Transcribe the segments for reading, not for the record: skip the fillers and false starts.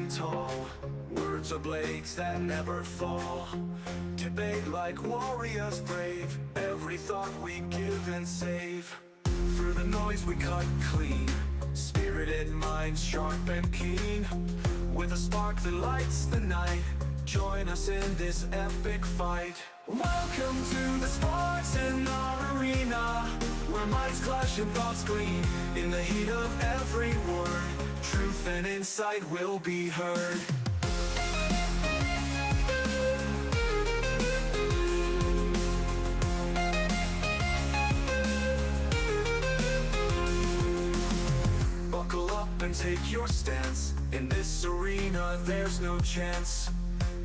tall. Words are blades that never fall. Debate like warriors brave. Every thought we give and save. Through the noise we cut clean. Spirited minds sharp and keen. With a spark that lights the night. Join us in this epic fight. Welcome to the Spartan arena, where minds clash and thoughts gleam. In the heat of every word, truth and insight will be heard. Buckle up and take your stance. In this arena there's no chance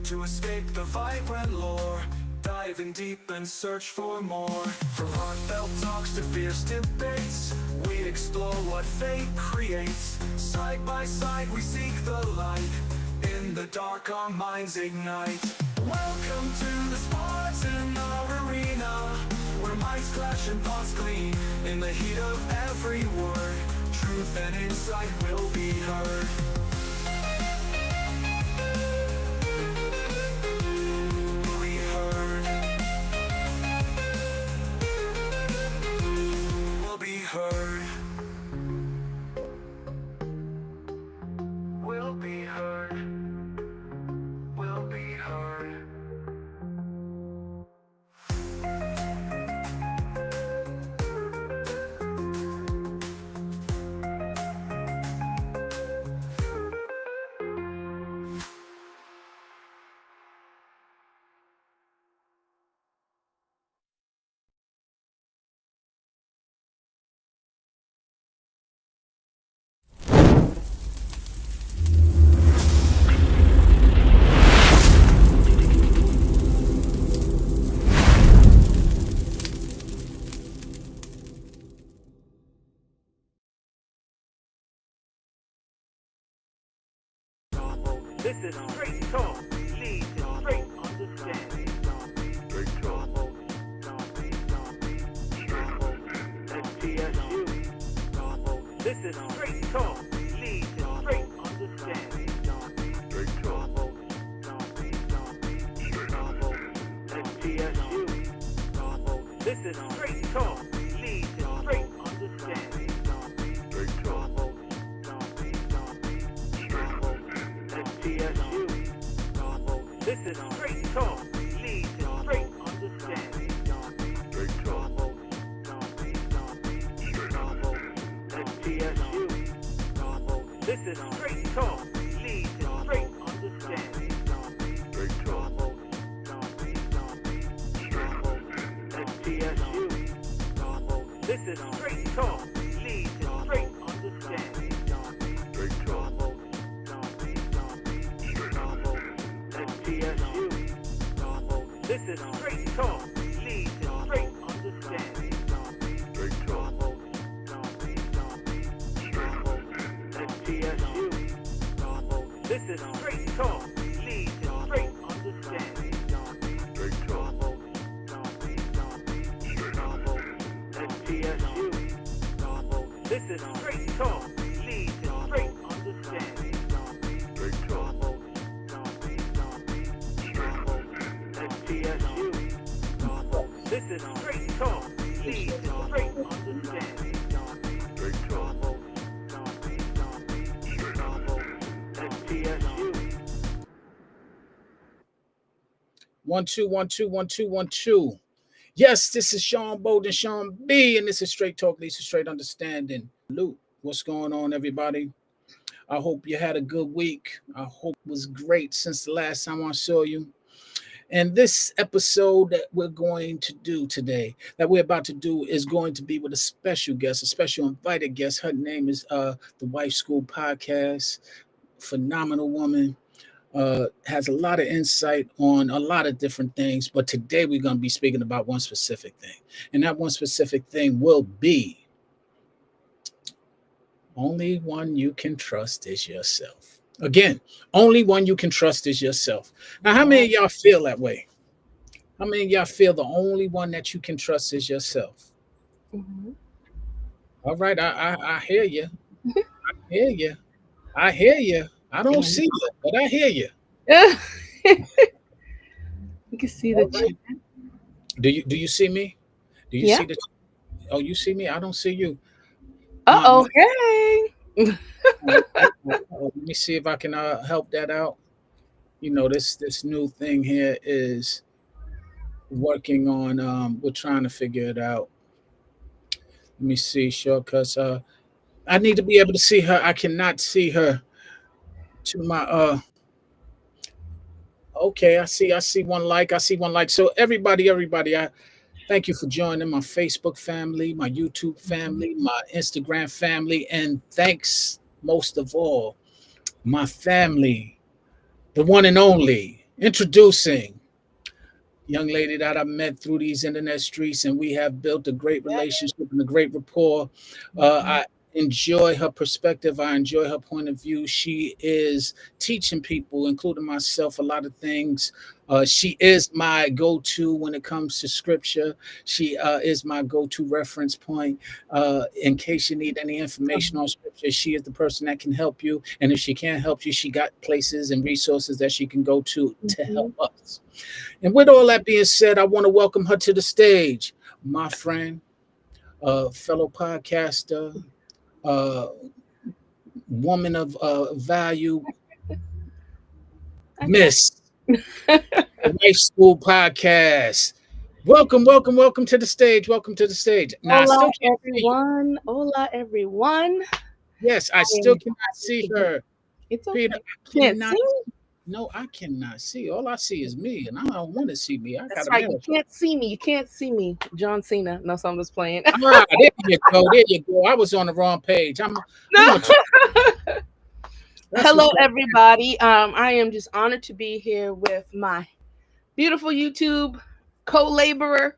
to escape the vibrant lore. Dive in deep and search for more. From heartfelt talks to fierce debates, we explore what fate creates. Side by side we seek the light. In the dark our minds ignite. Welcome to the Spartan arena, where minds clash and thoughts gleam. In the heat of every word, truth and insight will be heard. Will be heard. Will be heard. This is straight talk, leads to straight understanding. Straight talk. STSU. This is straight talk, leads to straight understanding. Straight talk. STSU. This is straight talk, leads to straight understanding. Straight talk. STSU. This is straight talk, leads to straight understanding. Straight talk. STSU. This is straight talk, leads to straight understanding. Straight talk. STSU. This is straight talk, leads to straight understanding. Straight talk. STSU. This is straight talk, leads to straight understanding. Straight talk. STSU. This is straight talk, leads to straight understanding. Straight talk. STSU. This is straight talk, leads to straight understanding. Straight talk. STSU. This is straight talk, leads to straight understanding. Straight talk. STSU. 1 2 1 2 1 2 1 2. Yes, this is Sean Bolden, Sean B, and this is Straight Talk, leads to straight understanding. Luke, what's going on, everybody? I hope you had a good week. I hope it was great since the last time I saw you. And this episode that we're going to do today, that we're about to do, is going to be with a special guest, a special invited guest. Her name is the Wife School Podcast. Phenomenal woman. Has a lot of insight on a lot of different things. But today we're going to be speaking about one specific thing. And that one specific thing will be only one you can trust is yourself. Again, only one you can trust is yourself. Now, how many of y'all feel that way? How many of y'all feel the only one that you can trust is yourself? Mm-hmm. All right, I hear you. I hear you. I hear you. I don't see you, but I hear you. You can see All the right. Do you see me? Do you Yeah. see the? Oh, you see me? I don't see you. Uh-oh. Hey. Let me see if I can help that out. You know, this new thing here is working on. We're trying to figure it out. Let me see, shortcuts. I need to be able to see her. I cannot see her to my. Okay, I see one like. I see one like. So everybody, I thank you for joining my Facebook family, my YouTube family, my Instagram family, and thanks most of all, my family, the one and only, introducing young lady that I met through these internet streets, and we have built a great relationship and a great rapport. I enjoy her perspective. I enjoy her point of view. She is teaching people, including myself, a lot of things. She is my go-to when it comes to scripture. She is my go-to reference point. In case you need any information on scripture, she is the person that can help you. And if she can't help you, she got places and resources that she can go to help us. And with all that being said, I want to welcome her to the stage, my friend, fellow podcaster, uh, woman of value, Miss Life School Podcast. Welcome to the stage. Welcome to the stage. Now, I Hola, still can't see you. everyone. Hola, everyone. Yes, I still cannot see her. It's okay. Peter, I Can't cannot. see? No, I cannot see. All I see is me, and I don't want to see me. I That's got a right. You mirror. can't see me. You can't see me. John Cena. No, so I'm just playing. Ah, there you go. There you go. I was on the wrong page. I'm No. That's Hello, what's up. everybody. I am just honored to be here with my beautiful YouTube co-laborer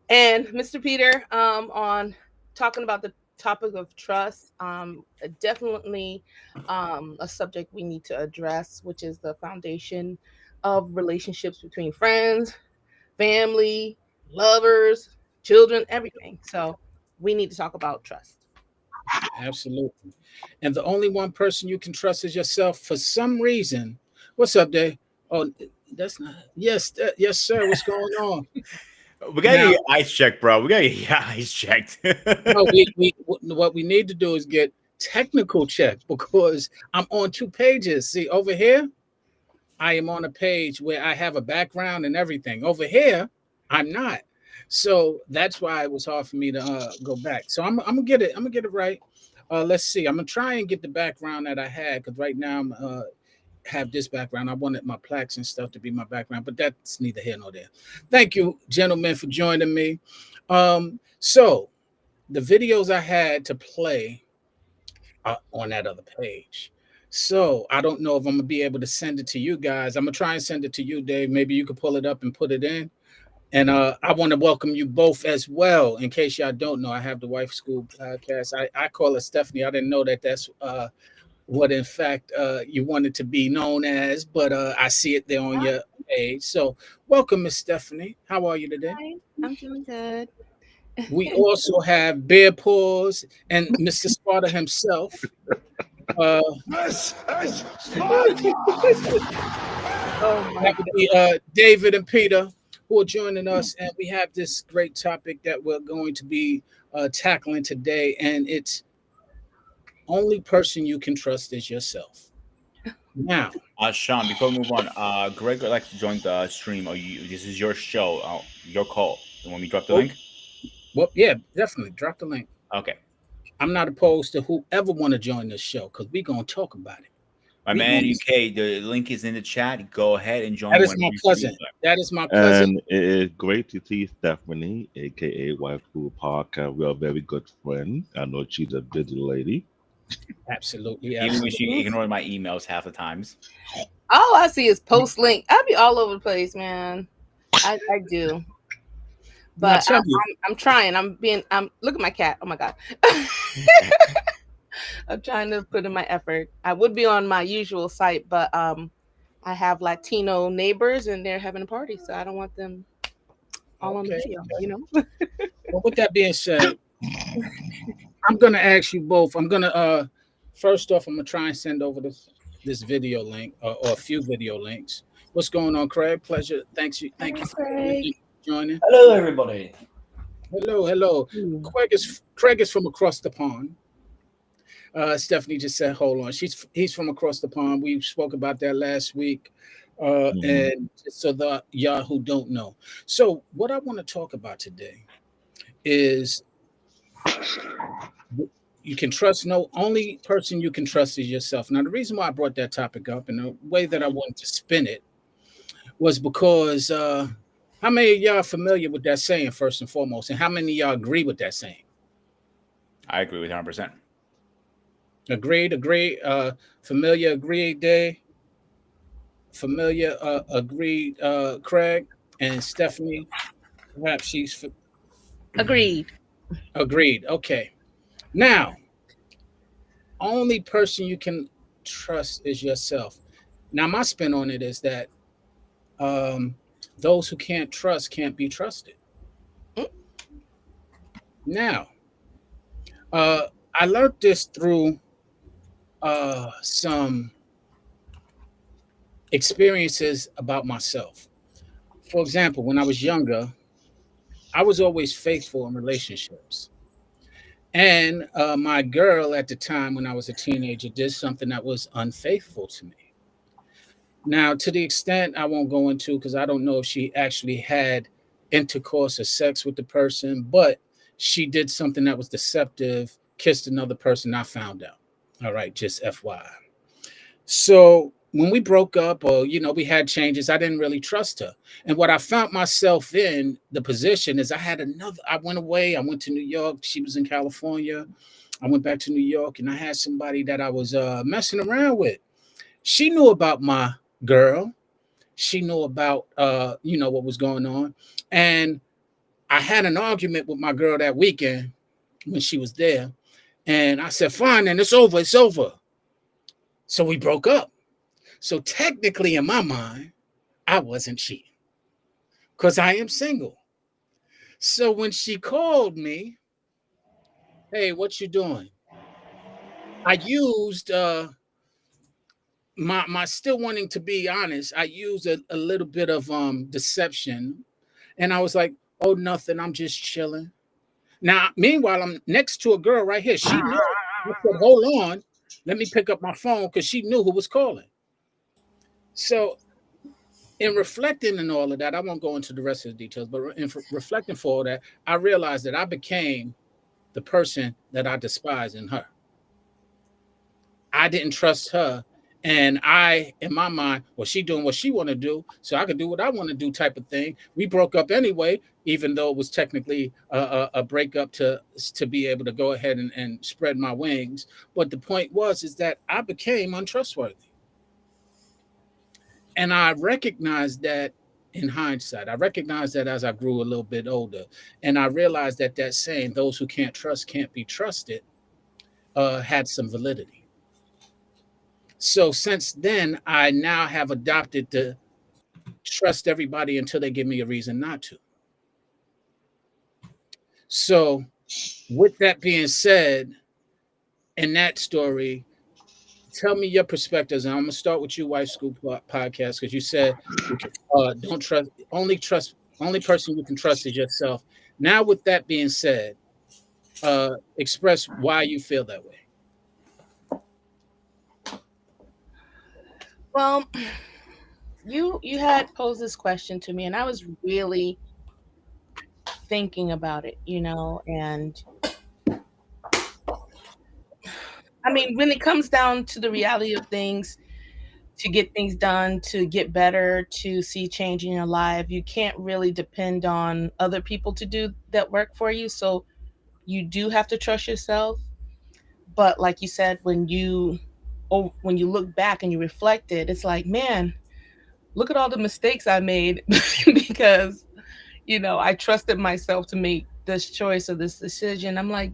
and Mr. Peter on talking about the topic of trust. Definitely a subject we need to address, which is the foundation of relationships between friends, family, lovers, children, everything. So we need to talk about trust. Absolutely. And the only one person you can trust is yourself for some reason. What's up, Dave? Oh, that's not. Yes, yes, sir. What's going on? We gotta Now, get your eyes checked, bro. We gotta get your eyes checked. no, what we need to do is get technical check because I'm on two pages. See, over here, I am on a page where I have a background and everything. Over here, I'm not. So that's why it was hard for me to go back. So I'm gonna get it. I'm gonna get it right. Let's see. I'm gonna try and get the background that I had because right now I'm have this background. I wanted my plaques and stuff to be my background, but that's neither here nor there. Thank you, gentlemen, for joining me. So the videos I had to play are on that other page. So I don't know if I'm gonna be able to send it to you guys. I'm gonna try and send it to you, Dave. Maybe you could pull it up and put it in. And I want to welcome you both as well. In case y'all don't know, I have the Wife School Podcast. I call her Stephanie. I didn't know that that's what in fact you wanted to be known as, but I see it there on your page. So welcome, Miss Stephanie. How are you today? Hi, I'm doing good. We also have Bear Paws and Mr. Sparta himself. That would be David and Peter who are joining us, and we have this great topic that we're going to be tackling today, and it's only person you can trust is yourself. Now, Sean, before we move on, Greg would like to join the stream. This is your show, your call. You want me to drop the link? Well, yeah, definitely drop the link. Okay. I'm not opposed to whoever want to join this show because we're gonna talk about it. My man, UK, the link is in the chat. Go ahead and join. That is my cousin. That is my cousin. And it is great to see Stephanie, aka Wife School Podcast. We are very good friends. I know she's a busy lady. Absolutely. Even when she ignores my emails half the times. All I see is post link. I be all over the place, man. I do. But I'm trying. I'm look at my cat. Oh my God. I'm trying to put in my effort. I would be on my usual site, but I have Latino neighbors and they're having a party, so I don't want them all on the video, you know. Well, with that being said, I'm gonna ask you both. I'm gonna first off, I'm gonna try and send over this this video link or a few video links. What's going on, Craig? Pleasure. Thank you Hi, for Craig. joining. Hello, everybody. Hello. Hmm. Craig is from across the pond. Stephanie just said, "Hold on." He's from across the pond. We spoke about that last week. Mhm. And so the y'all who don't know. So what I want to talk about today is you can trust no only person you can trust is yourself. Now the reason why I brought that topic up and the way that I wanted to spin it was because how many of y'all are familiar with that saying first and foremost, and how many of y'all agree with that saying? I agree with 100%. Agreed. Familiar, agreed, Day. Familiar, agreed, Craig and Stephanie. Perhaps Agreed. agreed. Okay. Now, only person you can trust is yourself. Now, my spin on it is that um, those who can't trust can't be trusted. Mm. Now, uh, I learned this through some experiences about myself. For example, when I was younger, I was always faithful in relationships. And my girl at the time, when I was a teenager, did something that was unfaithful to me. Now, to the extent I won't go into, because I don't know if she actually had intercourse or sex with the person, but she did something that was deceptive, kissed another person. I found out. All right, just FYI. So when we broke up, or we had changes, I didn't really trust her. And what I found myself in the position is I went away, I went to New York, she was in California. I went back to New York and I had somebody that I was messing around with. She knew about my girl. She knew about what was going on. And I had an argument with my girl that weekend when she was there. And I said, fine, then it's over. So we broke up. So technically, in my mind, I wasn't cheating because I am single. So when she called me, hey, what you doing? I used my still wanting to be honest. I used a little bit of deception, and I was like, oh, nothing. I'm just chilling. Now, meanwhile, I'm next to a girl right here. She knew. I said, hold on, let me pick up my phone because she knew who was calling. So in reflecting and all of that, I won't go into the rest of the details, but in reflecting for all that, I realized that I became the person that I despise in her. I didn't trust her. And I, in my mind, well, she doing what she want to do, so I could do what I want to do type of thing. We broke up anyway, even though it was technically a breakup to be able to go ahead and spread my wings. But the point is that I became untrustworthy. And I recognized that in hindsight. I recognized that as I grew a little bit older. And I realized that saying, those who can't trust can't be trusted, had some validity. So since then, I now have adopted to trust everybody until they give me a reason not to. So with that being said, in that story, tell me your perspectives. And I'm going to start with you, Wife School Podcast, because you said don't trust, only person you can trust is yourself. Now, with that being said, express why you feel that way. Well, you had posed this question to me, and I was really thinking about it, and I mean, when it comes down to the reality of things, to get things done, to get better, to see change in your life, you can't really depend on other people to do that work for you. So you do have to trust yourself. But like you said, when you look back and you reflect it, it's like, man, look at all the mistakes I made because, I trusted myself to make this choice or this decision. I'm like,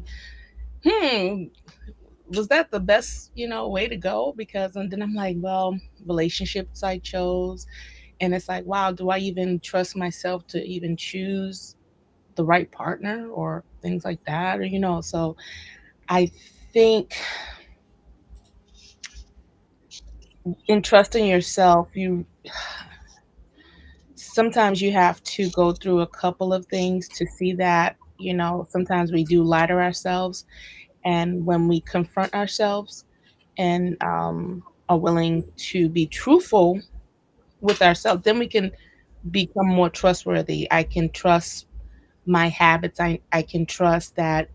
was that the best, way to go? Because, and then I'm like, well, relationships I chose. And it's like, wow, do I even trust myself to even choose the right partner or things like that? Or, so I think in trusting yourself, you sometimes you have to go through a couple of things to see that, sometimes we do lie to ourselves. And when we confront ourselves and are willing to be truthful with ourselves, then we can become more trustworthy. I can trust my habits. I can trust that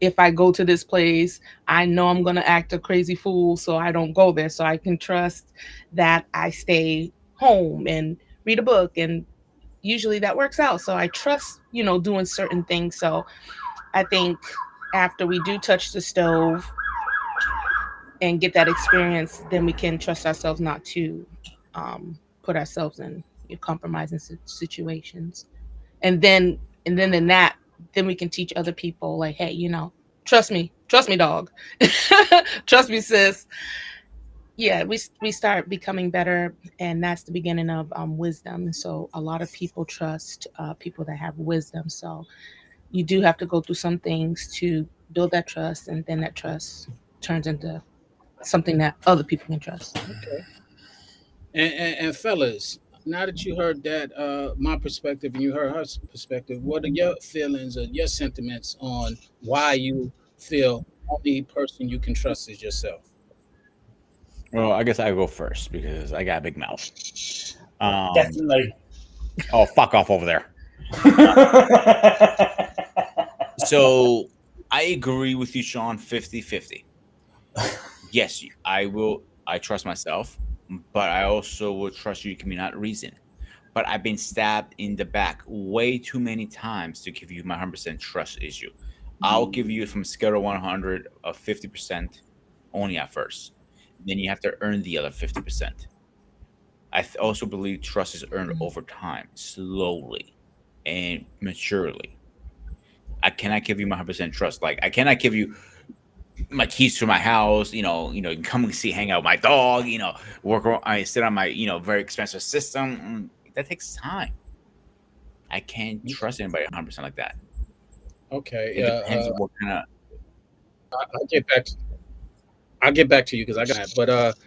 if I go to this place, I know I'm going to act a crazy fool, so I don't go there. So I can trust that I stay home and read a book. And usually that works out. So I trust, doing certain things. So I think after we do touch the stove and get that experience, then we can trust ourselves not to put ourselves in compromising situations. And then in that, then we can teach other people like, hey, trust me, dog, trust me, sis. Yeah, we start becoming better, and that's the beginning of wisdom. And so a lot of people trust people that have wisdom. So you do have to go through some things to build that trust, and then that trust turns into something that other people can trust. Okay. And fellas, now that you heard that, my perspective, and you heard her perspective, what are your feelings or your sentiments on why you feel only person you can trust is yourself? Well, I guess I go first because I got a big mouth. Definitely. Oh, fuck off over there. So I agree with you, Sean, 50-50. Yes, I trust myself, but I also will trust you to give me not reason. But I've been stabbed in the back way too many times to give you my 100% trust issue. I'll give you from scale of 100 of 50% only at first. Then you have to earn the other 50%. I also believe trust is earned over time, slowly and maturely. I cannot give you my 100% trust. Like I cannot give you my keys to my house. You can come and see, hang out with my dog. Work. I sit on my very expensive system. That takes time. I can't trust anybody 100% like that. Okay. It depends on what kind of. I'll get back. I'll get back to you because I got that.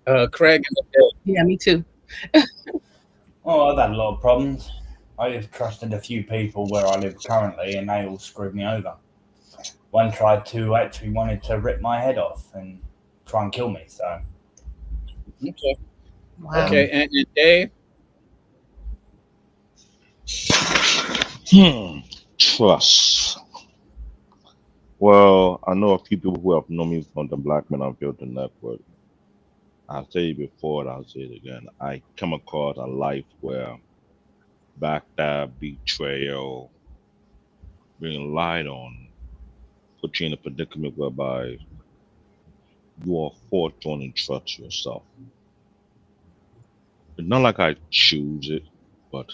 But Craig, Yeah, me too. Oh, I've had a lot of problems. I have trusted a few people where I live currently, and they all screwed me over. One tried to actually wanted to rip my head off and try and kill me. So okay, Wow. okay, and Dave. Trust. Well, I know a few people who have known me from the Black Men I've Built the Network. I'll say it before and I'll say it again. I come across a life where backstab, betrayal, being lied on, put you in a predicament whereby you are forced to only trust yourself. It's not like I choose it, but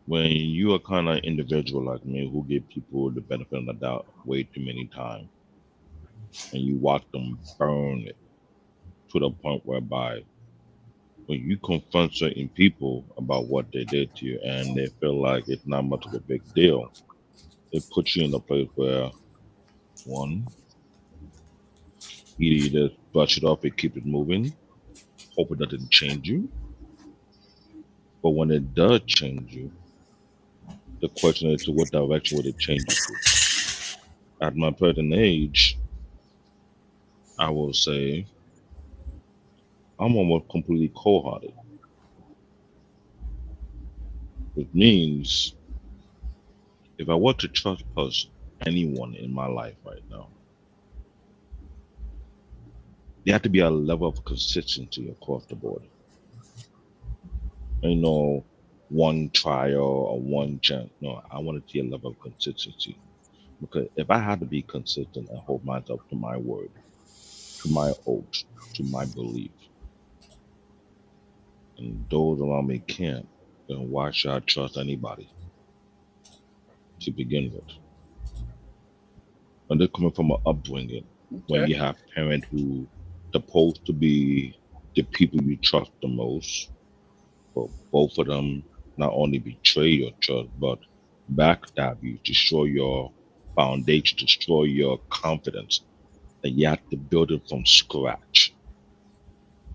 when you are kind of individual like me who give people the benefit of the doubt way too many times, and you watch them burn it to the point whereby when you confront certain people about what they did to you and they feel like it's not much of a big deal, it puts you in a place where one, either you just brush it off and keep it moving, hope it doesn't change you. But when it does change you, the question is to what direction would it change you to? At my present age, I will say I'm almost completely cold-hearted, which means if I were to trust anyone in my life right now, there have to be a level of consistency across the board. One trial or one chance. No, I want to see a level of consistency. Because if I had to be consistent and hold myself to my word, to my oath, to my belief, and those around me can't, then why should I trust anybody to begin with? And they're coming from an upbringing when you have parents who supposed to be the people you trust the most, but both of them not only betray your trust, but backstab you, destroy your foundation, destroy your confidence, and you have to build it from scratch.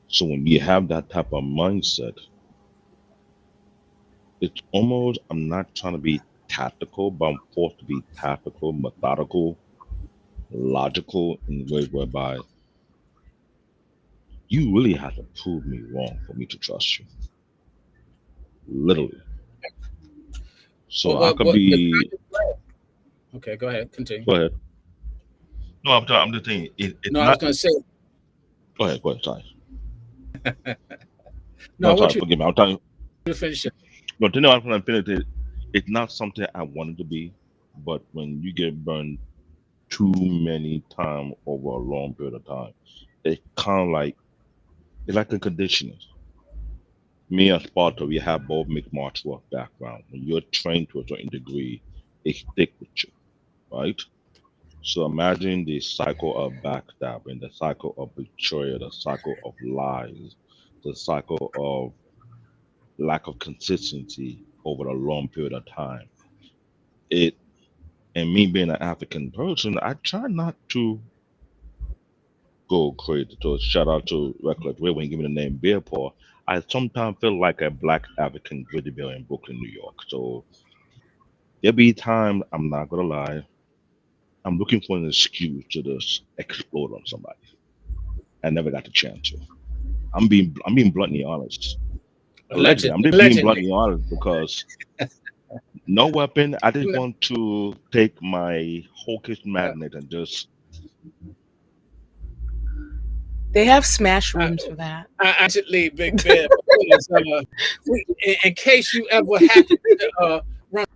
So when you have that type of mindset, it's almost, I'm not trying to be tactical, but I'm forced to be tactical, methodical, logical in ways whereby you really have to prove me wrong for me to trust you. Literally. So I could be. Okay, go ahead. Continue. Go ahead. No, I'm just saying. It's No, I was not. going to say. Go ahead. Go ahead. Sorry. No, I No, want sorry. you Forgive me. I'm trying. to finish it. No, to know I'm trying to finish it. It's not something I wanted to be, but when you get burned too many times over a long period of time, it kind of like it's like a conditioning. Me and Sparta, we have both mixed martial art background. When you're trained to a certain degree, it stick with you, right? So imagine the cycle of backstabbing, the cycle of betrayal, the cycle of lies, the cycle of lack of consistency over a long period of time. It and me being an African person, I try not to go crazy. So shout out to Reckless Way when he gave me the name Beer Paw. I sometimes feel like a black African grizzly bear in Brooklyn, New York. So there be times, I'm not gonna lie, I'm looking for an excuse to just explode on somebody. I never got the chance to. I'm being bluntly honest. Allegedly, I'm just being bluntly honest because no weapon. I just want to take my hawkish madness and just. They have smash rooms for that. Actually, Big Bear, because, in case you ever happen to run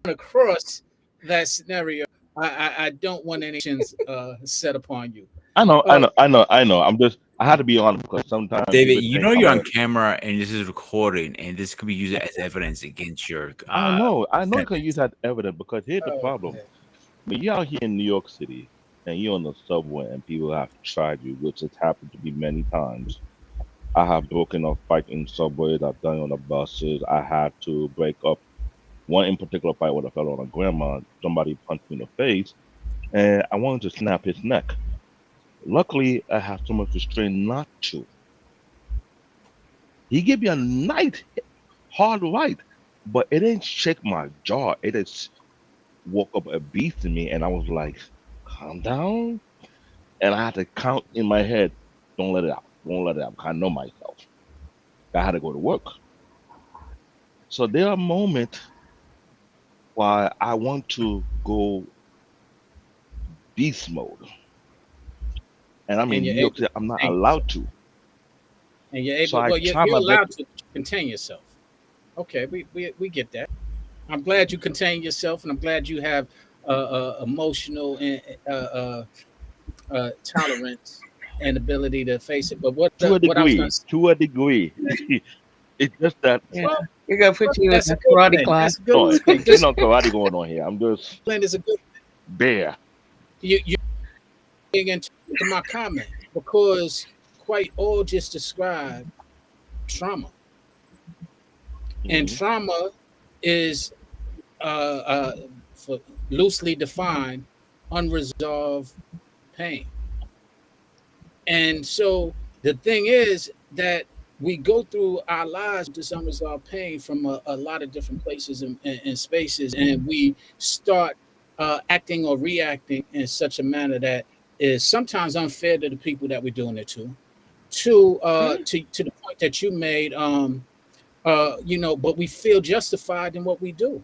across that scenario, I don't want any actions set upon you. I know. I had to be honest because sometimes. David, you know you're on camera and this is recording, and this could be used as evidence against your. I know. You can use that evidence because here's the problem: okay. when you're out here in New York City and you're on the subway and people have tried you, which has happened to me many times. I have broken up fight in subways. I've done it on the buses. I had to break up one in particular fight with a fellow on a grandma. Somebody punched me in the face, and I wanted to snap his neck. Luckily, I have so much restraint not to. He gave me a nice hard right, but it didn't shake my jaw. It just woke up a beast in me, and I was like, calm down. And I had to count in my head, don't let it out. Don't let it out. I know myself. I had to go to work. So there are moments why I want to go beast mode. And I'm in New York City, I'm not allowed to. And you're able, So I well, you're try my allowed best. to contain yourself. Okay, we get that. I'm glad you contain yourself, and I'm glad you have emotional and tolerance and ability to face it. But what I was going to say, To a degree. It's just that Yeah. You're gonna put you in a that's a good karate thing. class. That's a good thing. there's no karate going on here. I'm just Discipline is a good bare. you dig into my comment because quite all just describe trauma, and Mhm. trauma is for loosely defined unresolved pain. And so the thing is that we go through our lives with this unresolved pain from a lot of different places and spaces, and we start acting or reacting in such a manner that is sometimes unfair to the people that we're doing it to. To the point that you made, but we feel justified in what we do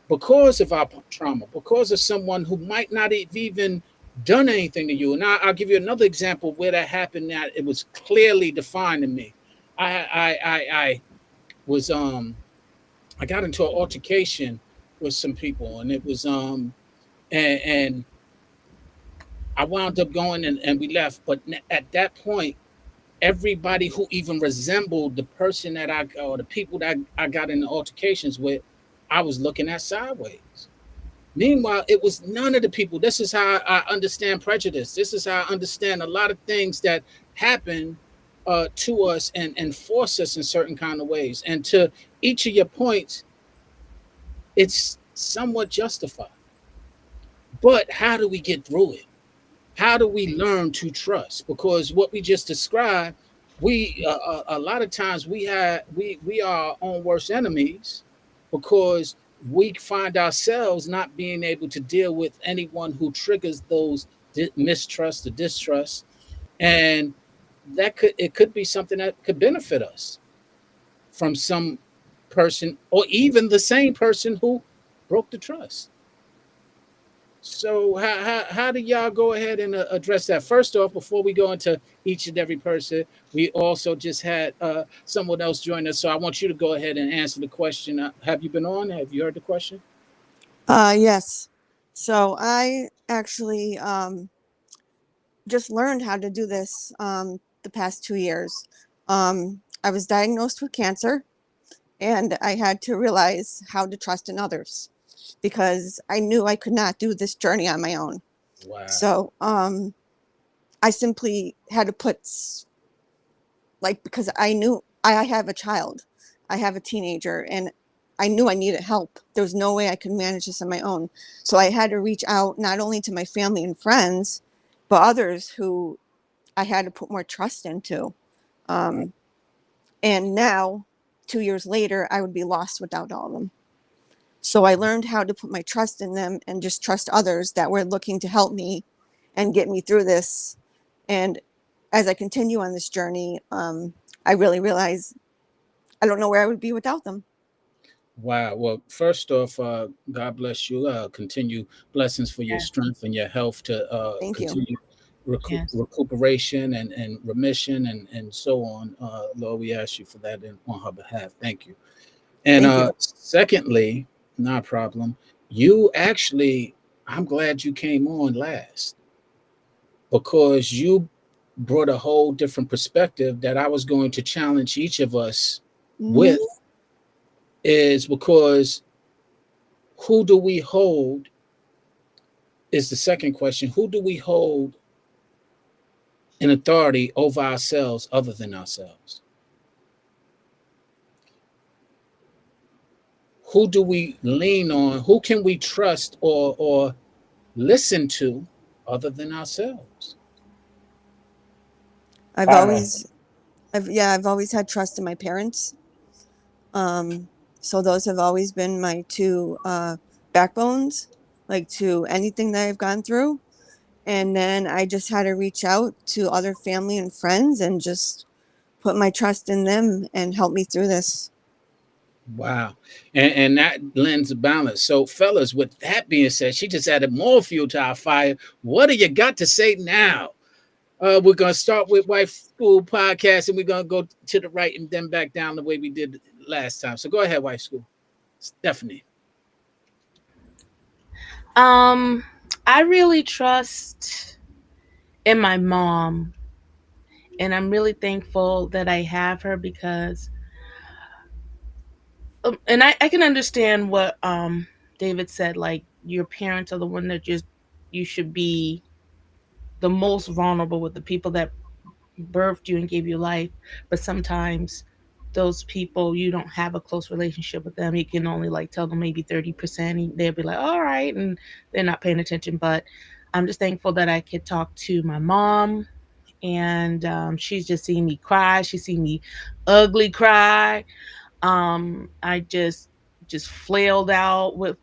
because of our trauma, because of someone who might not have even done anything to you. And I'll give you another example where that happened. That it was clearly defined to me. I was I got into an altercation with some people, and it was and I wound up going and we left. But at that point, everybody who even resembled the person that or the people that I got in the altercations with, I was looking at sideways. Meanwhile, it was none of the people. This is how I understand prejudice. This is how I understand a lot of things that happen to us and force us in certain kind of ways. And to each of your points, it's somewhat justified. But how do we get through it? How do we learn to trust? Because what we just described we a lot of times we are our own worst enemies because we find ourselves not being able to deal with anyone who triggers those mistrust or distrust, and it could be something that could benefit us from some person or even the same person who broke the trust. So how do y'all go ahead and address that? First off, before we go into each and every person, we also just had someone else join us. So I want you to go ahead and answer the question. Have you been on? Have you heard the question? Yes. So I actually just learned how to do this the past 2 years. I was diagnosed with cancer, and I had to realize how to trust in others because I knew I could not do this journey on my own. Wow. So I simply had to because I knew I have a child, I have a teenager, and I knew I needed help. There was no way I could manage this on my own. So I had to reach out not only to my family and friends, but others who I had to put more trust into. And now, 2 years later, I would be lost without all of them. So I learned how to put my trust in them and just trust others that were looking to help me and get me through this. And as I continue on this journey, I really realize I don't know where I would be without them. Wow. Well, first off, God bless you. Continue blessings for your Yes. strength and your health to Thank you. continue Yes. recuperation and remission and so on. Lord, we ask you for that on her behalf. Thank you. And Thank you. secondly, not a problem. You actually, I'm glad you came on last because you brought a whole different perspective that I was going to challenge each of us with, is because who do we hold is the second question. Who do we hold in authority over ourselves other than ourselves? Who do we lean on? Who can we trust or listen to other than ourselves? I've always had trust in my parents. So those have always been my two backbones, like to anything that I've gone through. And then I just had to reach out to other family and friends and just put my trust in them and help me through this. Wow. And that lends a balance. So, fellas, with that being said, she just added more fuel to our fire. What do you got to say now? We're going to start with Wife School Podcast, and we're going to go to the right and then back down the way we did last time. So go ahead, Wife School. Stephanie. I really trust in my mom, and I'm really thankful that I have her because and I can understand what David said, like your parents are the one that you should be the most vulnerable with, the people that birthed you and gave you life. But sometimes those people, you don't have a close relationship with them. You can only like tell them maybe 30%. They'll be like, all right, and they're not paying attention. But I'm just thankful that I could talk to my mom, and she's just seen me cry. She's seen me ugly cry. I just flailed out with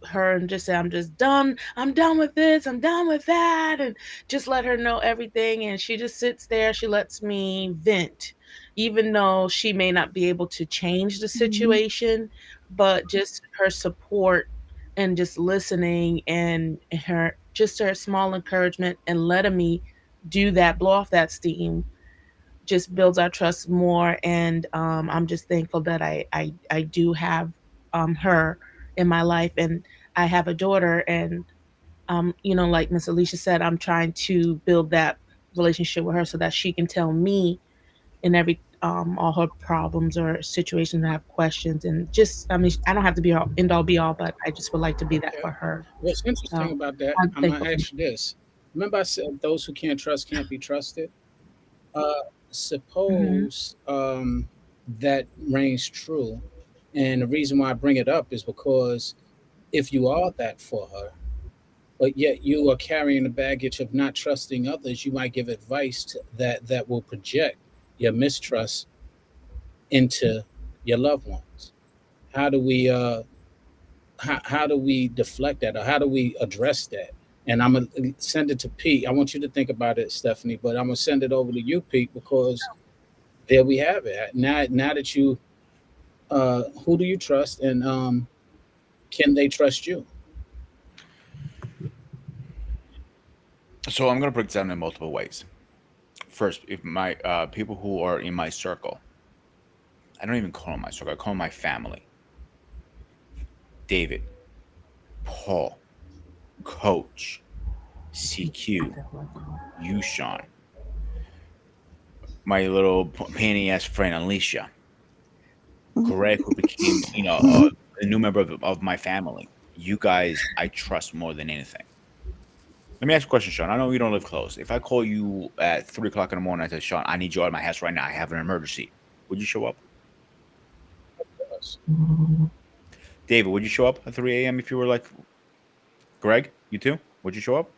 her and just say, I'm just done. I'm done with this. I'm done with that. And just let her know everything. And she just sits there. She lets me vent, even though she may not be able to change the situation, but just her support and just listening and her small encouragement and letting me do that, blow off that steam, just builds our trust more. And I'm just thankful that I do have her in my life, and I have a daughter, and like Miss Alicia said, I'm trying to build that relationship with her so that she can tell me in every all her problems or situations I have questions. And just, I don't have to be end all be all, but I just would like to be that for her. What's interesting about that, I'm going to ask you this. Remember I said those who can't trust can't be trusted? Suppose that reigns true. And the reason why I bring it up is because if you are that for her, but yet you are carrying the baggage of not trusting others, you might give advice that will project your mistrust into your loved ones? How do we how do we deflect that, or how do we address that? And I'm gonna send it to Pete. I want you to think about it, Stephanie, but I'm gonna send it over to you, Pete, because there we have it. Now that you who do you trust, and can they trust you? So I'm gonna break this down in multiple ways. First, if my people who are in my circle, I don't even call them my circle. I call them my family. David, Paul, Coach, CQ, you, Sean, my little pain ass friend Alicia, Greg, who became a new member of my family. You guys, I trust more than anything. Let me ask you a question, Sean. I know you don't live close. If I call you at 3 o'clock in the morning, I say, Sean, I need you out of my house right now. I have an emergency. Would you show up? David, would you show up at 3 a.m. if you were like Greg? You too? Would you show up?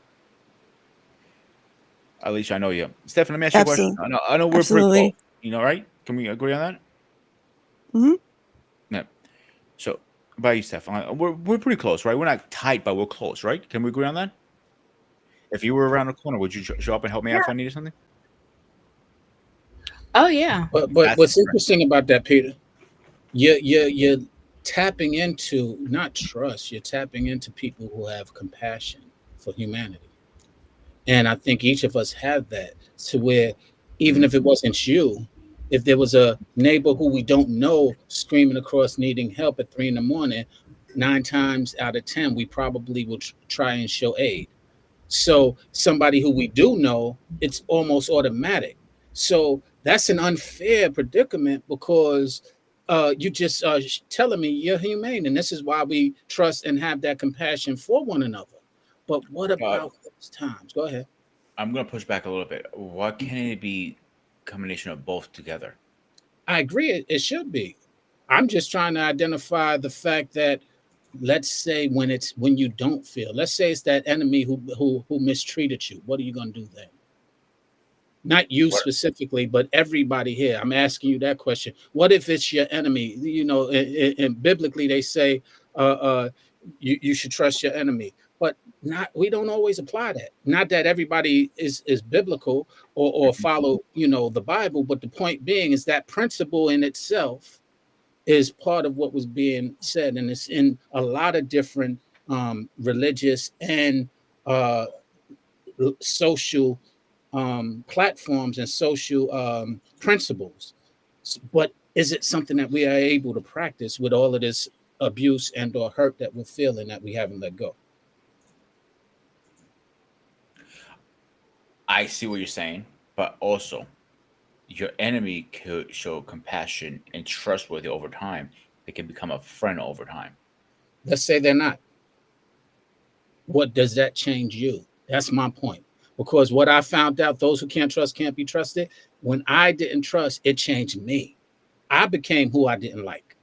At least I know you. Stephen, let me ask you a question. I know we're Absolutely. pretty close. You know, right? Can we agree on that? Hmm. Yeah. So, about you, Stefan, we're pretty close, right? We're not tight, but we're close, right? Can we agree on that? If you were around the corner, would you show up and help me out if I needed something? Oh yeah. But That's what's different. interesting about that, Peter, you're tapping into not trust. You're tapping into people who have compassion for humanity, and I think each of us have that. To where, even if it wasn't you, if there was a neighbor who we don't know screaming across needing help at 3 in the morning, 9 times out of 10 we probably will try and show aid. So somebody who we do know, it's almost automatic. So that's an unfair predicament because you just telling me you're humane, and this is why we trust and have that compassion for one another. But what about those times? Go ahead. I'm going to push back a little bit. Why can't it be a combination of both together? I agree. It should be. I'm just trying to identify the fact that, let's say when you don't feel, let's say it's that enemy who mistreated you. What are you going to do then? Not you What? specifically, but everybody here. I'm asking you that question. What if it's your enemy? You know, and biblically they say you should trust your enemy, but not. We don't always apply that. Not that everybody is biblical or follow the Bible, but the point being is that principle in itself is part of what was being said, and it's in a lot of different religious and uh, social platforms and social principles. But is it something that we are able to practice with all of this abuse and or hurt that we're feeling that we haven't let go? I see what you're saying, but also your enemy could show compassion and trustworthy over time. They can become a friend over time. Let's say they're not. What does that change you? That's my point. Because what I found out, those who can't trust can't be trusted. When I didn't trust, it changed me. I became who I didn't like.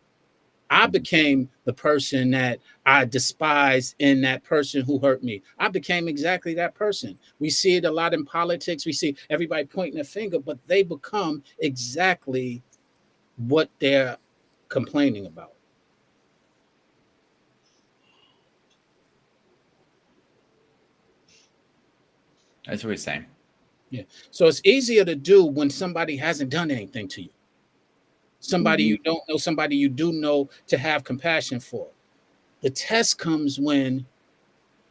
I became the person that I despised in that person who hurt me. I became exactly that person. We see it a lot in politics. We see everybody pointing a finger, but they become exactly what they're complaining about. That's what he's saying. Yeah. So it's easier to do when somebody hasn't done anything to you. Somebody you don't know, somebody you do know, to have compassion for. The test comes when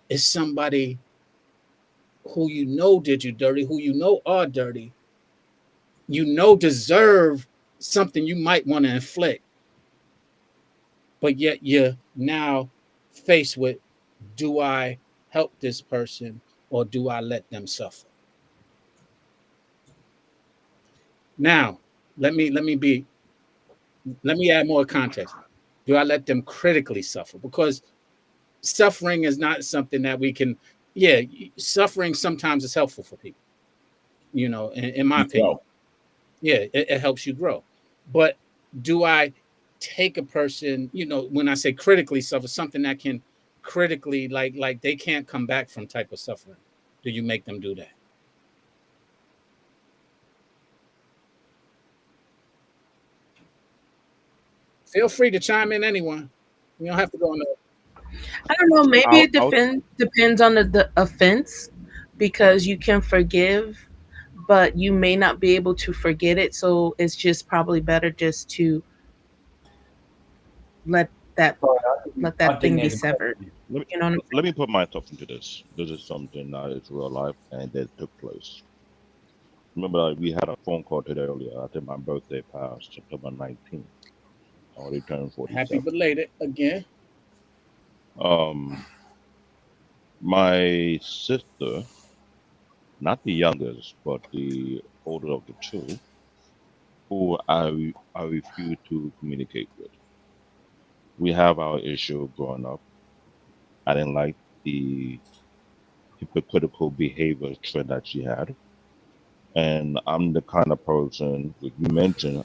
it's somebody who you know did you dirty, who you know are dirty, deserve something you might want to inflict, but yet you're now faced with, do I help this person or do I let them suffer? Now, let me add more context. Do I let them critically suffer? Because suffering is not something that we can, suffering sometimes is helpful for people, in my opinion. Yeah, it helps you grow. But do I take a person, when I say critically suffer, something that can critically, like they can't come back from type of suffering? Do you make them do that? Feel free to chime in, anyone. You don't have to go on the. I don't know. Maybe I'll, it I'll, depends on the offense, because you can forgive, but you may not be able to forget it. So it's just probably better just to let that Sorry, let I that didn't thing hear be the severed. question. let me You know what I'm let me put myself into this. This is something that is real life and that took place. Remember, we had a phone call today earlier. I think my birthday passed September 19th. I already turned Happy 47. belated again. Um, my sister, not the youngest, but the older of the two, who I refuse to communicate with. We have our issue growing up. I didn't like the hypocritical behavior trend that she had. And I'm the kind of person, like you mentioned,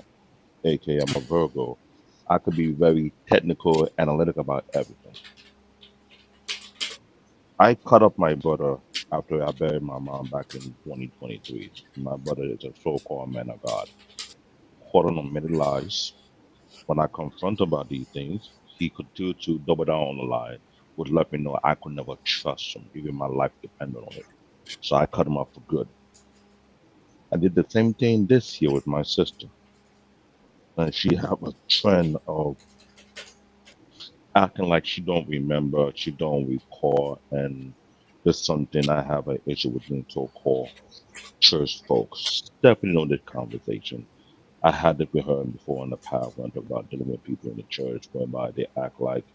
aka I'm a Virgo, I could be very technical, analytic about everything. I cut up my brother after I buried my mom back in 2023. My brother is a so-called man of God, quoting on many lies. When I confront him about these things, he continued to double down on the lie, would let me know I could never trust him, even my life depended on it. So I cut him off for good. I did the same thing this year with my sister. And she have a trend of acting like she don't remember, she don't recall, and there's something I have an issue with being so-called church folks. Definitely know this conversation. I had it with her before in the past when I talk about dealing with people in the church whereby they act like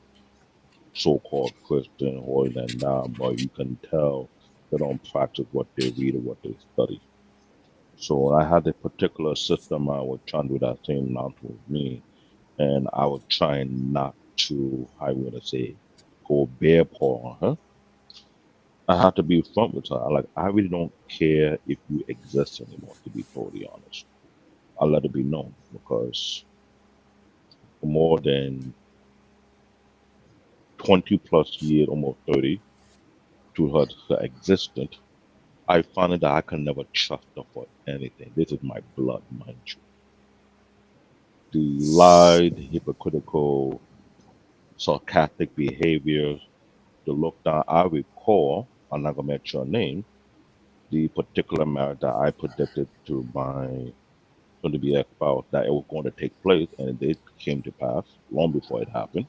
so-called Christian or than that, but you can tell they don't practice what they read or what they study. So I had a particular system I was trying to do that same now with me, and I was trying not to, I would say, go bare paw on her. I had to be front with her. Like, I really don't care if you exist anymore, to be totally honest. I'll let it be known because for more than 20 plus years, almost 30, to her existence, I found that I can never trust her for anything. This is my blood, mind you. The lied, hypocritical, sarcastic behavior, the look down. I recall, I'm not gonna mention your name, the particular marriage that I predicted to my soon to be ex-spouse that it was going to take place, and it did came to pass long before it happened.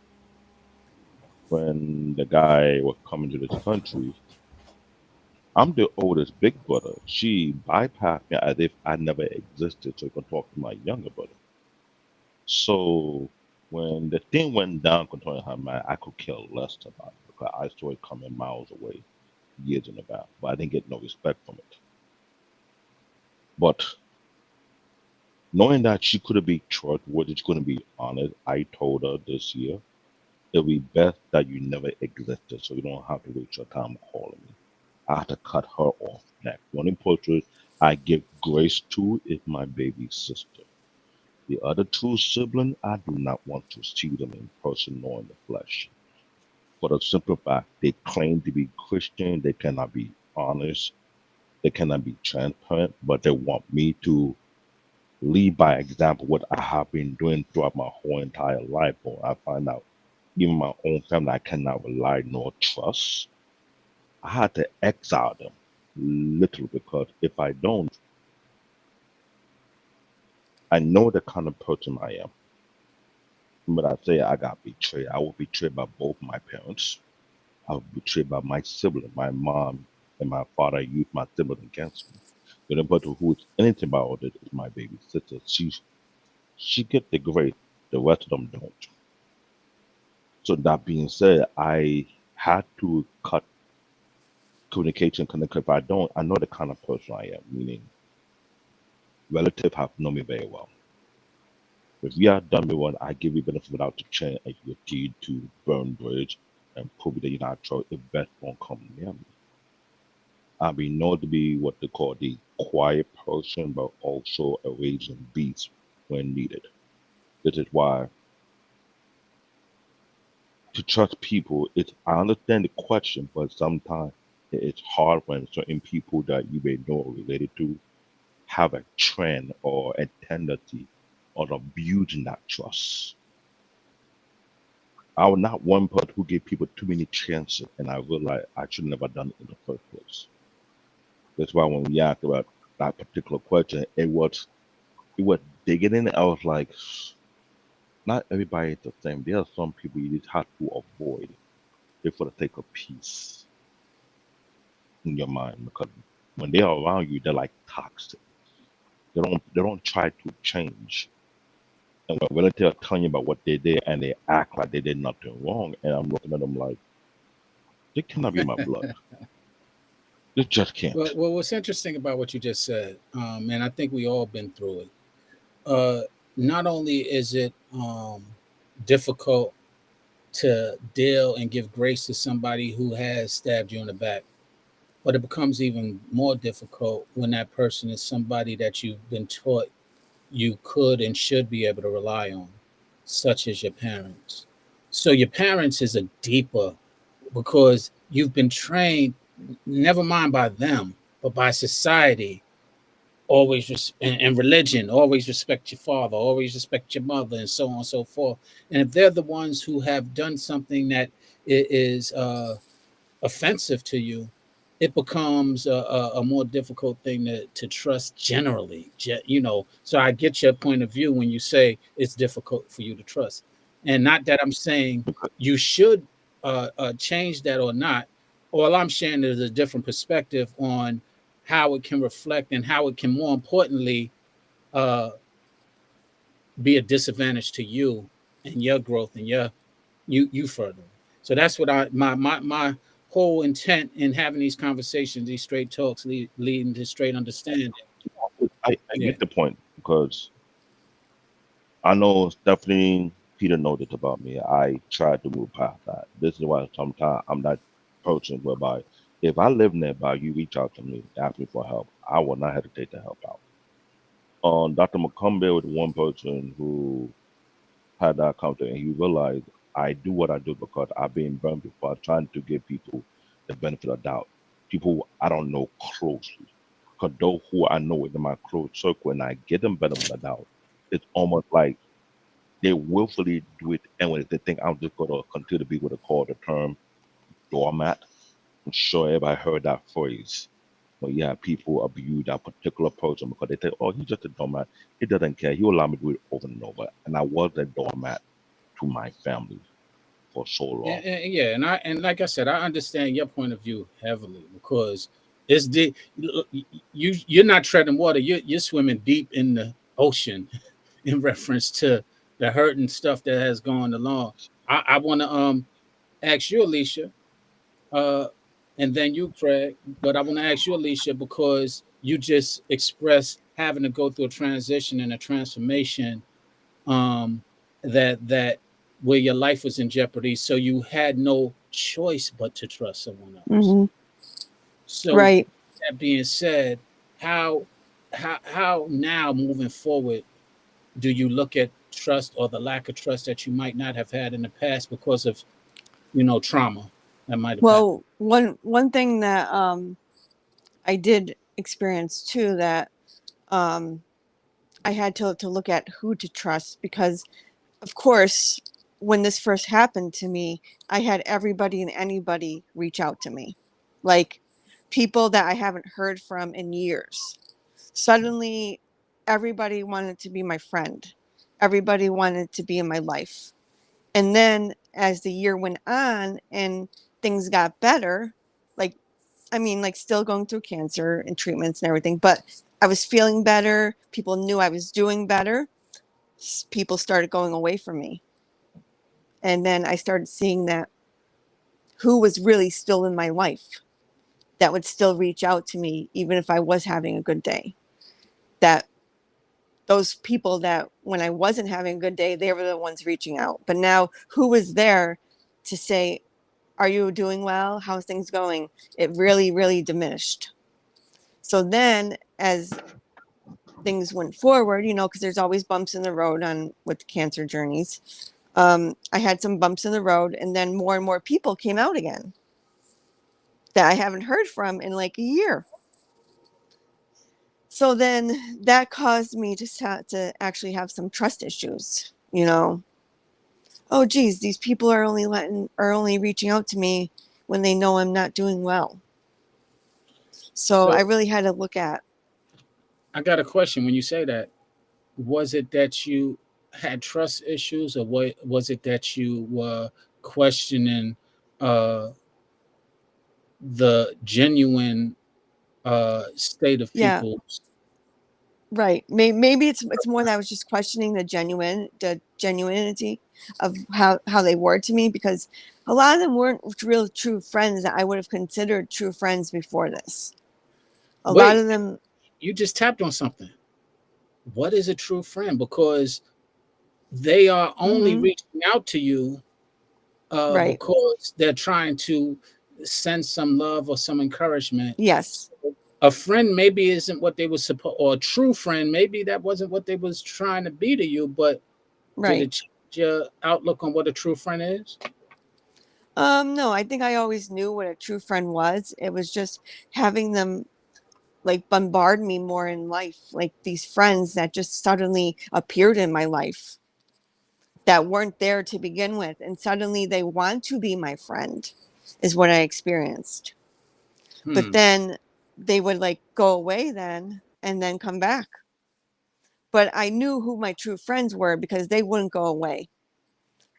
When the guy was coming to this country, I'm the oldest big brother. She bypassed me as if I never existed, so you can talk to my younger brother. So when the thing went down concerning her man, I could care less about it because I saw it coming miles away, years in advance, but I didn't get no respect from it. But knowing that she could have been trustworthy, she's going to be honest, I told her this year, it'll be best that you never existed so you don't have to waste your time calling me. I had to cut her off next. The only person I give grace to is my baby sister. The other two siblings, I do not want to see them in person nor in the flesh. For the simple fact they claim to be Christian, they cannot be honest, they cannot be transparent, but they want me to lead by example what I have been doing throughout my whole entire life. Or I find out even my own family I cannot rely nor trust. I had to exile them literally because if I don't, I know the kind of person I am. But I say I got betrayed. I was betrayed by both my parents. I was betrayed by my sibling, my mom and my father used my sibling against me. The only person who is anything about it is my baby sister. She get the grace, the rest of them don't. So that being said, I had to cut communication connect. If I don't, I know the kind of person I am, meaning relatives have known me very well. If you are done with one, I give you benefit without the chain and you need to burn bridge and prove that you're not true. It best won't come near me. I've been known to be what they call the quiet person, but also a raging beast when needed. This is why to trust people, it's I understand the question, but sometimes it's hard when certain people that you may know or related to have a trend or a tendency of abusing that trust. I was not one person who gave people too many chances, and I realized I should never done it in the first place. That's why when we asked about that particular question, it was digging in. I was like, not everybody is the same. There are some people you just have to avoid just for the sake of peace in your mind, because when they're around you, they're like toxic. They don't try to change. And when relatives are telling you about what they did and they act like they did nothing wrong, and I'm looking at them like, they cannot be my blood. They just can't. Well, what's interesting about what you just said, and I think we all been through it. Uh, Not only is it difficult to deal and give grace to somebody who has stabbed you in the back, but it becomes even more difficult when that person is somebody that you've been taught you could and should be able to rely on, such as your parents. So your parents is a deeper, because you've been trained, never mind by them, but by society. Always and religion, always respect your father, always respect your mother, and so on and so forth. And if they're the ones who have done something that is offensive to you, it becomes a more difficult thing to trust generally. So I get your point of view when you say it's difficult for you to trust. And not that I'm saying you should change that or not. All I'm sharing is a different perspective on how it can reflect and how it can, more importantly, uh, be a disadvantage to you and your growth and you further. So that's what my whole intent in having these conversations, these straight talks, leading to straight understanding. I Yeah. get the point, because I know Stephanie, Peter knows this about me. I try to move past that. This is why sometimes I'm that person whereby if I live nearby, you reach out to me, ask me for help, I will not hesitate to help out. Dr. McCumbee was one person who had that conversation, and he realized I do what I do because I've been burned before, trying to give people the benefit of doubt. People I don't know closely. Because those who I know within my close circle, and I give them benefit of doubt, it's almost like they willfully do it anyway. They think I'm just gonna continue to be what they call the term doormat. I'm sure everybody heard that phrase. But yeah, people abuse that particular person because they think, oh, he's just a doormat. He doesn't care. He'll allow me to do it over and over. And I was a doormat to my family for so long. Yeah, and like I said, I understand your point of view heavily, because it's you're not treading water. You're swimming deep in the ocean in reference to the hurt and stuff that has gone along. I want to ask you, Alicia, uh, and then you, Craig. But I want to ask you, Alicia, because you just expressed having to go through a transition and a transformation, um, that where your life was in jeopardy, so you had no choice but to trust someone else. Hmm. So Right. that being said, how how now moving forward do you look at trust, or the lack of trust that you might not have had in the past because of trauma that might have happened? Well, one thing that I did experience too, that um I had to look at who to trust, because of course when this first happened to me, I had everybody and anybody reach out to me, like people that I haven't heard from in years. Suddenly everybody wanted to be my friend, everybody wanted to be in my life. And then as the year went on and things got better, like, I mean, like, still going through cancer and treatments and everything, but I was feeling better, people knew I was doing better, people started going away from me. And then I started seeing that who was really still in my life, that would still reach out to me even if I was having a good day. That those people that when I wasn't having a good day, they were the ones reaching out. But now who was there to say, are you doing well? How's things going? It really, really diminished. So then as things went forward, because there's always bumps in the road on with cancer journeys. I had some bumps in the road, and then more and more people came out again that I haven't heard from in like a year. So then that caused me to start to actually have some trust issues, oh geez, these people are only reaching out to me when they know I'm not doing well. So I So really had to look at. I got a question. When you say that, was it that you had trust issues, or what was it that you were questioning uh, the genuine state of Yeah, people? right. Maybe it's more that I was just questioning the genuinity of how they were to me, because a lot of them weren't real true friends that I would have considered true friends before this. A lot Wait, of them, you just tapped on something. What is a true friend? Because they are only hmm reaching out to you right. because they're trying to send some love or some encouragement. Yes, A friend maybe isn't what they were supposed, or a true friend maybe that wasn't what they was trying to be to you. But did right. it change your outlook on what a true friend is? No, I think I always knew what a true friend was. It was just having them like bombard me more in life, like these friends that just suddenly appeared in my life that weren't there to begin with, and suddenly they want to be my friend, is what I experienced. But Hmm. then they would like go away then and then come back. But I knew who my true friends were because they wouldn't go away.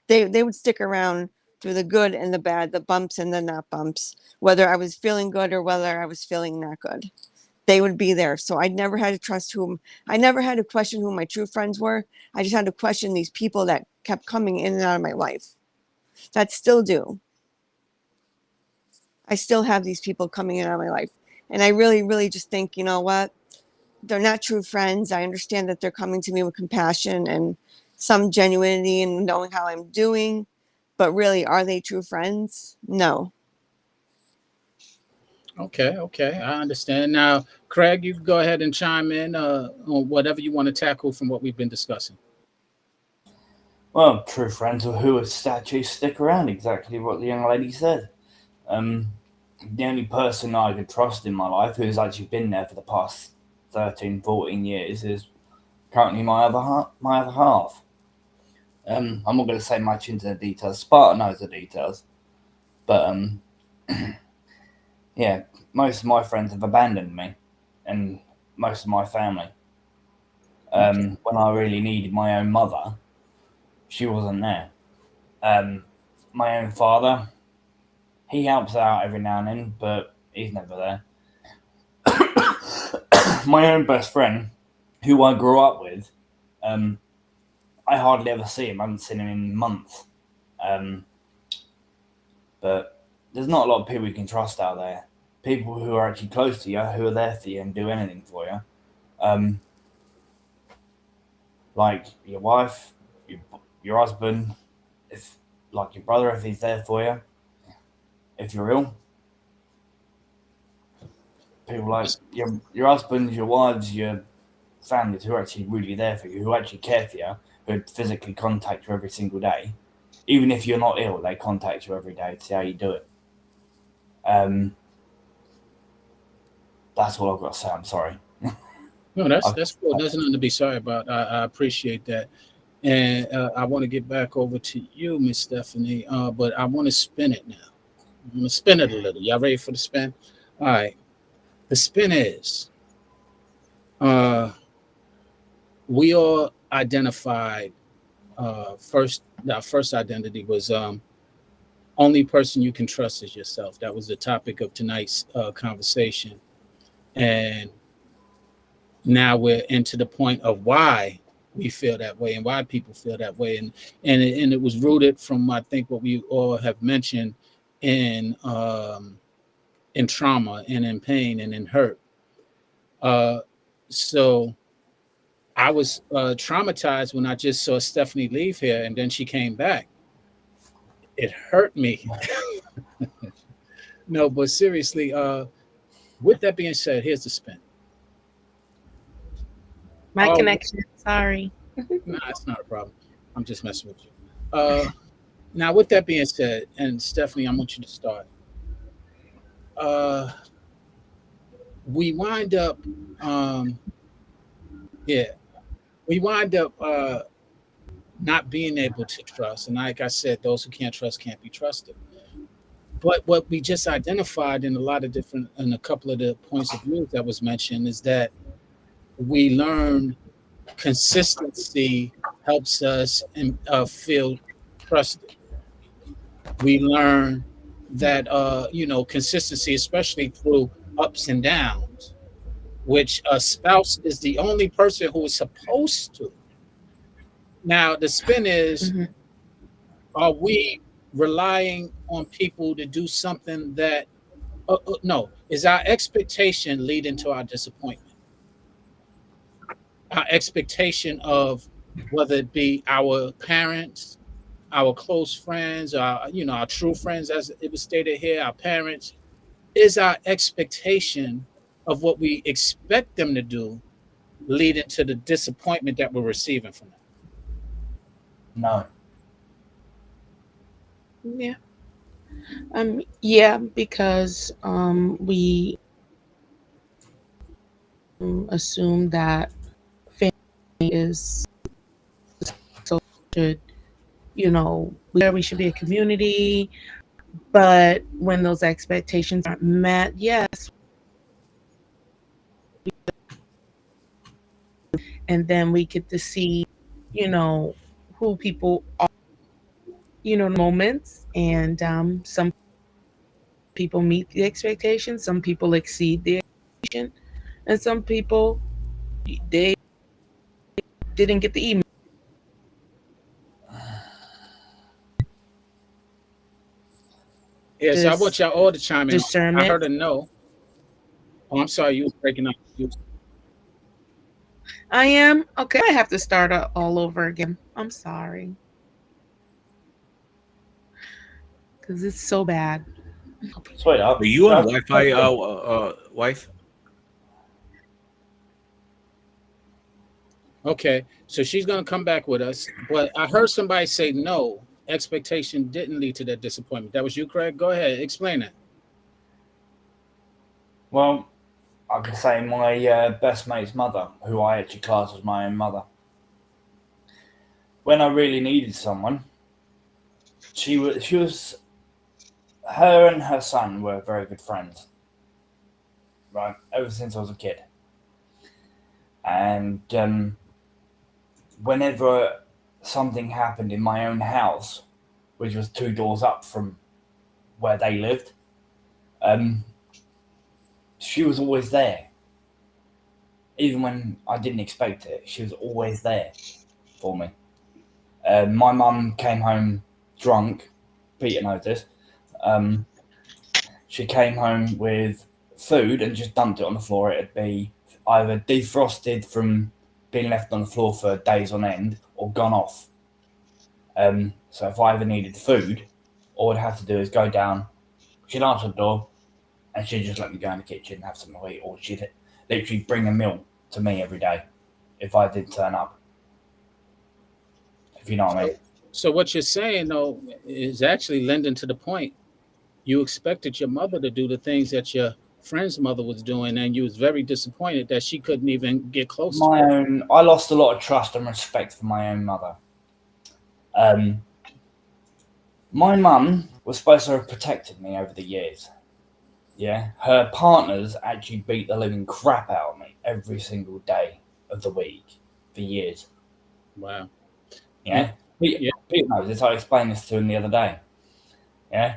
They would stick around through the good and the bad, the bumps and the not bumps, whether I was feeling good or whether I was feeling not good. They would be there. So I never had to I never had to question who my true friends were. I just had to question these people that kept coming in and out of my life. That still do. I still have these people coming in and out of my life. And I really, really just think, you know what? They're not true friends. I understand that they're coming to me with compassion and some genuinity and knowing how I'm doing. But really, are they true friends? No. Okay, okay, I understand. Now, Craig, you can go ahead and chime in on whatever you want to tackle from what we've been discussing. Well, true friends are who actually stick around, exactly what the young lady said. Um, the only person I could trust in my life who's actually been there for the past 13, 14 years is currently my other half. I'm not going to say much into the details. Sparta knows the details. But, yeah, most of my friends have abandoned me and most of my family. Okay, When I really needed my own mother, she wasn't there. My own father, he helps out every now and then, but he's never there. My own best friend, who I grew up with, um, I hardly ever see him. I haven't seen him in months. Um, but there's not a lot of people you can trust out there. People who are actually close to you, who are there for you and do anything for you. Um, like your wife, your husband, if like your brother, if he's there for you, if you're ill. People like your husbands, your wives, your families who are actually really there for you, who actually care for you, who physically contact you every single day. Even if you're not ill, they contact you every day to see how you do it. That's all I've got to say. I'm sorry. no, that's I've, that's cool. There's nothing to be sorry about. I appreciate that, and I want to get back over to you, Miss Stephanie. But I want to spin it now. I'm gonna spin it a little. Y'all ready for the spin? All right. The spin is uh, we all identified first. Our first identity was only person you can trust is yourself. That was the topic of tonight's conversation, and now we're into the point of why we feel that way and why people feel that way, and it was rooted from, I think, what we all have mentioned in trauma and in pain and in hurt. So I was traumatized when I just saw Stephanie leave here and then she came back. It hurt me. No, but seriously, with that being said, here's the spin. My Oh, connection. Sorry. nah, it's not a problem. I'm just messing with you. Now, with that being said, and Stephanie, I want you to start. Uh, we wind up, yeah, we wind up not being able to trust. And like I said, those who can't trust can't be trusted. But what we just identified in a couple of the points of view that was mentioned is that we learn consistency helps us feel trusted. We learn that consistency, especially through ups and downs, which a spouse is the only person who is supposed to. Now the spin is, Mhm. are we relying on people to do something that no, is our expectation leading to our disappointment? Our expectation of whether it be our parents, our close friends, our true friends, as it was stated here, our parents, is our expectation of what we expect them to do leading to the disappointment that we're receiving from them? No. Yeah. Yeah, because we assume that family is so should, we should be a community, but when those expectations aren't met, yes, and then we get to see, who people are, moments, and some people meet the expectations, some people exceed the expectation, and some people they didn't get the email. Yeah, so I This want y'all all to chime in. I discernment. heard a no. Oh, I'm sorry, you was breaking up. I am okay. I have to start all over again. I'm sorry, because it's so bad. Sweetheart. Are you on can I- Wi-Fi, wife? Okay, so she's gonna come back with us, but I heard somebody say no. Expectation didn't lead to that disappointment. That was you, Craig. Go ahead, explain that. Well, I can say my best mate's mother, who I actually class as my own mother. When I really needed someone, she was. Her and her son were very good friends, right? Ever since I was a kid, and whenever something happened in my own house, which was 2 doors up from where they lived, she was always there. Even when I didn't expect it, she was always there for me. My mum came home drunk. Peter knows this. She came home with food and just dumped it on the floor. It'd be either defrosted from being left on the floor for days on end or gone off. So if I ever needed food, all I'd have to do is go down. She'd answer the door, and she'd just let me go in the kitchen and have something to eat, or she'd literally bring a meal to me every day if I didn't turn up. If you know what I mean. So what you're saying though is actually lending to the point. You expected your mother to do the things that your friend's mother was doing, and you was very disappointed that she couldn't even get close to it. I lost a lot of trust and respect for my own mother. My mum was supposed to have protected me over the years. Yeah, her partners actually beat the living crap out of me every single day of the week for years. Wow. Yeah, Yeah. Peter knows this. I explained this to him the other day. Yeah,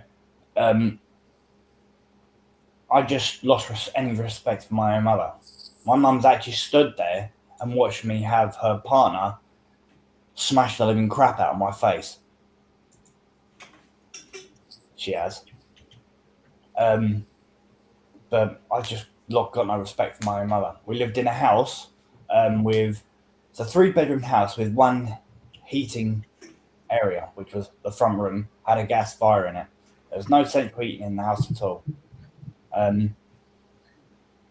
I just lost any respect for my own mother. My mum's actually stood there and watched me have her partner smash the living crap out of my face. She has. But I just got no respect for my own mother. We lived in a house it's a 3-bedroom house with one heating area, which was the front room, had a gas fire in it. There was no central heating in the house at all.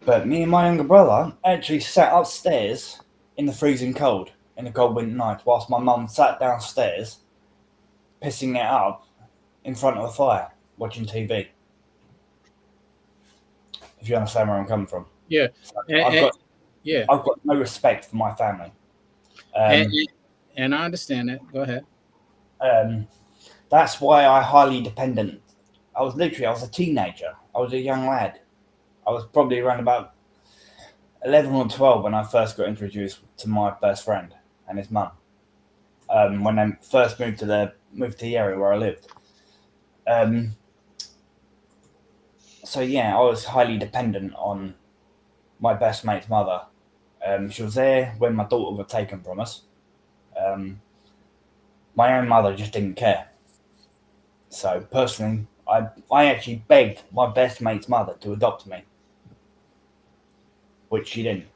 But me and my younger brother actually sat upstairs in the freezing cold, in the cold winter night, whilst my mum sat downstairs, pissing it up in front of the fire, watching TV. If you understand where I'm coming from. Yeah. So And- I've got no respect for my family. And And I understand that. Go ahead. That's why I highly dependent. I was a teenager. I was a young lad. I was probably around about 11 or 12 when I first got introduced to my best friend and his mum. When I first moved to the area where I lived. So yeah, I was highly dependent on my best mate's mother. She was there when my daughter was taken from us. My own mother just didn't care. So personally, I actually begged my best mate's mother to adopt me, which she didn't.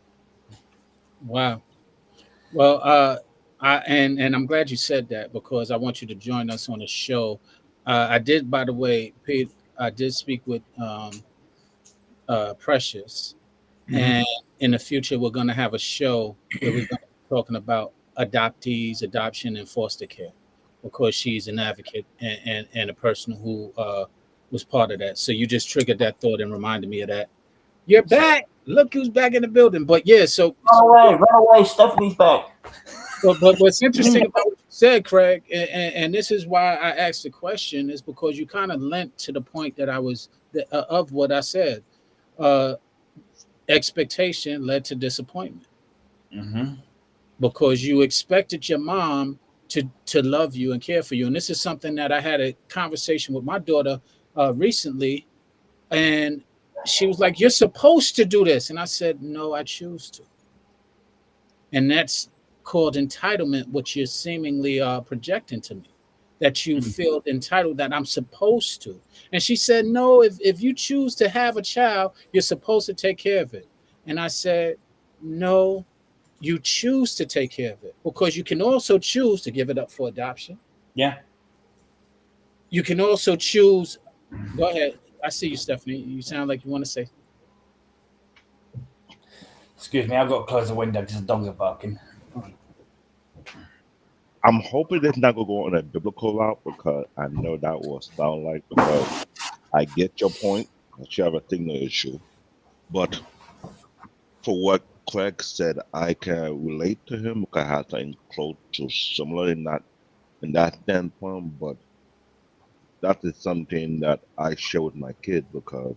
Wow. Well, and I'm glad you said that because I want you to join us on the show. I did, by the way, Pete. I did speak with Precious, and in the future we're going to have a show where we're going to be talking about adoptees, adoption, and foster care, because she's an advocate and a person who was part of that. So you just triggered that thought and reminded me of that. You're back. Look who's back in the building. But yeah, run away, Stephanie's back. But what's interesting about what you said, Craig, and this is why I asked the question, is because you kind of lent to the point that I was of what I said. Expectation led to disappointment, because you expected your mom to love you and care for you. And this is something that I had a conversation with my daughter recently, and she was like, "You're supposed to do this," and I said, "No, I choose to." And that's called entitlement, which you're seemingly projecting to me, that you feel entitled, that I'm supposed to. And she said, "No, if you choose to have a child, you're supposed to take care of it." And I said, "No, you choose to take care of it, because you can also choose to give it up for adoption. Yeah. You can also choose." Go ahead. I see you, Stephanie. You sound like you want to say. Excuse me, I've got to close the window because the dogs are barking. I'm hoping it's not gonna go on a biblical route, because I know that will sound like, because I get your point that you have a signal issue, but for what Craig said, I can relate to him because I have something close to similar in that standpoint, but that is something that I share with my kids, because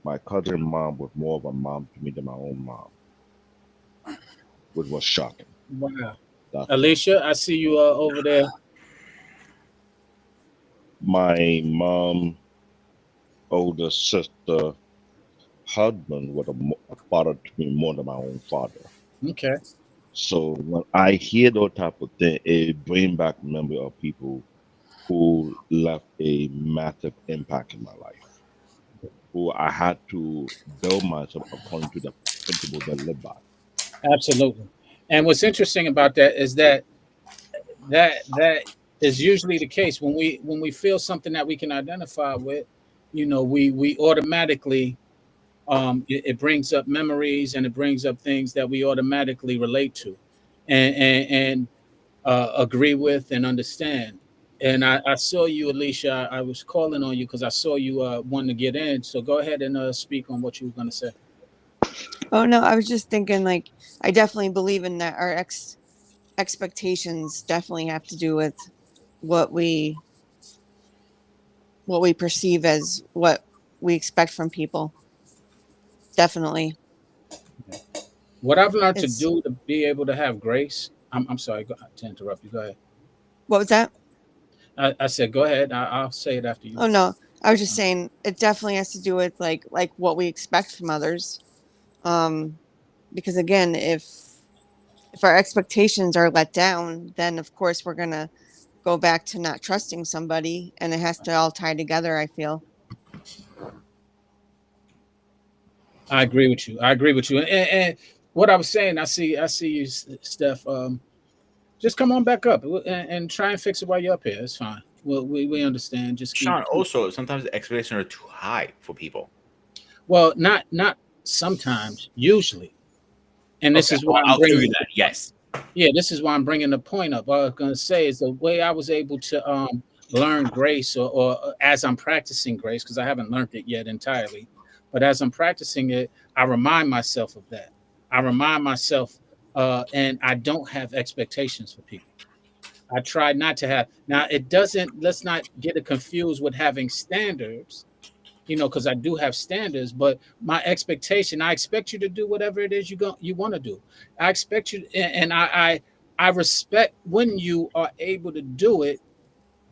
my cousin mom was more of a mom to me than my own mom, which was shocking. Wow. That's Alicia, I see you over there. my mom, older sister, husband was a father to me more than my own father. Okay. So when I hear those type of things, it brings back memory of people who left a massive impact in my life, who I had to build myself according to the principles I live by. Absolutely. And what's interesting about that is that is usually the case when we feel something that we can identify with. We automatically it brings up memories, and it brings up things that we automatically relate to and agree with and understand. And I saw you, Alicia. I was calling on you because I saw you wanting to get in. So go ahead and speak on what you were going to say. Oh no, I was just thinking, like, I definitely believe in that. Our expectations definitely have to do with what we perceive as what we expect from people. Definitely. What I've learned to do to be able to have grace. I'm sorry to interrupt you. Go ahead. What was that? I said, go ahead. I'll say it after you. Oh no, I was just saying it definitely has to do with like what we expect from others. Because again, if our expectations are let down, then of course we're gonna go back to not trusting somebody, and it has to all tie together, I feel. I agree with you. And what I was saying, I see you, Steph. Just come on back up and try and fix it while you're up here. It's fine. Well, we understand. Just Sean, also sometimes the expectations are too high for people. Well, not sometimes, usually. And this is why I'll give you that. Yes. Yeah, this is why I'm bringing the point up. What I was going to say is the way I was able to learn grace, or as I'm practicing grace, because I haven't learned it yet entirely, but as I'm practicing it, I remind myself of that. I remind myself and I don't have expectations for people. I try not to have. Now, it doesn't. Let's not get it confused with having standards, because I do have standards. But my expectation, I expect you to do whatever it is you want to do. I expect you, and I respect when you are able to do it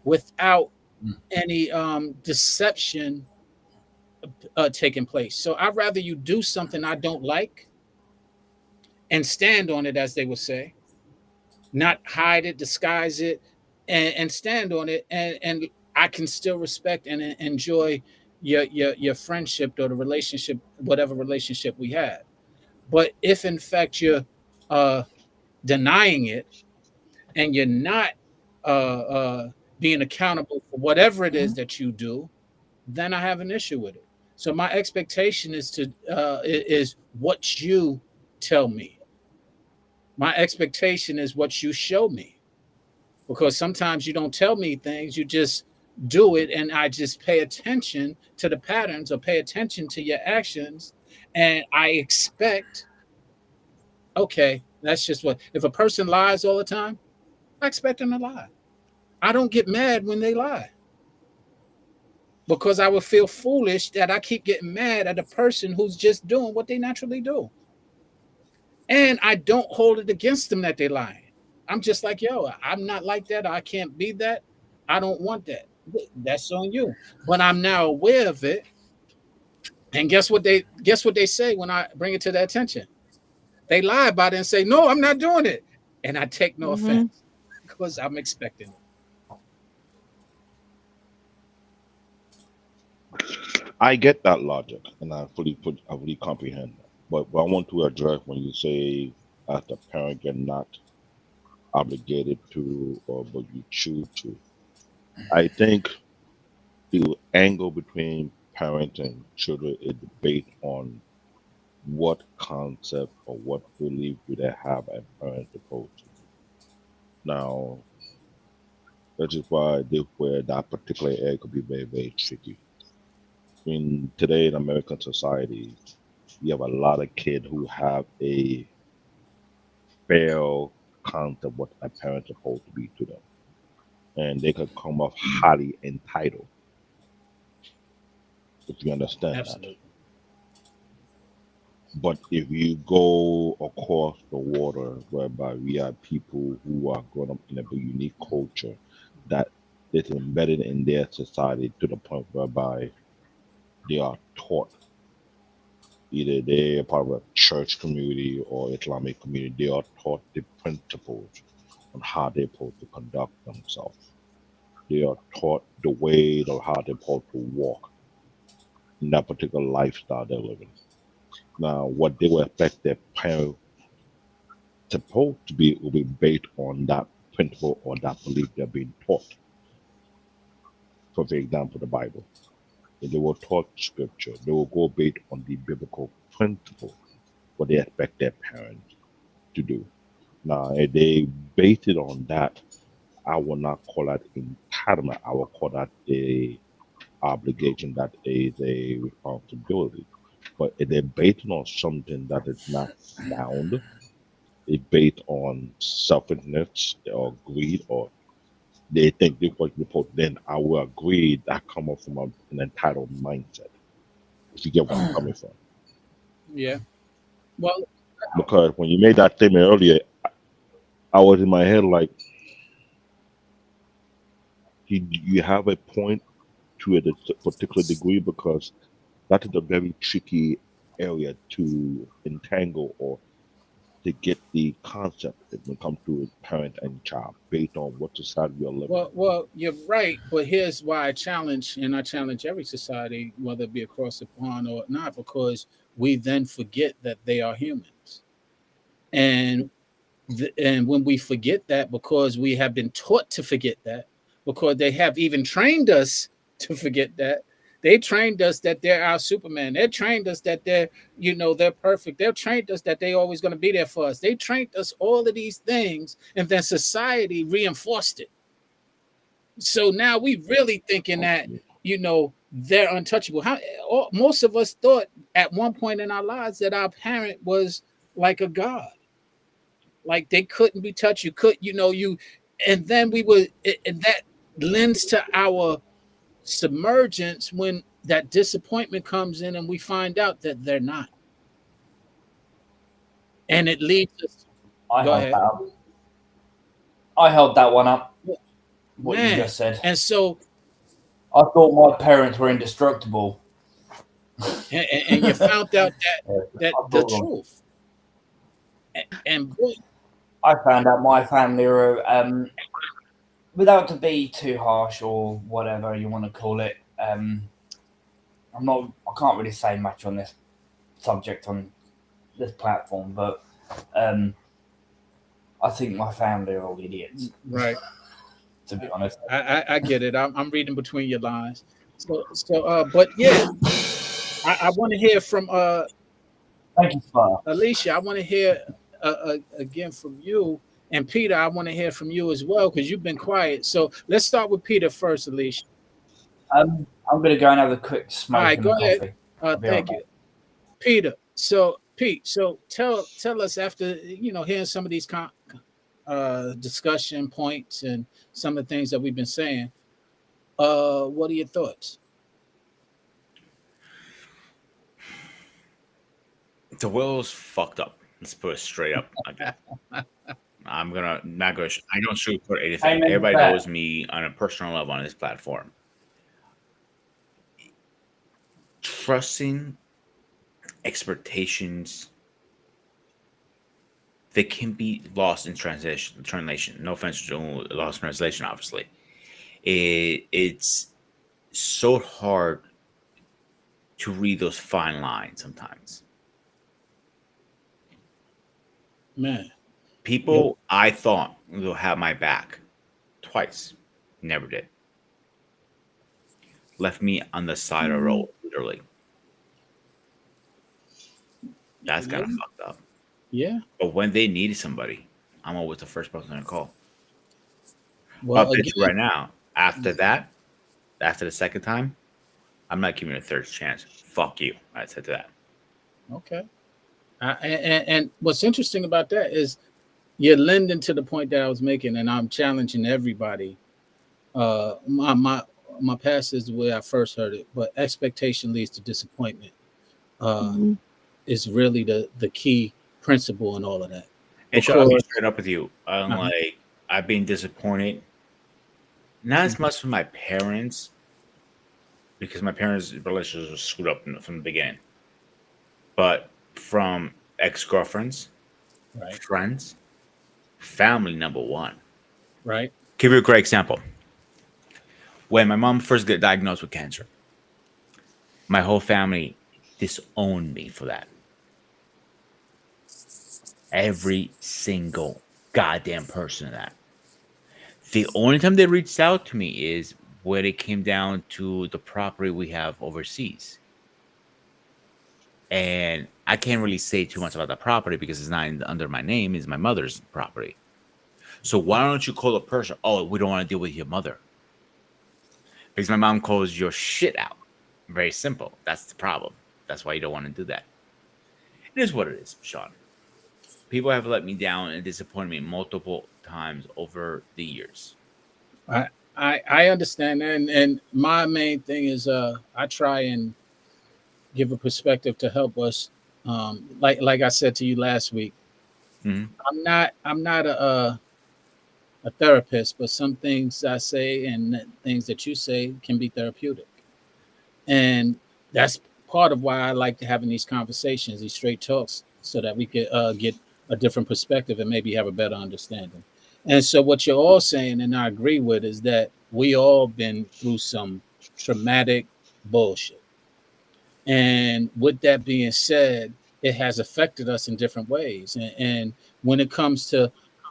without any deception taking place. So I'd rather you do something I don't like and stand on it, as they would say, not hide it, disguise it, and stand on it, and I can still respect and enjoy your friendship or the relationship, whatever relationship we have. But if in fact you're uh, denying it and you're not being accountable for whatever it is that you do, then I have an issue with it. So my expectation is what you tell me. My expectation is what you show me, because sometimes you don't tell me things, you just do it, and I just pay attention to the patterns or pay attention to your actions, and I expect, okay, that's just what. If a person lies all the time, I expect them to lie. I don't get mad when they lie, because I would feel foolish that I keep getting mad at a person who's just doing what they naturally do. And I don't hold it against them that they're lying. I'm just like, yo, I'm not like that. I can't be that. I don't want that. That's on you. But I'm now aware of it. And guess what they say when I bring it to their attention? They lie about it and say, no, I'm not doing it. And I take no offense because I'm expecting it. I get that logic, and I fully comprehend that. But I want to address when you say, as a parent, you're not obligated to, or but you choose to. I think the angle between parents and children is based on what concept or what belief do they have as parents supposed to. Now, that is where that particular area could be very, very tricky. In today in American society, you have a lot of kids who have a fair concept what a parent is supposed to be to them, and they could come off highly entitled. If you understand Absolutely. that. But if you go across the water, whereby we have people who are growing up in a unique culture that is embedded in their society to the point whereby they are taught, either they're part of a church community or Islamic community, they are taught the principles on how they're supposed to conduct themselves. They are taught the way of how they're supposed to walk in that particular lifestyle they're living. Now, what they will expect their parents supposed to be will be based on that principle or that belief they're being taught. For example, the Bible. If they were taught scripture, they will go based on the biblical principle, what they expect their parents to do. Now, if they base it on that, I will not call that entitlement. I will call that a obligation, that is a responsibility. But if they're based on something that is not sound, it's based on selfishness or greed, or they think this was supposed, then I will agree that come up from an entitled mindset. If you get where I'm coming from. Yeah. Well, Because when you made that statement earlier, I was in my head like, you have a point to a particular degree, because that is a very tricky area to entangle or to get the concept when it comes to parent and child based on what society we are living in. well, you're right, but here's why I challenge every society, whether it be across the pond or not, because we then forget that they are humans, and and when we forget that, because we have been taught to forget that, because they have even trained us to forget that. They trained us that they're our Superman. They trained us that they're perfect. They trained us that they're always going to be there for us. They trained us all of these things, and then society reinforced it. So now we really thinking that they're untouchable. Most of us thought at one point in our lives that our parent was like a god. like they couldn't be touched. You could, and then we would, and that lends to our submergence when that disappointment comes in and we find out that they're not. And it leads us. I Go held ahead. that up. I held that one up. What Man. you just said. And so, I thought my parents were indestructible. and you found out that I the thought wrong. truth. And boy, I found out my family were, without to be too harsh or whatever you want to call it. I can't really say much on this subject on this platform, but I think my family are all idiots. right. To be honest, I get it. I'm reading between your lines. But yeah, I want to hear from thank you, Sir. Alicia. I want to hear again from you, and Peter. I want to hear from you as well because you've been quiet. So let's start with Peter first, Alicia. I'm going to go and have a quick smoke All right, and go coffee. ahead. I'll be Thank right you, Peter. So Pete, tell us after hearing some of these discussion points and some of the things that we've been saying. What are your thoughts? The will's fucked up. Let's put it straight up. Again. I'm gonna not go. I don't sugarcoat anything. Amen to Everybody that. knows me on a personal level on this platform. Trusting expectations, they can be lost in translation. No offense to lost in translation, obviously. It's so hard to read those fine lines sometimes. Man, People I thought will have my back twice, never did. Left me on the side of the road, literally. That's kind of fucked up. yeah. But when they needed somebody, I'm always the first person to call. Well, I'll bet you again, right now. After that, after the second time, I'm not giving you a third chance. Fuck you. I said to that. okay. And what's interesting about that is you're lending to the point that I was making, and I'm challenging everybody. My past is the way I first heard it, but expectation leads to disappointment. Is really the key principle in all of that. And Sean, I'll be Because- straight up with you. Like I've been disappointed, not as much from my parents, because my parents' relationships were screwed up from the beginning, but from ex-girlfriends, Right, friends, family. Number one. right, Give you a great example. When my mom first got diagnosed with cancer, my whole family disowned me for that. Every single goddamn person of that. The only time they reached out to me is when it came down to the property we have overseas. And I can't really say too much about the property because it's not under my name, it's my mother's property. So why don't you call a person? Oh, we don't want to deal with your mother. Because my mom calls your shit out. Very simple. That's the problem. That's why you don't want to do that. It is what it is, Sean. People have let me down and disappointed me multiple times over the years. I understand that, and my main thing is I try and give a perspective to help us. Like I said to you last week, Mhm. I'm not a therapist, but some things I say and things that you say can be therapeutic, and that's part of why I like having these conversations, these straight talks, so that we could get a different perspective and maybe have a better understanding. And so what you're all saying, and I agree with, is that we all been through some traumatic bullshit. And with that being said, it has affected us in different ways. And when it comes to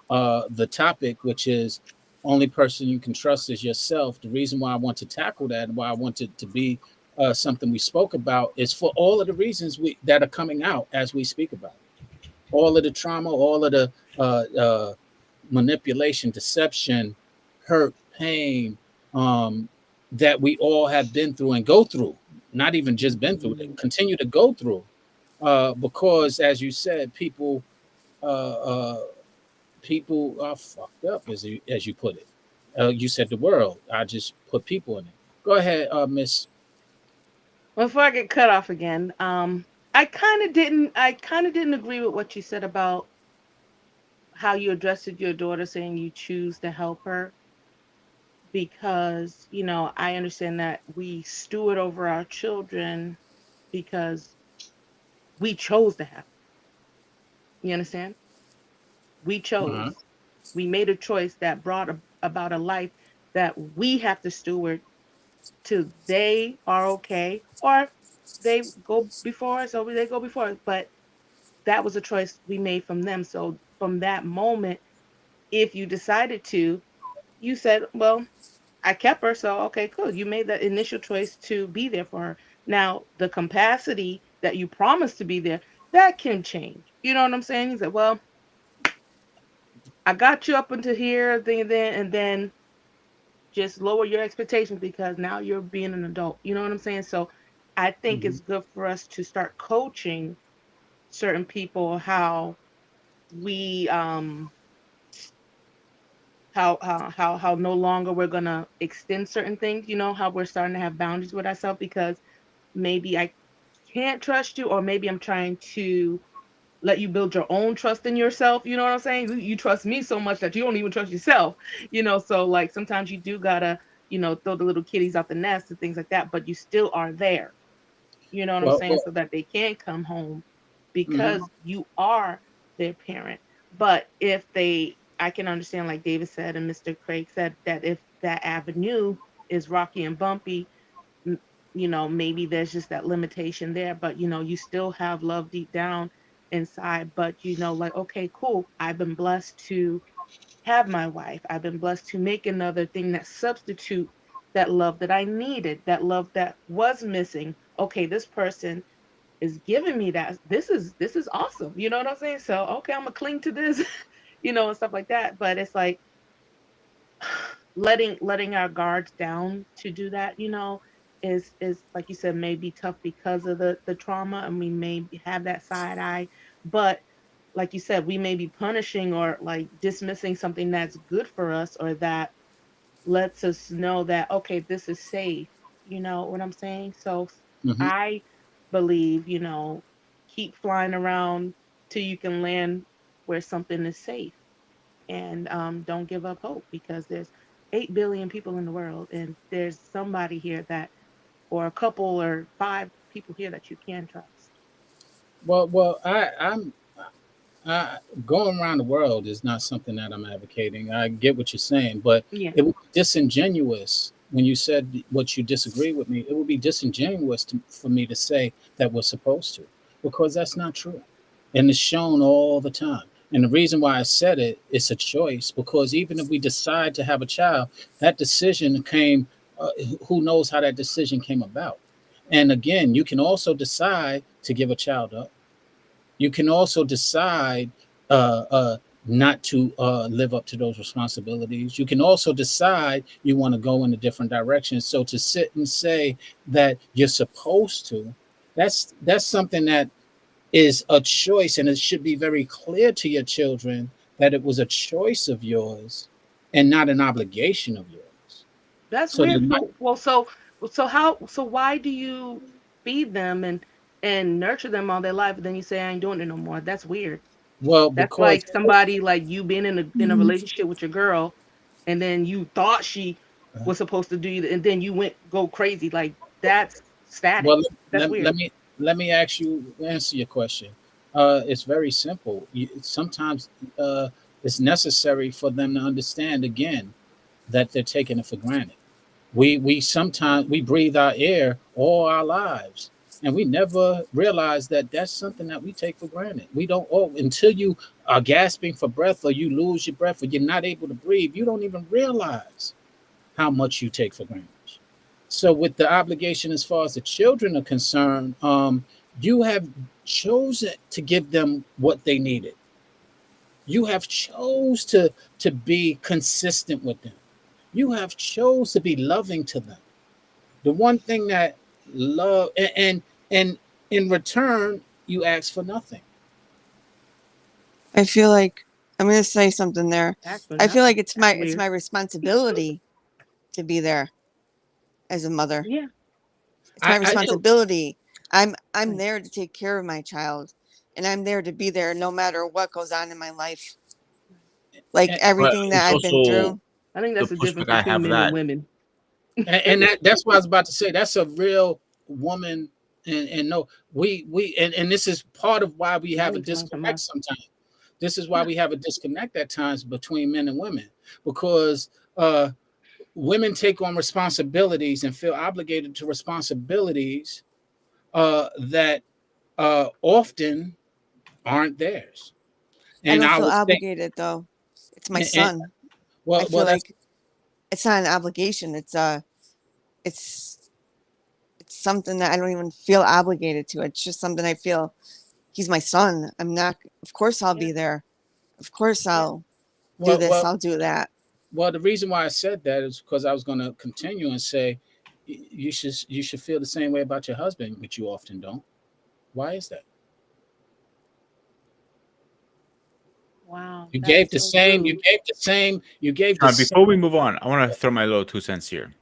the topic, which is only person you can trust is yourself, the reason why I want to tackle that and why I want it to be something we spoke about is for all of the reasons that are coming out as we speak about it. All of the trauma, all of the manipulation, deception, hurt, pain that we all have been through and go through, not even just been through, they continue to go through because, as you said, people people are fucked up, as you put it. You said the world. I just put people in it. Go ahead, Miss. Before I get cut off again, I kind of didn't agree with what you said about how you addressed your daughter, saying you choose to help her, because I understand that we steward over our children because we chose to have. You understand? We Uh-huh. chose. We made a choice that brought about a life that we have to steward till they are okay, or they go before us, or they go before us. But that was a choice we made from them. So from that moment, if you decided to, you said, well, I kept her, so okay, cool. You made that initial choice to be there for her. Now, the capacity that you promised to be there, that can change. You know what I'm saying? He said, well, I got you up until here, and then just lower your expectations because now you're being an adult. You know what I'm saying? So I think Hmm. it's good for us to start coaching certain people how we how no longer we're gonna extend certain things, how we're starting to have boundaries with ourselves because maybe I can't trust you, or maybe I'm trying to let you build your own trust in yourself. You know what I'm saying? You trust me so much that you don't even trust yourself. So like sometimes you do gotta, throw the little kitties out the nest and things like that, but you still are there. You know what I'm saying? Well, So that they can come home mhm. because you are their parent. But if they, I can understand, like David said and Mr. Craig said, that if that avenue is rocky and bumpy, m- maybe there's just that limitation there. But you still have love deep down inside. But like, okay, cool. I've been blessed to have my wife. I've been blessed to make another thing that substitute that love that I needed, that love that was missing. Okay, this person is giving me that. This is awesome. You know what I'm saying? So okay, I'm gonna cling to this, and stuff like that. But it's like letting our guards down to do that, is like you said, maybe tough because of the trauma, and we may have that side eye. But like you said, we may be punishing or like dismissing something that's good for us, or that lets us know that okay, this is safe. You know what I'm saying? So Mhm. I believe, keep flying around till you can land where something is safe, and don't give up hope because there's 8 billion people in the world, and there's somebody here that, or a couple or five people here that you can trust. Well, I going around the world is not something that I'm advocating. I get what you're saying, but Yeah, it would be disingenuous when you said what you disagree with me. It would be disingenuous for me to say that we're supposed to, because that's not true, and it's shown all the time. And the reason why I said it, it's a choice, because even if we decide to have a child, that decision came. Uh, who knows how that decision came about? And again, you can also decide to give a child up. You can also decide uh, uh, not to live up to those responsibilities. You can also decide you want to go in a different direction. So to sit and say that you're supposed to, that's something that is a choice, and it should be very clear to your children that it was a choice of yours and not an obligation of yours. that's So they weird. might, So why do you feed them and nurture them all their life, and then you say I ain't doing it no more? That's weird. well, That's because like somebody like you being in a relationship with your girl, and then you thought she was supposed to do you, and then you went go crazy. Like that's static. well, That's weird. let me ask you answer your question. It's very simple. Sometimes it's necessary for them to understand again that they're taking it for granted. We sometimes we breathe our air all our lives, and we never realize that that's something that we take for granted. We don't, oh, until you are gasping for breath, or you lose your breath, or you're not able to breathe. You don't even realize how much you take for granted. So, with the obligation as far as the children are concerned, you have chosen to give them what they needed. You have chose to be consistent with them. You have chose to be loving to them. The one thing that love, and in return, you ask for nothing. I feel like I'm gonna say something there. Actually, I feel like it's that's my weird. responsibility to be there as a mother. Yeah. It's my I responsibility. I'm Right. there to take care of my child, and I'm there to be there no matter what goes on in my life. Like and, But everything that it's I've been also through. I think the that's the difference pushback I between have men that. and women. and that's what I was about to say. That's a real woman, and no, and this is part of why we Now have a we talking disconnect about sometimes. This is why we have a disconnect at times between men and women, because women take on responsibilities and feel obligated to responsibilities that often aren't theirs. I And don't I feel would think, obligated though. It's my and, son. I well, feel that's like it's not an obligation. It's something that I don't even feel obligated to. It's just something I feel he's my son. I'm not of course I'll be there. Of course I'll do well, this, well, I'll do that. well. The reason why I said that is because I was going to continue and say you should feel the same way about your husband, which you often don't. Why is that? wow, You that gave is the so same. You rude. gave the same. You gave the John, same. before we move on, I want to throw my little 2 cents here.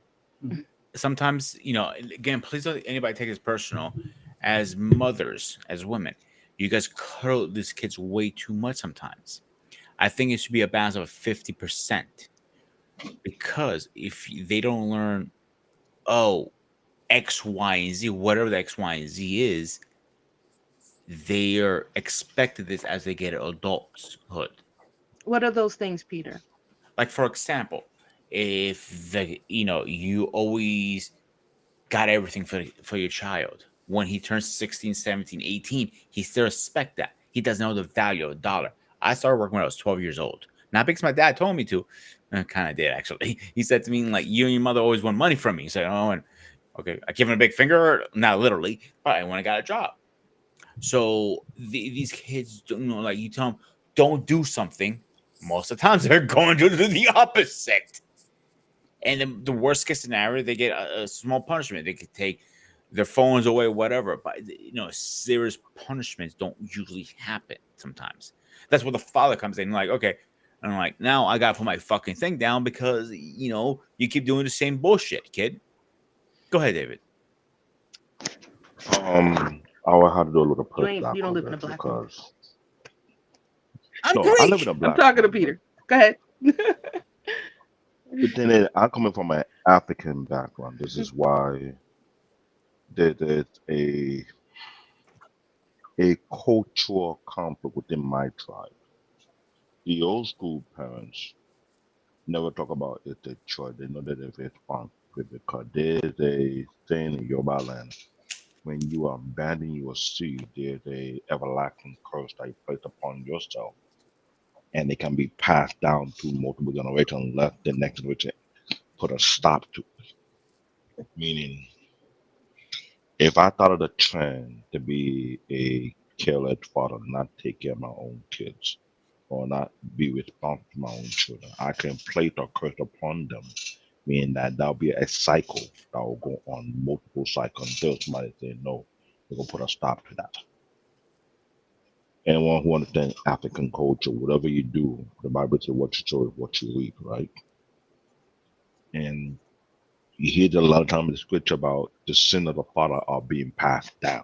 Mhm. Sometimes, again, please don't anybody take this personal. As mothers, as women, you guys cuddle these kids way too much sometimes. I think it should be a balance of 50%. Because if they don't learn, oh, X, Y, and Z, whatever the X, Y, and Z is, they are expected this as they get adulthood. What are those things, Peter? Like, for example, if you always got everything for your child, when he turns 16, 17, 18, he still respect that. He doesn't know the value of a dollar. I started working when I was 12 years old. Not because my dad told me to. Kind of did, actually. He said to me, like, you and your mother always want money from me. He said, oh, and okay, I give him a big finger, not literally, but when I got a job. So these kids, like, you tell them, don't do something. Most of the times they're going to do the opposite. And the worst case scenario, they get a small punishment. They could take their phones away, whatever. But serious punishments don't usually happen sometimes. That's where the father comes in, like, okay. And I'm like, now I gotta put my fucking thing down because you keep doing the same bullshit, kid. Go ahead, David. I will have to do a little You pushback don't on live in a this black home. because I'm no, I live in Greek. a I'm black talking to family. Peter. Go ahead. The thing is, I'm coming from an African background. This is why there's a cultural conflict within my tribe. The old school parents never talk about it the choice. They know that if it's responsible because there's a saying in Yoruba land, when you abandon your seed, there's a everlasting curse that you place upon yourself, and it can be passed down to multiple generations unless the next generation put a stop to it. Meaning, if I thought of the trend to be a careless father, not take care of my own kids, or not be responsible for my own children, I can place a curse upon them, meaning that there'll be a cycle that will go on multiple cycles until somebody say no, we're gonna put a stop to that. Anyone who understands African culture, whatever you do, the Bible says what you sow is what you reap, right? And you hear that a lot of times in the scripture about the sin of the father are being passed down.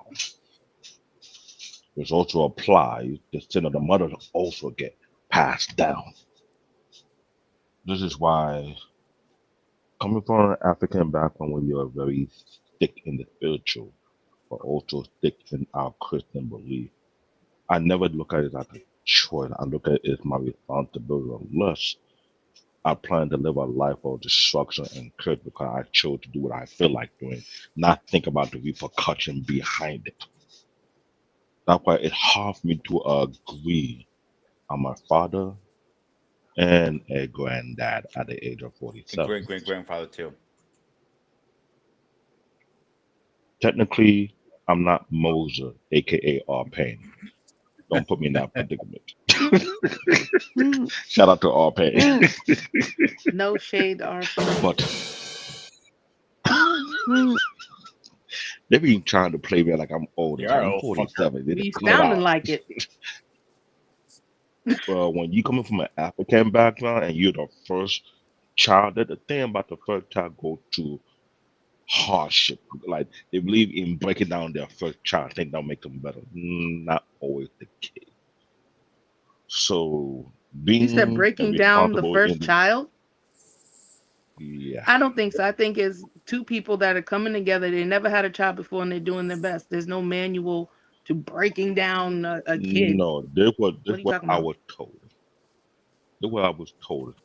Which also applies the sin of the mother to also get passed down. This is why coming from an African background where we are very thick in the spiritual, but also thick in our Christian belief, I never look at it as a choice. I look at it as my responsibility unless I plan to live a life of destruction and curse because I chose to do what I feel like doing, not think about the repercussion behind it. That's why it's hard for me to agree. I'm a father and a granddad at the age of 47. Great grandfather too. Technically, I'm not Moser, aka R. Payne. Don't put me in that predicament. Shout out to R. Payne. No shade, RP. But they be trying to play me like I'm old. You are I'm old, 47. They You just clear it sounding out. like it. When you coming from an African background and you're the first child, that the thing about the first child go to hardship. Like they believe in breaking down their first child, think that'll make them better. Not always the case. So You said being breaking down the responsible first in child? yeah. I don't think so. I think it's two people that are coming together. They never had a child before and they're doing their best. There's no manual to breaking down a kid. No, this What are you what talking I about? was told. This what I was told.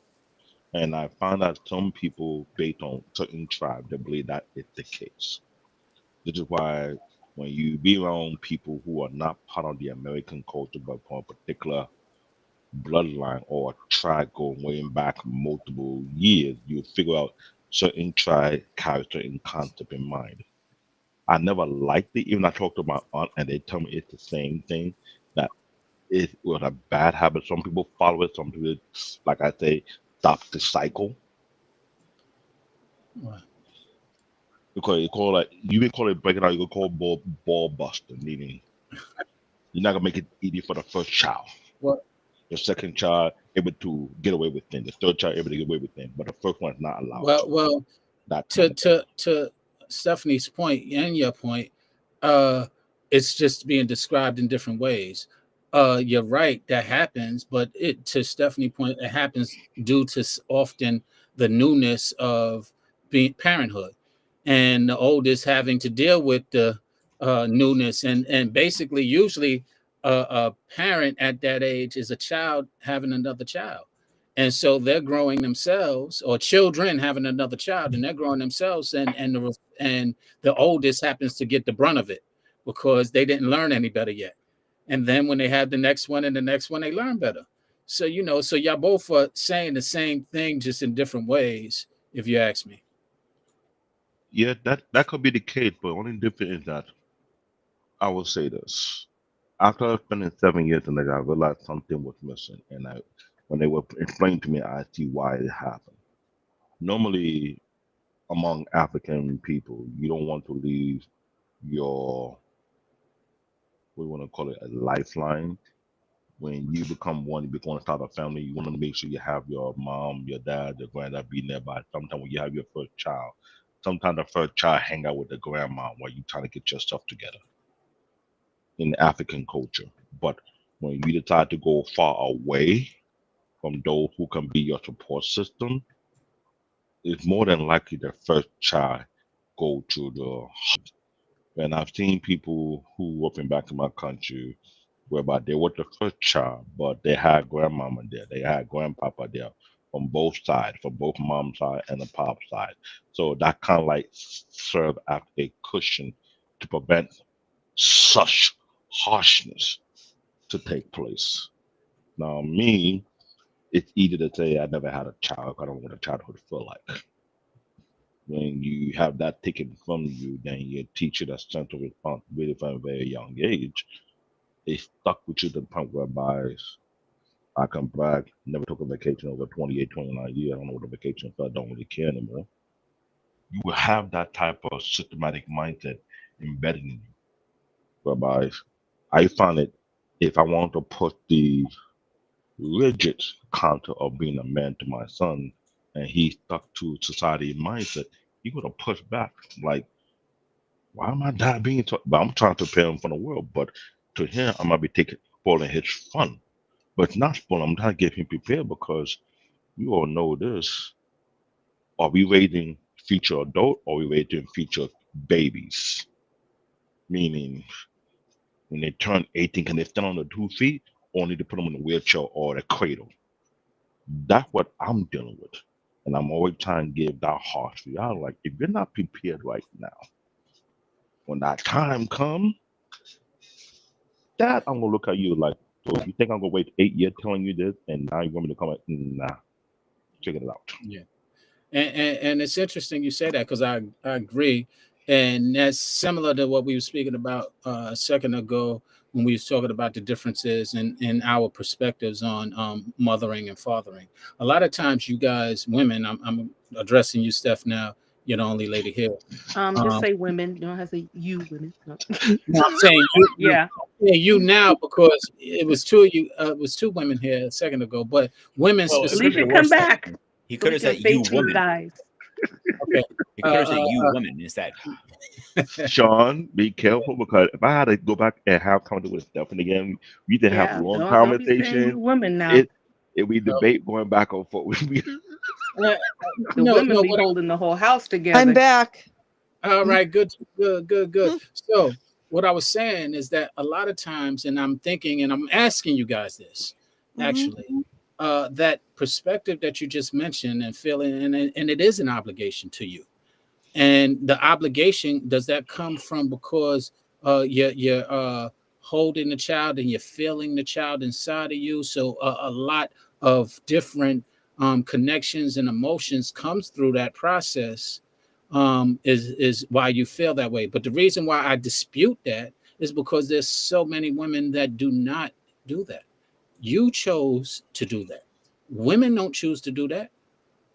And I found out some people based on certain tribes that believe that is the case. This is why when you be around people who are not part of the American culture but from a particular bloodline or tribe going way back multiple years, you figure out certain tribe character and concept in mind. I never liked it, even I talked to my aunt and they tell me it's the same thing, that it was a bad habit. Some people follow it, some people, like I say, stop the cycle. Right. Because you call it, you can call it breaking out, you can call it ball buster, meaning you're not gonna make it easy for the first child. Well, The second child able to get away with things. The third child able to get away with things, but the first one is not allowed to. well, That to Stephanie's point and your point, it's just being described in different ways. You're right, that happens, but it, to Stephanie's point, it happens due to often the newness of being parenthood, and the oldest having to deal with the newness, and basically, usually, a parent at that age is a child having another child. And so they're growing themselves, or children having another child, and they're growing themselves, and the oldest happens to get the brunt of it because they didn't learn any better yet. And then when they have the next one and the next one, they learn better. So so y'all both are saying the same thing, just in different ways, if you ask me. Yeah, that could be the case, but only difference is that I will say this. After spending 7 years in there, I realized something was missing. And when they were explaining to me, I see why it happened. Normally, among African people, you don't want to leave your, what do you want to call it, a lifeline. When you become one, you want to start a family, you want to make sure you have your mom, your dad, your granddad be nearby. Sometimes when you have your first child, sometimes the first child hang out with the grandma while you trying to get yourself together in African culture. But when you decide to go far away from those who can be your support system, it's more than likely the first child go to the. And I've seen people who up in back in my country whereby they were the first child, but they had grandmama there, they had grandpapa there from both sides, from both mom's side and the pop side. So that kind of like served as a cushion to prevent such harshness to take place. Now, me, it's easy to say I never had a child. I don't know what a childhood feel like. When you have that taken from you, then you teach you that sense of responsibility from a very young age. It stuck with you to the point whereby I can brag, never took a vacation over 28, 29 years. I don't know what a vacation is, I don't really care anymore. You will have that type of systematic mindset embedded in you, whereby I find it, if I want to put the rigid counter of being a man to my son, and he stuck to society mindset, you gotta push back. Like, why am I not being taught? But I'm trying to prepare him for the world. But to him, I might be spoiling his fun. But it's not spoiling. I'm trying to get him prepared because you all know this. Are we raising future adult or are we raising future babies? Meaning, when they turn 18, can they stand on their 2 feet or need to put them in a wheelchair or a cradle? That's what I'm dealing with. And I'm always trying to give that harsh reality. Like, if you're not prepared right now, when that time comes, that I'm gonna look at you like, so you think I'm gonna wait 8 years telling you this, and now you want me to come out? Nah, check it out. Yeah, and it's interesting you say that, because I agree, and that's similar to what we were speaking about a second ago when we was talking about the differences in our perspectives on mothering and fathering. A lot of times, you guys, women, I'm addressing you, Steph. Now you're the only lady here. Just say women. You don't have to say you women. No. No, I'm saying you, Yeah. saying you now because it was two of you. It was two women here a second ago, but women Well, it specifically. could've been Alicia, come worse than back. that. He So could we have can said you face these woman. guys. Okay. He could have said you Uh, woman instead. Sean, be careful because if I had to go back and have conversation with Stephanie again, we need to have Yeah, long don't be saying conversation. you women now. It we debate going back and forth. The no, women no. be What holding the whole house together. I'm back. All right, good. So, what I was saying is that a lot of times, and I'm thinking, and I'm asking you guys this, actually, that perspective that you just mentioned and feeling, and it is an obligation to you. And the obligation, does that come from because you're holding the child and you're feeling the child inside of you? So a lot of different connections and emotions comes through that process is why you feel that way. But the reason why I dispute that is because there's so many women that do not do that. You chose to do that. Women don't choose to do that.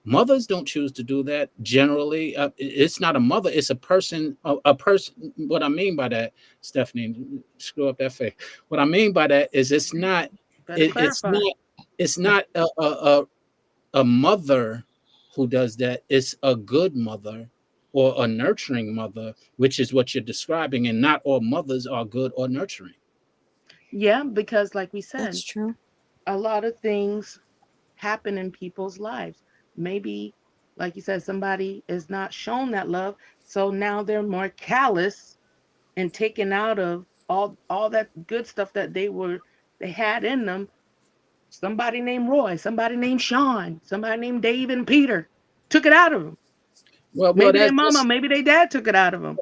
Mothers don't choose to do that generally. It's not a mother, it's a person. A person. What I mean by that, Stephanie, screw up that face. What I mean by that is it's not. Better It's clarify. not. It's not a mother who does that. It's a good mother or a nurturing mother, which is what you're describing. And not all mothers are good or nurturing. Yeah, because like we said, That's true. a lot of things happen in people's lives. Maybe, like you said, somebody is not shown that love, so now they're more callous and taken out of all that good stuff that they had in them. Somebody named Roy, somebody named Sean, somebody named Dave and Peter took it out of them. Well, Maybe their that's mama, maybe their dad took it out of them.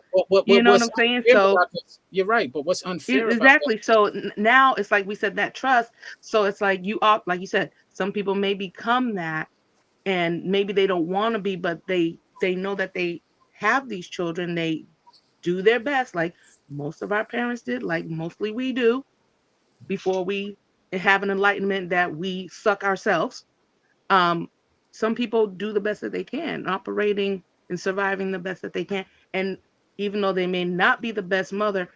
You know what what's I'm saying? unfair So about this? You're right, but what's unfair about that? exactly. So now it's like we said, that trust. So it's like you are, like you said, some people may become that, and maybe they don't want to be, but they know that they have these children. They do their best, like most of our parents did, like mostly we do, before we have an enlightenment that we suck ourselves. Um, some people do the best that they can, operating and surviving the best that they can. And even though they may not be the best mother,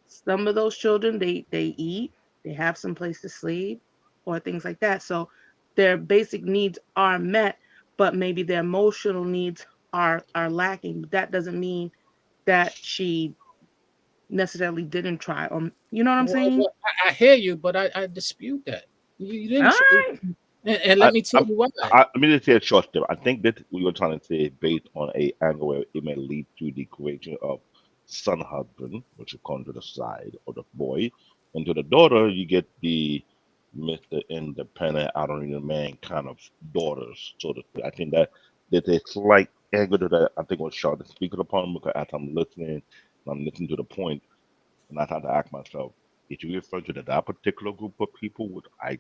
some of those children, they eat, they have some place to sleep, or things like that. So their basic needs are met, but maybe their emotional needs are lacking. But that doesn't mean that she necessarily didn't try. You know what I'm saying? Well, I hear you, but I dispute that. You All didn't. right. And let me tell you why. Let me just say a short step. I think that we were trying to say is based on a angle where it may lead to the creation of son husband, which is called to the side of the boy, and to the daughter you get the Mr. Independent, I don't need a man kind of daughters. So I think that there's a slight angle to that. I think what Sean is speaking upon, because as I'm listening to the point, and I had to ask myself, if you refer to that particular group of people, which I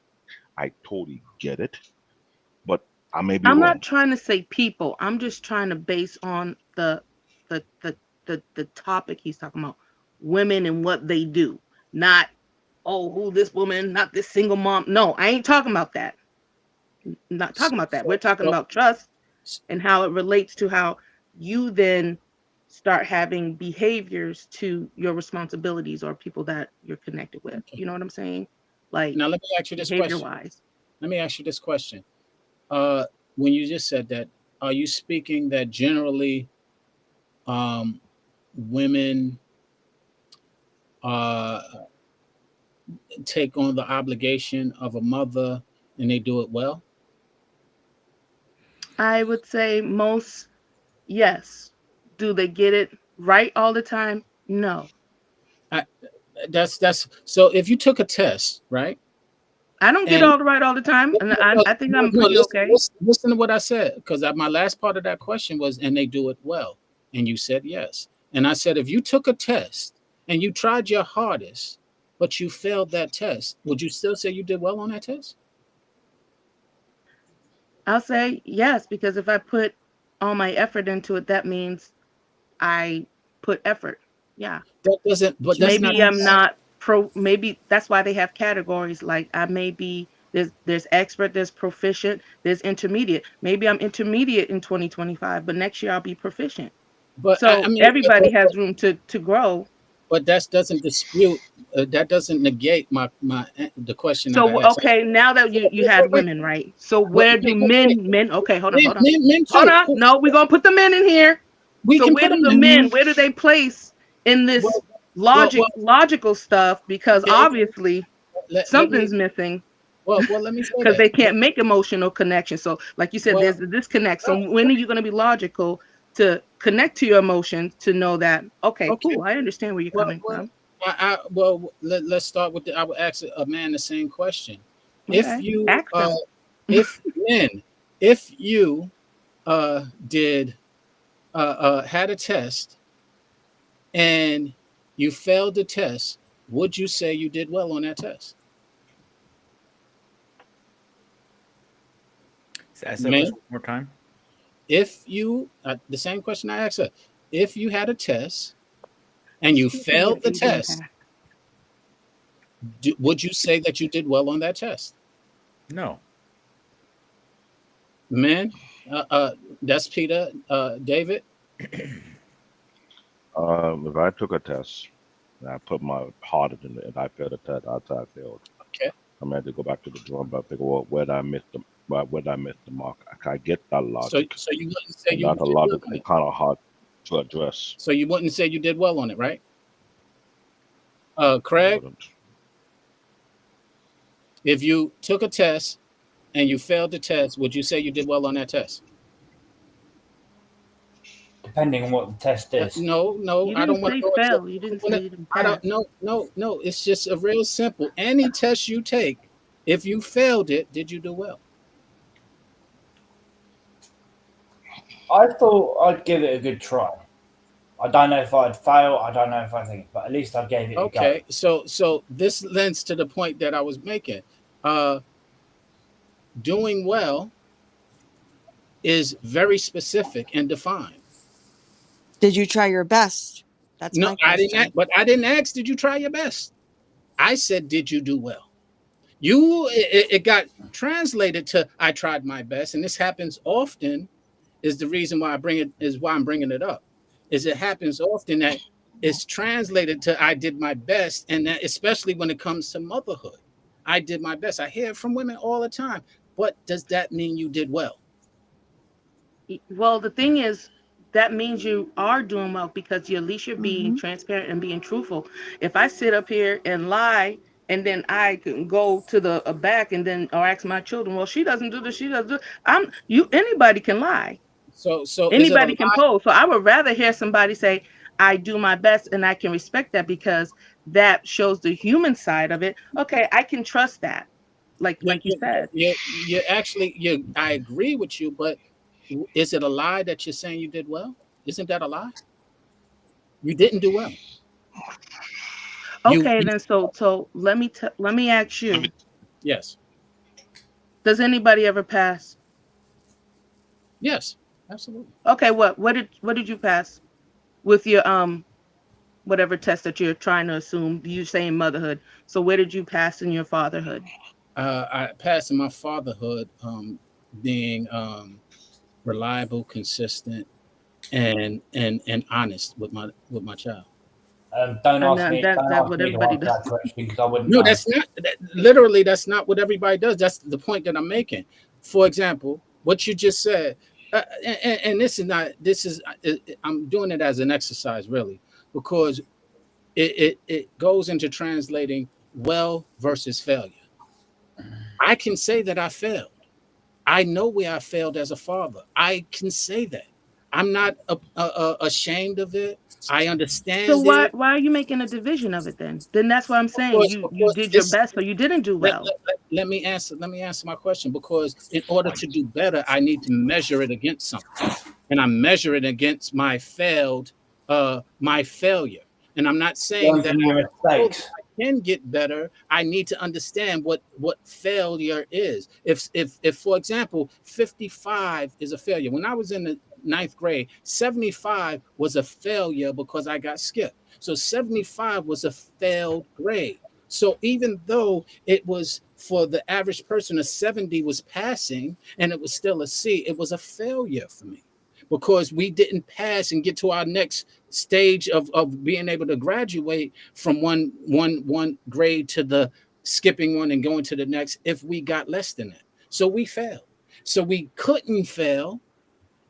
totally get it, but I may be I'm wrong. not trying to say people. I'm just trying to base on the topic he's talking about, women and what they do, not who this woman, not this single mom. No, I ain't talking about that. Not talking about that. We're talking about trust and how it relates to how you then start having behaviors to your responsibilities or people that you're connected with. You know what I'm saying? Like, now let me ask you this behavior question. wise. Let me ask you this question. When you just said that, are you speaking that generally women take on the obligation of a mother and they do it well? I would say most, yes. Do they get it right all the time? No. That's so. If you took a test, right? I don't get And all the right all the time, and I think I'm pretty okay. Listen to what I said, because my last part of that question was, and they do it well, and you said yes, and I said if you took a test and you tried your hardest, but you failed that test, would you still say you did well on that test? I'll say yes, because if I put all my effort into it, that means I put effort. Yeah. That doesn't. But that's Maybe not. I'm not pro. Maybe that's why they have categories. Like I may be there's expert, there's proficient, there's intermediate. Maybe I'm intermediate in 2025, but next year I'll be proficient. But So I mean, everybody has room to grow. but that doesn't dispute. That doesn't negate the question that I So asked. okay, now that you had women, right? So where do men? Okay, hold on. Men Hold too. on. No, we're gonna put the men in here. We So can where put do them the in. men? Where do they place in this Well, logical stuff? Because okay. obviously Let me. something's missing. Well, let me say Because that. they can't make emotional connection. So, like you said, Well, there's a disconnect. So, when are you going to be logical to connect to your emotions to know that, okay, okay. cool, I understand where you're coming from? Let's start with I would ask a man the same question. Okay. If you, Ask them. if you did had a test and you failed the test, would you say you did well on that test? Ask that question one more time. If you, the same question I asked her, if you had a test and you failed the test, would you say that you did well on that test? No. Man, that's Peter. David? If I took a test and I put my heart in it and I failed the test, I'd say I failed. Okay. I'm going to have to go back to the drawing board, figure out where did I miss the mark. I get that logic. So you wouldn't say you that did logic well on is it. kind of hard to address. So you wouldn't say you did well on it, right? Craig, if you took a test and you failed the test, would you say you did well on that test? Depending on what the test is. No, You I don't didn't want say to go into. fail. You didn't say you didn't I pass. don't. No. It's just a real simple. Any test you take, if you failed it, did you do well? I thought I'd give it a good try. I don't know if I'd fail. I don't know if I think, but at least I gave it a go. Okay, so this lends to the point that I was making. Doing well is very specific and defined. Did you try your best? That's No, my I question. didn't. But I didn't ask. Did you try your best? I said, did you do well? It got translated to I tried my best, and this happens often. Is the reason why I'm bringing it up. Is it happens often that it's translated to I did my best, and that especially when it comes to motherhood, I did my best. I hear it from women all the time. But does that mean you did well? Well, the thing is, that means you are doing well because at least you're being transparent and being truthful. If I sit up here and lie, and then I can go to the back and then or ask my children, well, she doesn't do this, she doesn't do. Anybody can lie. So Anybody can pose. So I would rather hear somebody say, I do my best, and I can respect that because that shows the human side of it. Okay, I can trust that. Like you said. I agree with you, but is it a lie that you're saying you did well? Isn't that a lie? You didn't do well. Okay, then so let me ask you. Yes. Does anybody ever pass? Yes, absolutely. Okay, what did you pass with your whatever test that you're trying to assume? You're saying motherhood. So where did you pass in your fatherhood? I passed in my fatherhood, being reliable, consistent, and honest with my child. Don't ask me. That's Don't ask what me to everybody answer does. that question because I wouldn't. No, know. that's not. Literally, that's not what everybody does. That's the point that I'm making. For example, what you just said, and this is not. I'm doing it as an exercise, really, because it goes into translating well versus failure. I can say that I failed. I know where I failed as a father. I can say that. I'm not ashamed of it. I understand. So why are you making a division of it then? Then that's what I'm saying. You did your best, but you didn't do well. Let me answer my question, because in order to do better, I need to measure it against something, and I measure it against my failure. And I'm not saying that I can get better. I need to understand what failure is. If for example, 55 is a failure. When I was in the 9th grade, 75 was a failure because I got skipped. So 75 was a failed grade. So even though it was for the average person, a 70 was passing and it was still a C, it was a failure for me because we didn't pass and get to our next stage of being able to graduate from one grade to the skipping one and going to the next if we got less than that. So we failed. So we couldn't fail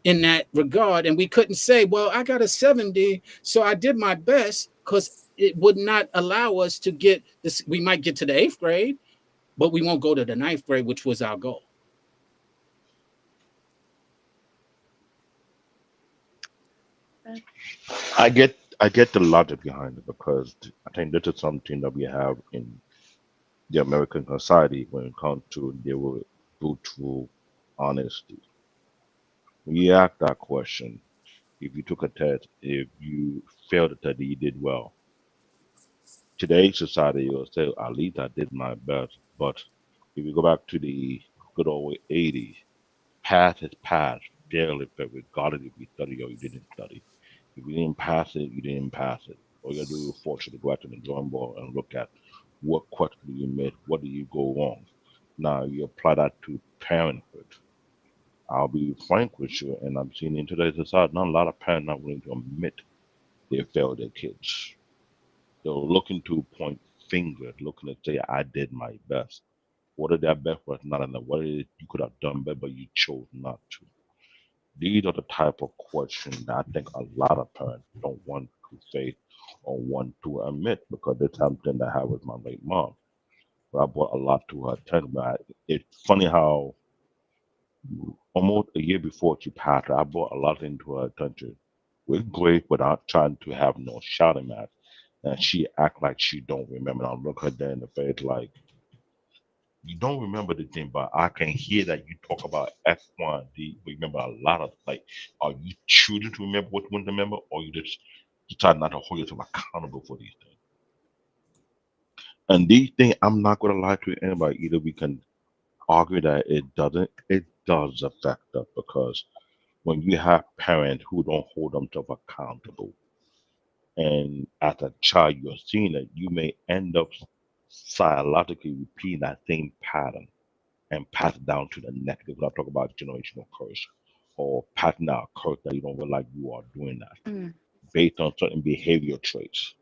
in that regard. And we couldn't say, well, I got a 70, so I did my best, because it would not allow us to get this. We might get to the 8th grade, but we won't go to the 9th grade, which was our goal. I get the logic behind it, because I think this is something that we have in the American society when it comes to deal with brutal honesty. When you ask that question, if you took a test, if you failed the test, you did well. Today's society will say, at least I did my best. But if you go back to the good old 80s, pass is pass, fail is fail, regardless if you study or you didn't study. If you didn't pass it, you didn't pass it. All you gotta do is force you to go out to the drawing board and look at what question you missed, what did you go wrong. Now you apply that to parenthood. I'll be frank with you, and I'm seeing in today's society, not a lot of parents not willing to admit they failed their kids. They're looking to point fingers, looking to say, I did my best. What if that best was not enough? What if you could have done better, but you chose not to? These are the type of questions that I think a lot of parents don't want to face or want to admit, because it's something that I had with my late mom. But I brought a lot to her attention. It's funny how almost a year before she passed, I brought a lot into her attention with grace without trying to have no shouting match. And she act like she don't remember. And I look her dead in the face like, you don't remember the thing, but I can hear that you talk about X, Y, and D. Remember a lot of, like, are you choosing to remember what you want to remember, or you just decide not to hold yourself accountable for these things? And these things, I'm not going to lie to anybody. Either we can argue that it doesn't, it does affect us, because when you have parents who don't hold themselves accountable, and as a child you're seeing it, you may end up psychologically repeating that same pattern and pass it down to the next. When I talk about generational curse, or passing out a curse that you don't realize you are doing that Mm. based on certain behavior traits.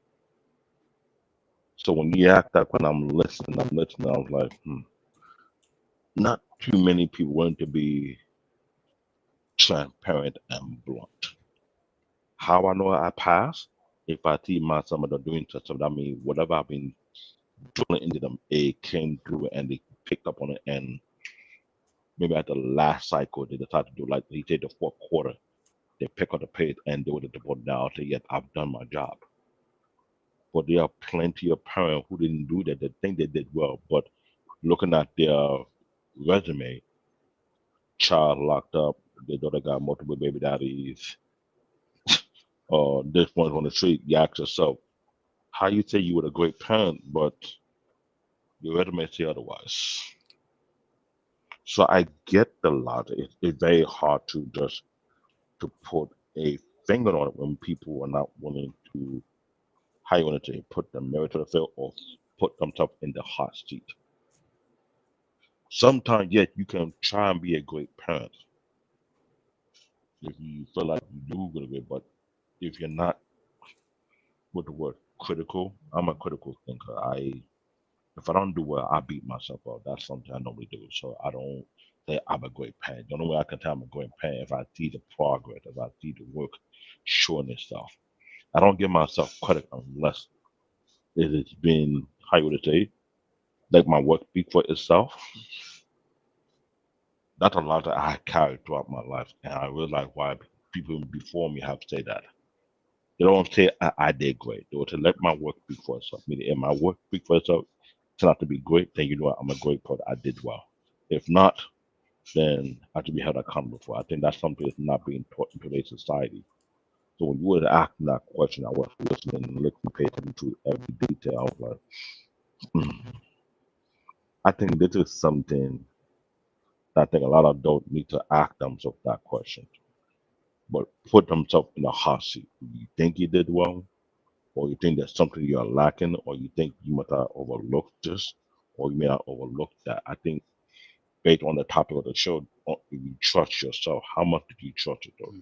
So when you ask that, when I'm listening, I was like, not too many people want to be transparent and blunt. How I know I pass? If I see my some of them doing stuff, that means whatever I've been drilling into them, it came through and they picked up on it. And maybe at the last cycle, they decided to do like they did the fourth quarter. They pick up the pace and they would have put down, say, yes, I've done my job. But there are plenty of parents who didn't do that. They think they did well, but looking at their resume, child locked up, their daughter got multiple baby daddies, or this one's on the street, you ask yourself, how you say you were a great parent, but your resume say otherwise. So I get the logic. It's very hard to just to put a finger on it when people are not willing to, how you want to say, put the merit to the field or put themselves in the hot seat. Sometimes, yes, you can try and be a great parent if you feel like you do good at it, but if you're not, with the word critical, I'm a critical thinker. If I don't do well, I beat myself up. That's something I normally do. So I don't say I'm a great parent. The only way I can tell I'm a great parent if I see the progress, if I see the work showing itself. I don't give myself credit unless it has been, how you would say, like my work speak for itself. That's a lot that I carried throughout my life, and I realize why people before me have said that. They don't say I did great. They will say let my work speak for itself. Meaning, if my work speak for itself, turn out to be great, then you know what, I'm a great person. I did well. If not, then I have to be held accountable for. I think that's something that's not being taught in today's society. So when you were asking that question, I was listening and looking, pay attention to every detail. I was like, I think this is something that I think a lot of adults need to ask themselves that question, but put themselves in a hot seat. You think you did well, or you think there's something you're lacking, or you think you might have overlooked this, or you may have overlooked that. I think based on the topic of the show, if you trust yourself, how much do you trust it though?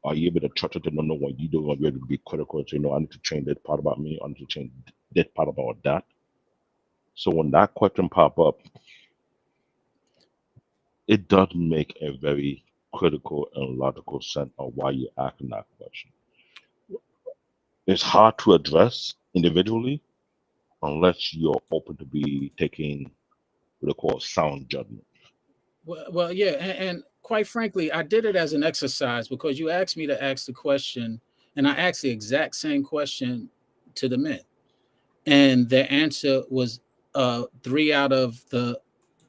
Are you able to trust it to know what you do? Are you able to be critical and say, no, I need to change that part about me. I need to change that part about that. So when that question pop up, it does make a very critical and logical sense of why you're asking that question. It's hard to address individually unless you're open to be taking what they call sound judgment. Well, yeah, and quite frankly, I did it as an exercise because you asked me to ask the question, and I asked the exact same question to the men, and their answer was 3 out of the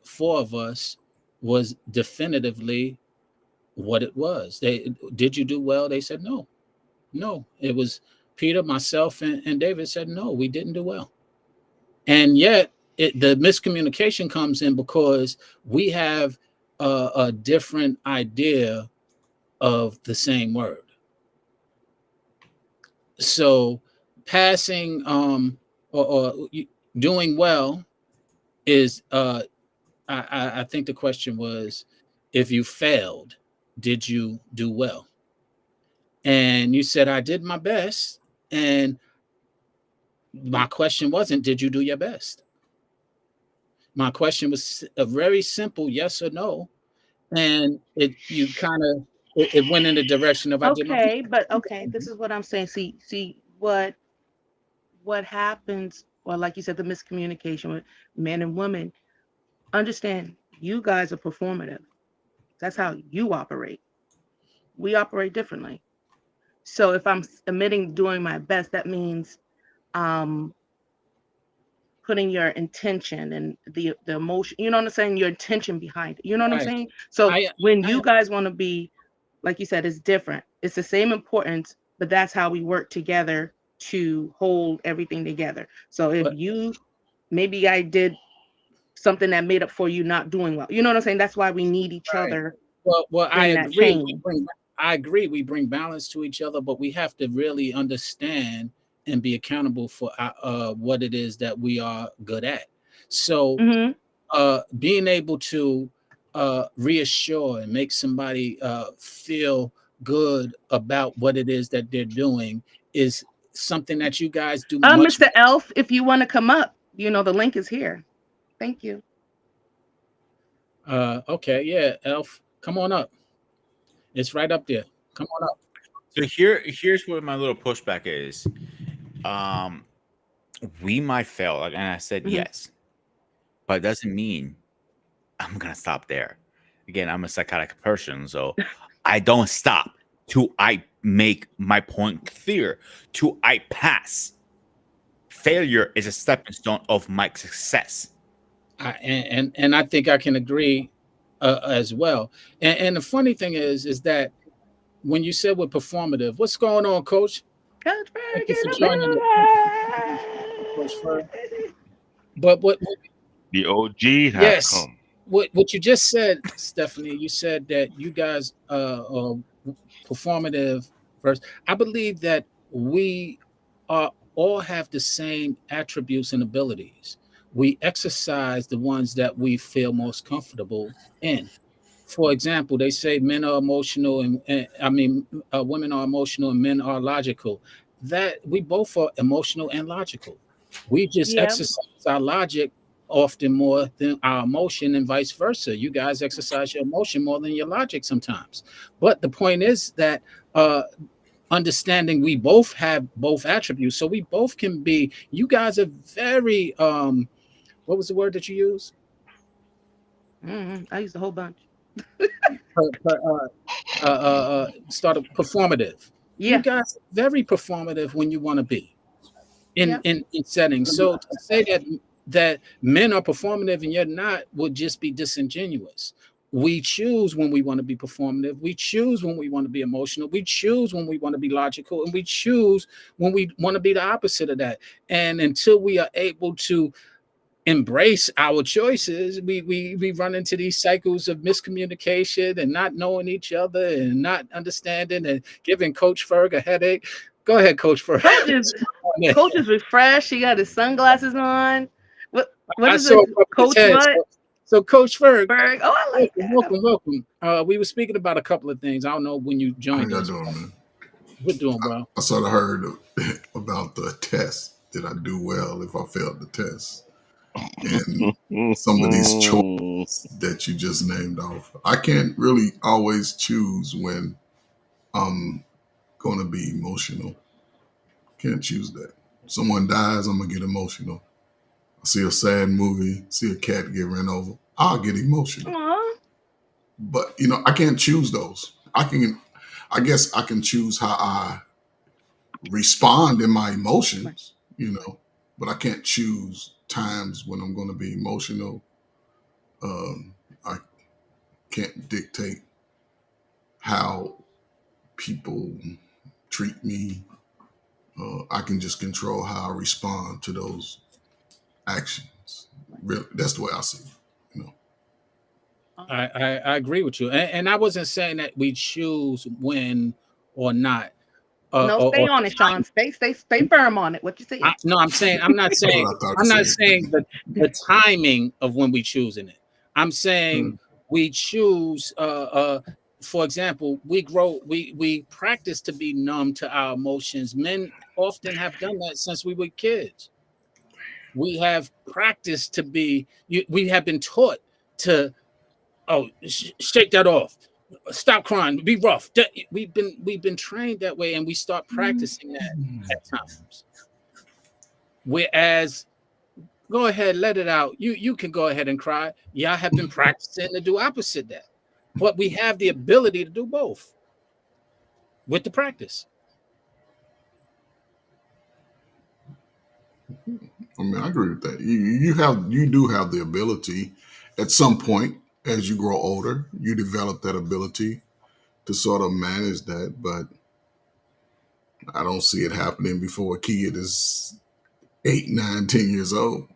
4 of us was definitively what it was. Did you do well? They said no. It was Peter, myself, and David said no, we didn't do well. And yet the miscommunication comes in because we have a different idea of the same word. So passing or doing well is I think the question was, if you failed, did you do well? And you said I did my best, and my question wasn't, did you do your best? My question was a very simple yes or no, and it went in the direction of I did my best. Okay, but okay, this is what I'm saying. See what happens, or like you said, the miscommunication with men and women. Understand, you guys are performative. That's how you operate. We operate differently. So if I'm admitting doing my best, that means putting your intention and the emotion, you know what I'm saying? Your intention behind it. You know what I'm saying? So when you guys want to be, like you said, it's different. It's the same importance, but that's how we work together to hold everything together. So if maybe I did something that made up for you not doing well. You know what I'm saying? That's why we need each other. Well, I agree. I agree. We bring balance to each other, but we have to really understand and be accountable for what it is that we are good at. So being able to reassure and make somebody feel good about what it is that they're doing is something that you guys do. Mr. Elf, if you want to come up, the link is here. Thank you. Okay, yeah, Elf, come on up. It's right up there. Come on up. So here's what my little pushback is. We might fail, and I said yes, but it doesn't mean I'm gonna stop there. Again, I'm a psychotic person, so I don't stop till I make my point clear, till I pass. Failure is a stepping stone of my success. And I think I can agree as well. And the funny thing is that when you said we're performative, what's going on, Coach? Coach Thank you for joining Coach Ferg. But what the OG has come. What you just said, Stephanie, you said that you guys are performative first. I believe that we all have the same attributes and abilities. We exercise the ones that we feel most comfortable in. For example, they say men are emotional and women are emotional and men are logical. That we both are emotional and logical. We just exercise our logic often more than our emotion and vice versa. You guys exercise your emotion more than your logic sometimes. But the point is that understanding we both have both attributes. So we both can be, you guys are very, what was the word that you used? I used a whole bunch. Started performative. Yeah. You guys are very performative when you want to be in settings. So to say that men are performative and you're not would just be disingenuous. We choose when we want to be performative. We choose when we want to be emotional. We choose when we want to be logical, and we choose when we want to be the opposite of that. And until we are able to embrace our choices, we run into these cycles of miscommunication and not knowing each other and not understanding and giving Coach Ferg a headache. Go ahead, Coach Ferg. Coach is refreshed. He got his sunglasses on. What is it? Coach what? So Coach Ferg, Berg. Oh, I like that. welcome. We were speaking about a couple of things. I don't know when you How joined y'all us. doing, man? We're doing well. I sort of heard about the test. Did I do well if I failed the test? And some of these choices that you just named off, I can't really always choose when I'm going to be emotional. Can't choose that. Someone dies, I'm going to get emotional. I see a sad movie, see a cat get ran over, I'll get emotional. Aw. But, I can't choose those. I guess I can choose how I respond in my emotions, but I can't choose times when I'm going to be emotional. I can't dictate how people treat me. I can just control how I respond to those actions. Really, that's the way I see it. I agree with you, and I wasn't saying that we choose when or not. No, stay on it, Sean. Stay firm on it. What you say? I'm saying I'm not saying the timing of when we choosing it. I'm saying we choose. For example, we practice to be numb to our emotions. Men often have done that since we were kids. We have practiced to be. We have been taught to. Oh, shake that off. Stop crying. Be rough. We've been trained that way, and we start practicing that at times. Whereas, go ahead, let it out. You can go ahead and cry. Yeah, I have been practicing to do opposite that, but we have the ability to do both with the practice. I mean, I agree with that. You do have the ability at some point. As you grow older, you develop that ability to sort of manage that, but I don't see it happening before a kid is 8, 9, 10 years old.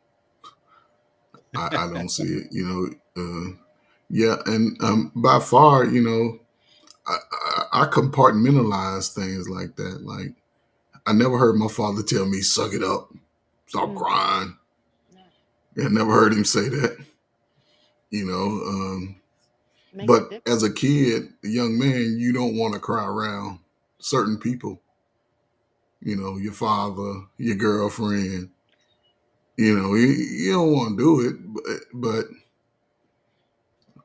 I don't see it, yeah. And by far, I compartmentalize things like that. Like, I never heard my father tell me, suck it up, stop crying. I never heard him say that. But as a kid, a young man, you don't want to cry around certain people. Your father, your girlfriend. You don't want to do it. But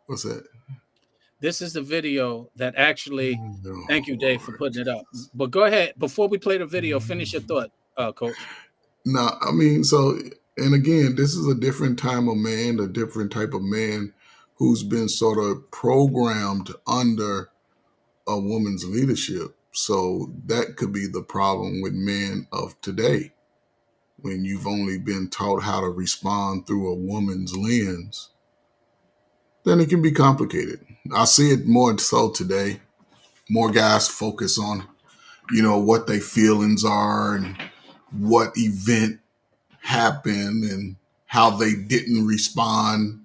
what's that? This is the video that actually. Thank you, Dave, for putting it up. But go ahead. Before we play the video, finish your thought, Coach. No, I mean, so, and again, this is a different time of man, a different type of man who's been sort of programmed under a woman's leadership. So that could be the problem with men of today. When you've only been taught how to respond through a woman's lens, then it can be complicated. I see it more so today. More guys focus on, what their feelings are and what event happened and how they didn't respond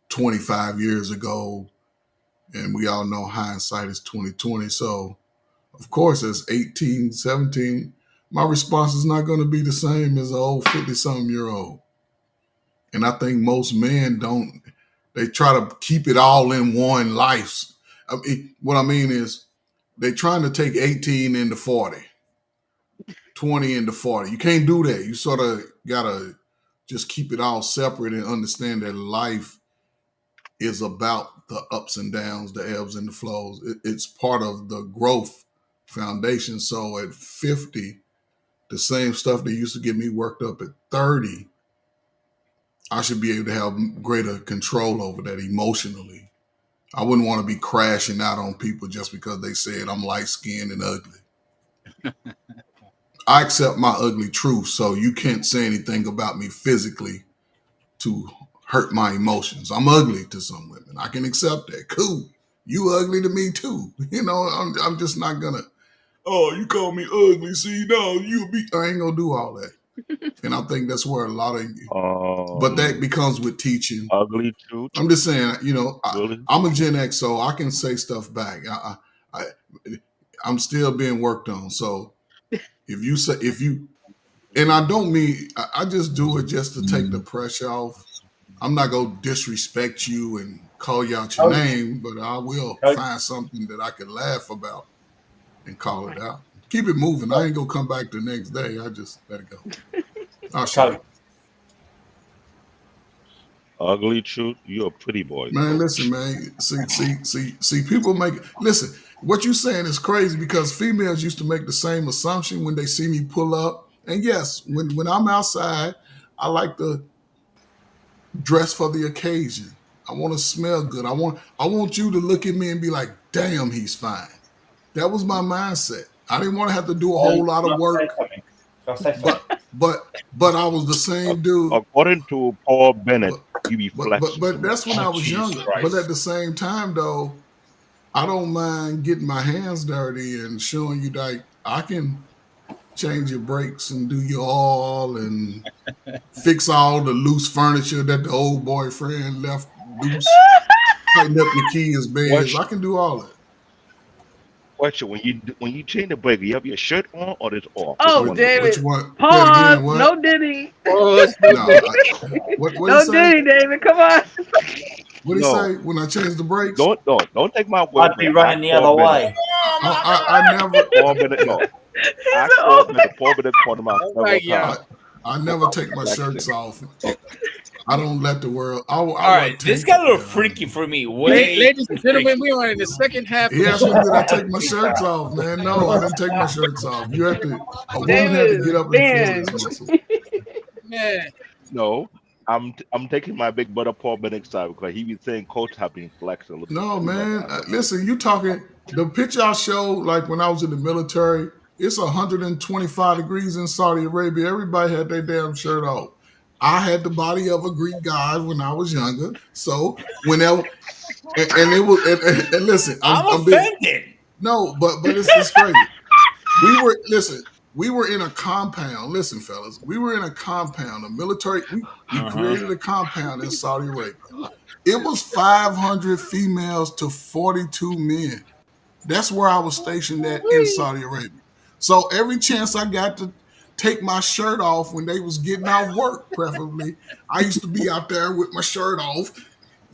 25 years ago. And we all know hindsight is 2020. So, of course, as 18, 17, my response is not going to be the same as an old 50-something-year-old. And I think most men don't. They try to keep it all in one life. I mean, what I mean is they're trying to take 18 into 40, 20 into 40. You can't do that. You sort of got to just keep it all separate and understand that life is about the ups and downs, the ebbs and the flows. It's part of the growth foundation. So at 50, the same stuff that used to get me worked up at 30, I should be able to have greater control over that emotionally. I wouldn't want to be crashing out on people just because they said I'm light-skinned and ugly. I accept my ugly truth, so you can't say anything about me physically to hurt my emotions. I'm ugly to some women. I can accept that. Cool. You ugly to me too. I'm just not gonna, oh, you call me ugly, see, no, I ain't gonna do all that. And I think that's where a lot of you, but that becomes with teaching. Ugly truth. I'm just saying, Really? I'm a Gen X, so I can say stuff back. I'm still being worked on. So and I don't mean, I just do it just to take the pressure off. I'm not gonna disrespect you and call you out your Coach, name, but I will Coach, find something that I can laugh about and call it out. Keep it moving. I ain't gonna come back the next day. I just let it go. I'll show you. Coach. Ugly truth, you're a pretty boy. Man, Coach. listen, man. See. People make listen. What you saying is crazy because females used to make the same assumption when they see me pull up. And yes, when I'm outside, I like to dress for the occasion. I want to smell good. I want you to look at me and be like, "Damn, he's fine." That was my mindset. I didn't want to have to do a whole lot of work, but I was the same dude. According to Paul Bennett, you be But flexible. that's when I was Jesus younger. Christ. But at the same time, though, I don't mind getting my hands dirty and showing you like I can change your brakes and do your oil and fix all the loose furniture that the old boyfriend left loose, tighten up your kids' beds. I can do all that. Question: when you change the brake, you have your shirt on or it's off? Oh, Which one? David. Which one? Say it Pause. again, what? No Diddy. Oh, No, what No he say? Diddy, David. Come on. What he No. say when I change the brakes? Don't take my word. I'd be running the other way. I never. Paul Bennett, no. Ask Paul Bennett. Paul Bennett called him out several right, yeah. times. I never take my shirts off. I don't let the world. All right, this got a little freaky for me. Way Ladies and gentlemen, we are in the second half. He asked me did I take my shirts off, man. No, I didn't take my shirts off. You have to. A woman had to get up and feel this muscle. Man, No, I'm taking my big brother Paul Bennett side because he be saying coach have been flexing. No, man. Listen, you talking the picture I showed like when I was in the military. It's 125 degrees in Saudi Arabia. Everybody had their damn shirt off. I had the body of a Greek god when I was younger. So whenever and it was and listen, I'm being, offended. no, but it's crazy. We were in a compound. Listen, fellas, we were in a compound, a military. We created a compound in Saudi Arabia. It was 500 females to 42 men. That's where I was stationed at in Saudi Arabia. So every chance I got to take my shirt off when they was getting off work, preferably, I used to be out there with my shirt off.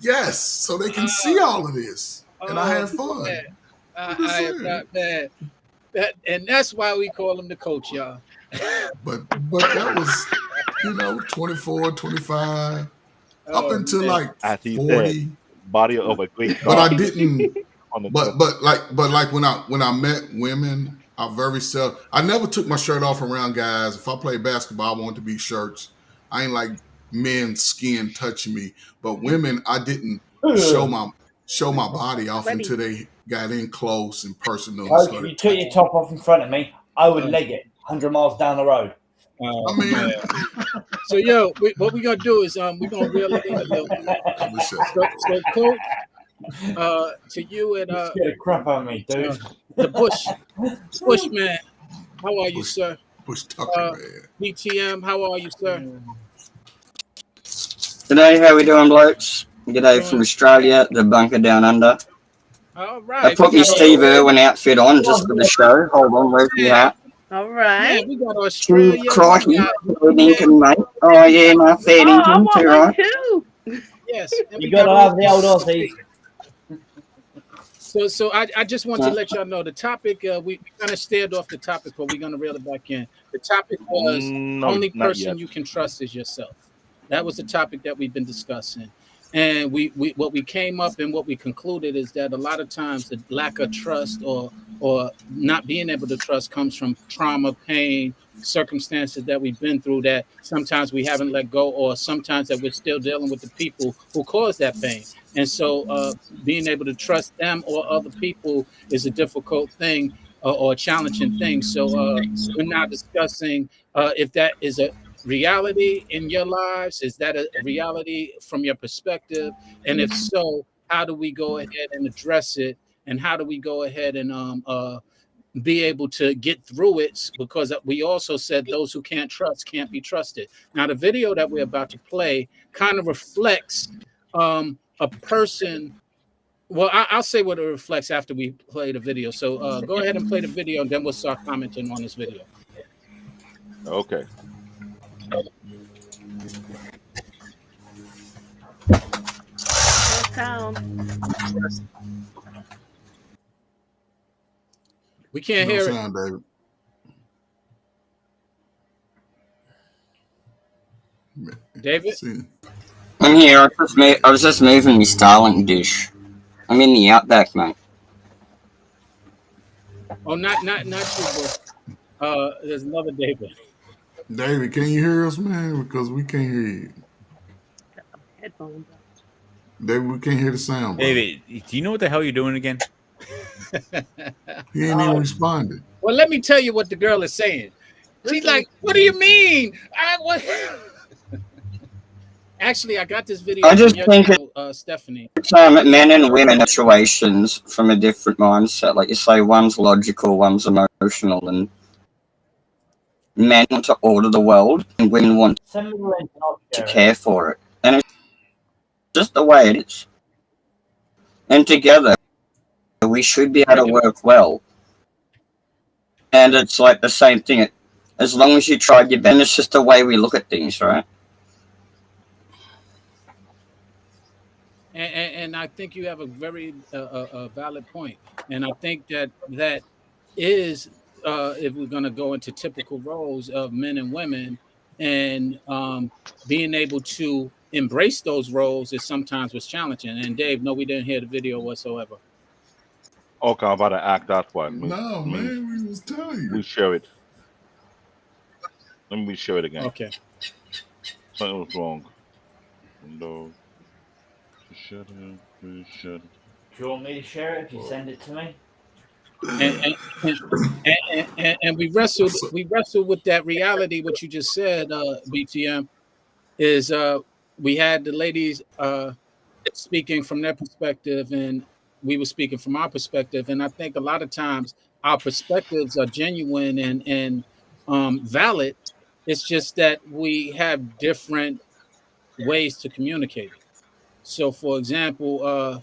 Yes, so they can see all of this, and I had fun. man. I'm just I am saying. not mad. And that's why we call him the coach, y'all. But that was, 24, 25, up until man. like As he 40. said, body of a great But god. I didn't. on the But like when I met women, I never took my shirt off around guys. If I played basketball, I wanted to be shirts. I ain't like men's skin touching me. But women, I didn't show my body off until they got in close and personal. and Coach, if started you took your top off in front of me, I would leg it 100 miles down the road. I mean, So, yo, what we're going to do is we're going to reel it in a little bit. So, Coach, to you and You scared the crap out of me, dude. the Bushman, how are you, sir? Bush Tucker, man. BTM, how are you, sir? G'day, how we doing, blokes? G'day from Australia, the bunker down under. All I right. put my Steve Irwin outfit on just for the show. Hold on, where's my hat? All right. Man, we got Australia. Crikey, we got- Fairlington, mate. Oh, yeah, my Oh, I Fairlington, want too, one right? too. Yes. and we You gotta got have the old Aussie. So I just want to let y'all know the topic. We kind of stared off the topic, but we're gonna reel it back in. The topic was No, only not person yet. you can trust is yourself. That was the topic that we've been discussing, and we what we came up and what we concluded is that a lot of times the lack of trust or not being able to trust comes from trauma, pain, circumstances that we've been through that sometimes we haven't let go, or sometimes that we're still dealing with the people who caused that pain. And so being able to trust them or other people is a difficult thing or a challenging thing. So we're now discussing if that is a reality in your lives. Is that a reality from your perspective? And if so, how do we go ahead and address it? And how do we go ahead and be able to get through it? Because we also said those who can't trust can't be trusted. Now, the video that we're about to play kind of reflects a person. Well, I'll say what it reflects after we play the video. So go ahead and play the video, and then we'll start commenting on this video. Okay. First town. We can't No hear it. sound, David. David? See, I'm here. I was just moving my Starlink dish. I'm in the outback, mate. Oh, not you, but there's another David. David, can you hear us, man? Because we can't hear you. Headphones. David, we can't hear the sound, bro. David, do you know what the hell you're doing again? He ain't even responded. Well, let me tell you what the girl is saying. She's like, "What do you mean? Actually, I got this video I from just your think channel, Stephanie. Men and women situations from a different mindset. Like you say, one's logical, one's emotional, and men want to order the world, and women want to care for it. And it's just the way it is. And together, we should be able to work well. And it's like the same thing. As long as you tried your best, it's just the way we look at things, right? And I think you have a very valid point. And I think that is, if we're going to go into typical roles of men and women, and being able to embrace those roles is sometimes was challenging. And Dave, no, we didn't hear the video whatsoever. Okay, I'm about to act that one. No, man, we was telling you. We share it. Let me share it again. Okay. Something was wrong. No. Shut up. Shut up. Do you want me to share it if you send it to me? And we wrestled with that reality. What you just said, BTM, is we had the ladies speaking from their perspective, and we were speaking from our perspective. And I think a lot of times our perspectives are genuine and valid. It's just that we have different ways to communicate. So, for example,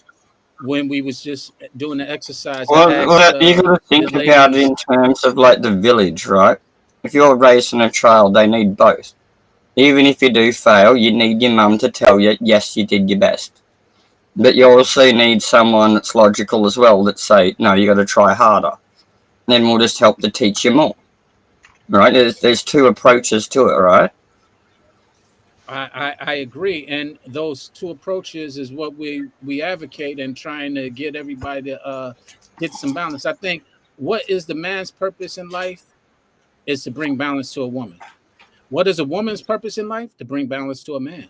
when we was just doing the exercise, Well, you got to think about it in terms of like the village, right? If you're raising a child, they need both. Even if you do fail, you need your mum to tell you, yes, you did your best. But you also need someone that's logical as well that say, no, you got to try harder. Then we'll just help to teach you more. Right? There's two approaches to it, right? I agree, and those two approaches is what we advocate and trying to get everybody to get some balance. I think what is the man's purpose in life is to bring balance to a woman. What is a woman's purpose in life? To bring balance to a man.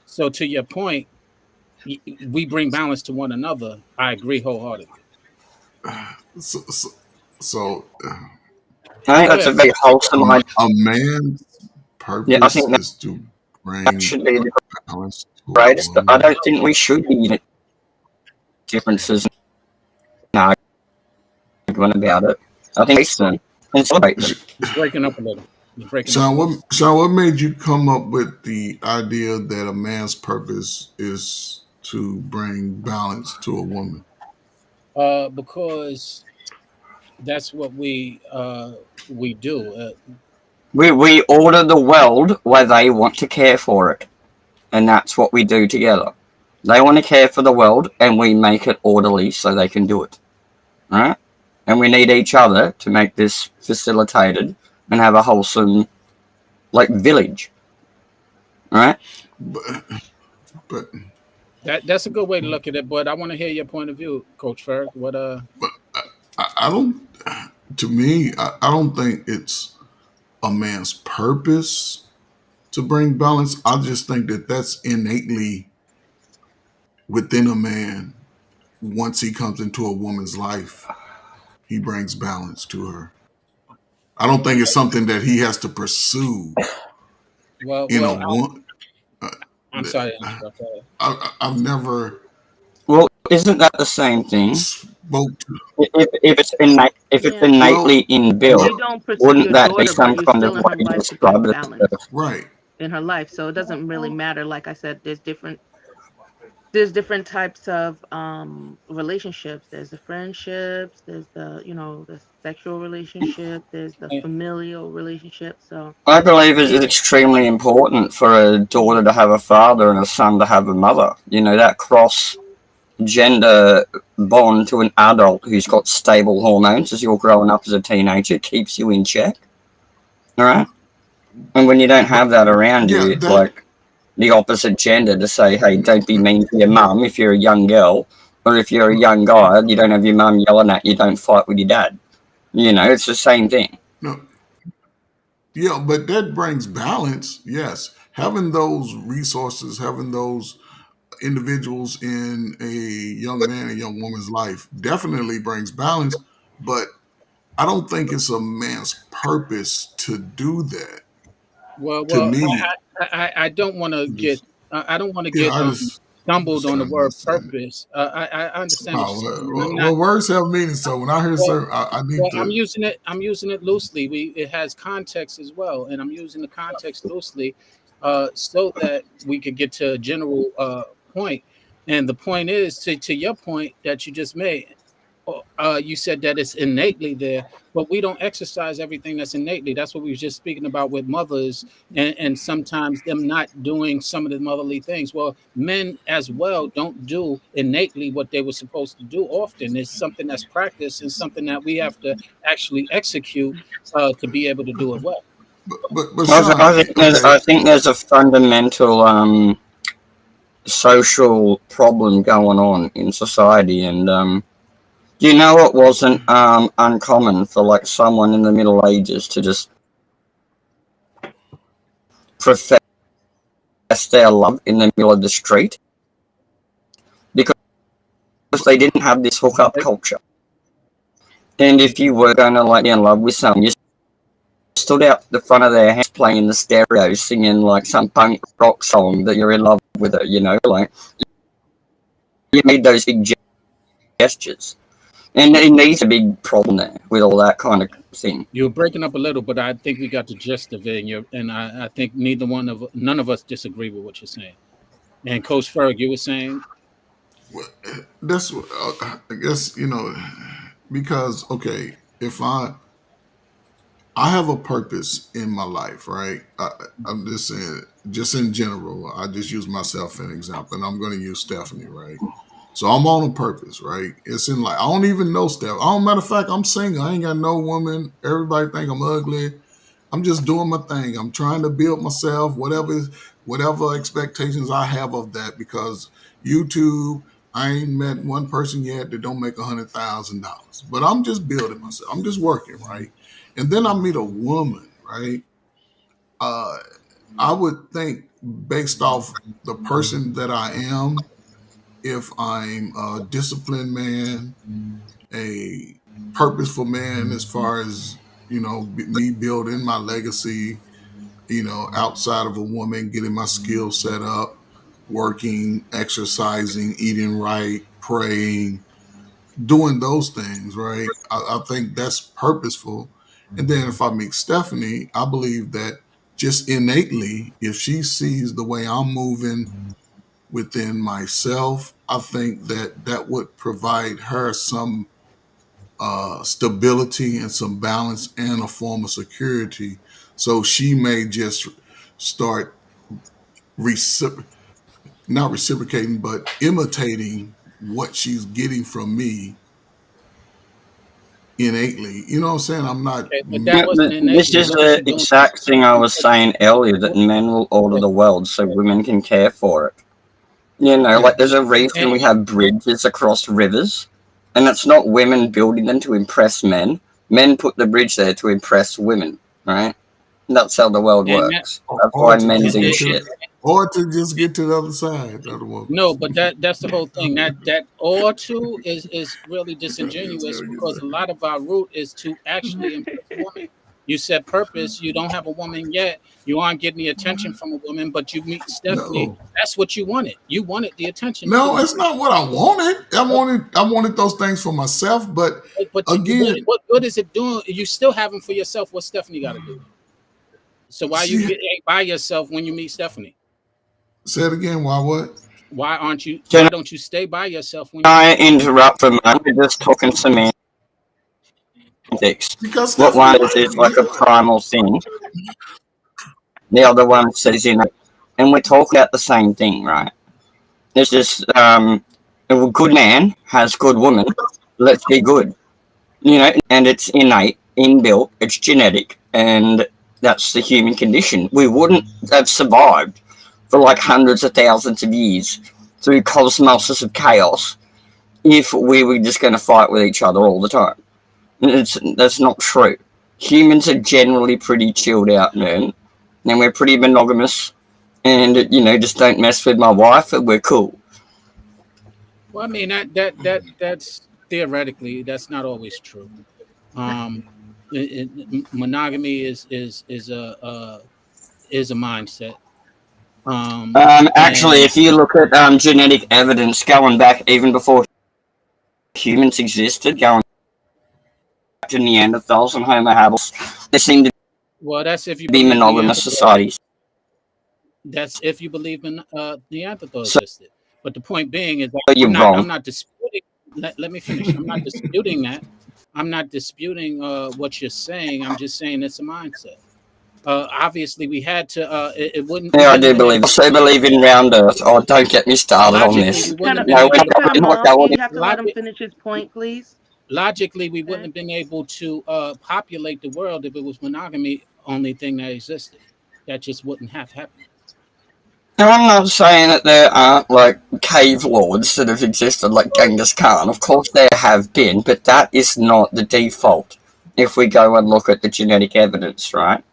So to your point, we bring balance to one another. I agree wholeheartedly. So I think that's a very wholesome idea. A man's purpose I think is to bring that should be the balance to greatest. a I woman. don't think we should be differences. No, argument about it. I think it's and celebrate them. It's breaking up a little. Sean, what made you come up with the idea that a man's purpose is to bring balance to a woman? Because that's what we do. We order the world where they want to care for it, and that's what we do together. They want to care for the world, and we make it orderly so they can do it, right? And we need each other to make this facilitated and have a wholesome, like, village, right? But that's a good way to look at it. But I want to hear your point of view, Coach Ferg. What But I don't. To me, I don't think it's a man's purpose to bring balance. I just think that that's innately within a man. Once he comes into a woman's life, he brings balance to her. I don't think it's something that he has to pursue. I'm sorry. I've never. Well, isn't that the same thing? If it's innately inbuilt, wouldn't that be some kind of way to describe it? Right. In her life, so it doesn't really matter. Like I said, there's different there's different types of relationships. There's the friendships, there's the, you know, the sexual relationship, there's the familial relationship. So I believe it's it, extremely important for a daughter to have a father and a son to have a mother. You know, that cross gender bond to an adult who's got stable hormones as you're growing up as a teenager keeps you in check. All right. And when you don't have that around Yeah, you, that like the opposite gender to say, hey, don't be mean to your mum if you're a young girl, or if you're a young guy and you don't have your mum yelling at you, don't fight with your dad. You know, it's the same thing. no, yeah, but that brings balance. Yes, having those resources, having those individuals in a young man and young woman's life definitely brings balance. But I don't think it's a man's purpose to do that. Well, To well, me, I don't want to get I don't want to yeah, get I just stumbled on the trying to word understand it. purpose. I understand what Oh, you're saying, and I'm well, not. words have meaning. So when I hear Well, certain, I need well, I'm to. using it. I'm using it loosely. It has context as well, and I'm using the context loosely, so that we could get to a general point. And the point is to your point that you just made. You said that it's innately there, but we don't exercise everything that's innately. That's what we were just speaking about with mothers, and sometimes them not doing some of the motherly things. Well, men as well don't do innately what they were supposed to do often. It's something that's practiced and something that we have to actually execute to be able to do it well. But I Sean, think there's, okay, I think there's a fundamental social problem going on in society, and you know, it wasn't uncommon for like someone in the Middle Ages to just profess their love in the middle of the street because they didn't have this hookup culture. And if you were going to like be in love with someone, you stood out the front of their house playing the stereo, singing like some punk rock song that you're in love with her. You know, like you made those big gestures. And it needs a big problem there with all that kind of thing. You're breaking up a little, but I think we got the gist of it, and I think none of us disagree with what you're saying. And Coach Ferg, you were saying. well, that's what I guess because okay, if I have a purpose in my life, right? I'm just saying, just in general. I just use myself as an example, and I'm going to use Stephanie, right? So I'm on a purpose, right? It's in like I don't even know Steph. Matter of fact, I'm single. I ain't got no woman. Everybody think I'm ugly. I'm just doing my thing. I'm trying to build myself, whatever expectations I have of that, because YouTube, I ain't met one person yet that don't make $100,000. But I'm just building myself. I'm just working, right? And then I meet a woman, right? Uh, I would think based off the person that I am, if I'm a disciplined man, a purposeful man, as far as me building my legacy, outside of a woman, getting my skills set up, working, exercising, eating right, praying, doing those things, right? I think that's purposeful. And then if I meet Stephanie, I believe that just innately, if she sees the way I'm moving within myself, I think that that would provide her some stability and some balance and a form of security. So she may just start recipro- not reciprocating, but imitating what she's getting from me innately. You know what I'm saying? I'm not. Okay, but that wasn't This innately. is What was she the doing? exact thing I was saying earlier, that men will order Okay, the world so women can care for it. You know, like there's Yes. a reason and we have bridges across rivers, and it's not women building them to impress men. Men put the bridge there to impress women, right? That's how the world and that works. That's why men and, do and, shit. Or to just get to the other side of the woman. no, but that's the whole thing. That or to is really disingenuous, Tell you because a lot of our root is to actually impress a woman. You said purpose. You don't have a woman yet. You aren't getting the attention from a woman, but you meet Stephanie. No. That's what you wanted. You wanted the attention of the No, woman. it's not what I wanted. I wanted those things for myself, but But again, what good is it doing? You still have them for yourself. What Stephanie got to do? So why you she get by yourself when you meet Stephanie? said again, why what? Why aren't you? Can Why don't you stay by yourself when I interrupt for a moment? We're just talking semantics. Because What Stephanie, one is like a primal thing. The other one says, you know, and we're talking about the same thing, right? It's just, a good man has good woman. Let's be good, you know, and it's innate, inbuilt, it's genetic, and that's the human condition. We wouldn't have survived for like hundreds of thousands of years through cosmoses of chaos if we were just going to fight with each other all the time. That's not true. Humans are generally pretty chilled out, man. And we're pretty monogamous, and you know, just don't mess with my wife, and we're cool. Well, I mean that's theoretically that's not always true. Monogamy is a mindset. Actually, And if you look at genetic evidence going back even before humans existed, going back to Neanderthals and Homo habilis, there seemed to well, that's if you be believe monogamous societies. That's if you believe in Neanderthal So existed. But the point being is that you're I'm wrong. not disputing. Let me finish. I'm not disputing that. I'm not disputing what you're saying. I'm just saying it's a mindset. Obviously, we had to. It wouldn't. We Yeah, I wouldn't do have been believe. I able also to. believe in round Earth. Oh, don't get me started on Logically, this. we wouldn't have Can been No, you able. cut him we're not off? going. You have to let him Logic, finish his point, please. logically, we wouldn't Okay. have been able to populate the world if it was monogamy only thing that existed. That just wouldn't have happened. No, I'm not saying that there aren't like cave lords that have existed like Genghis Khan. Of course there have been, but that is not the default. If we go and look at the genetic evidence, right?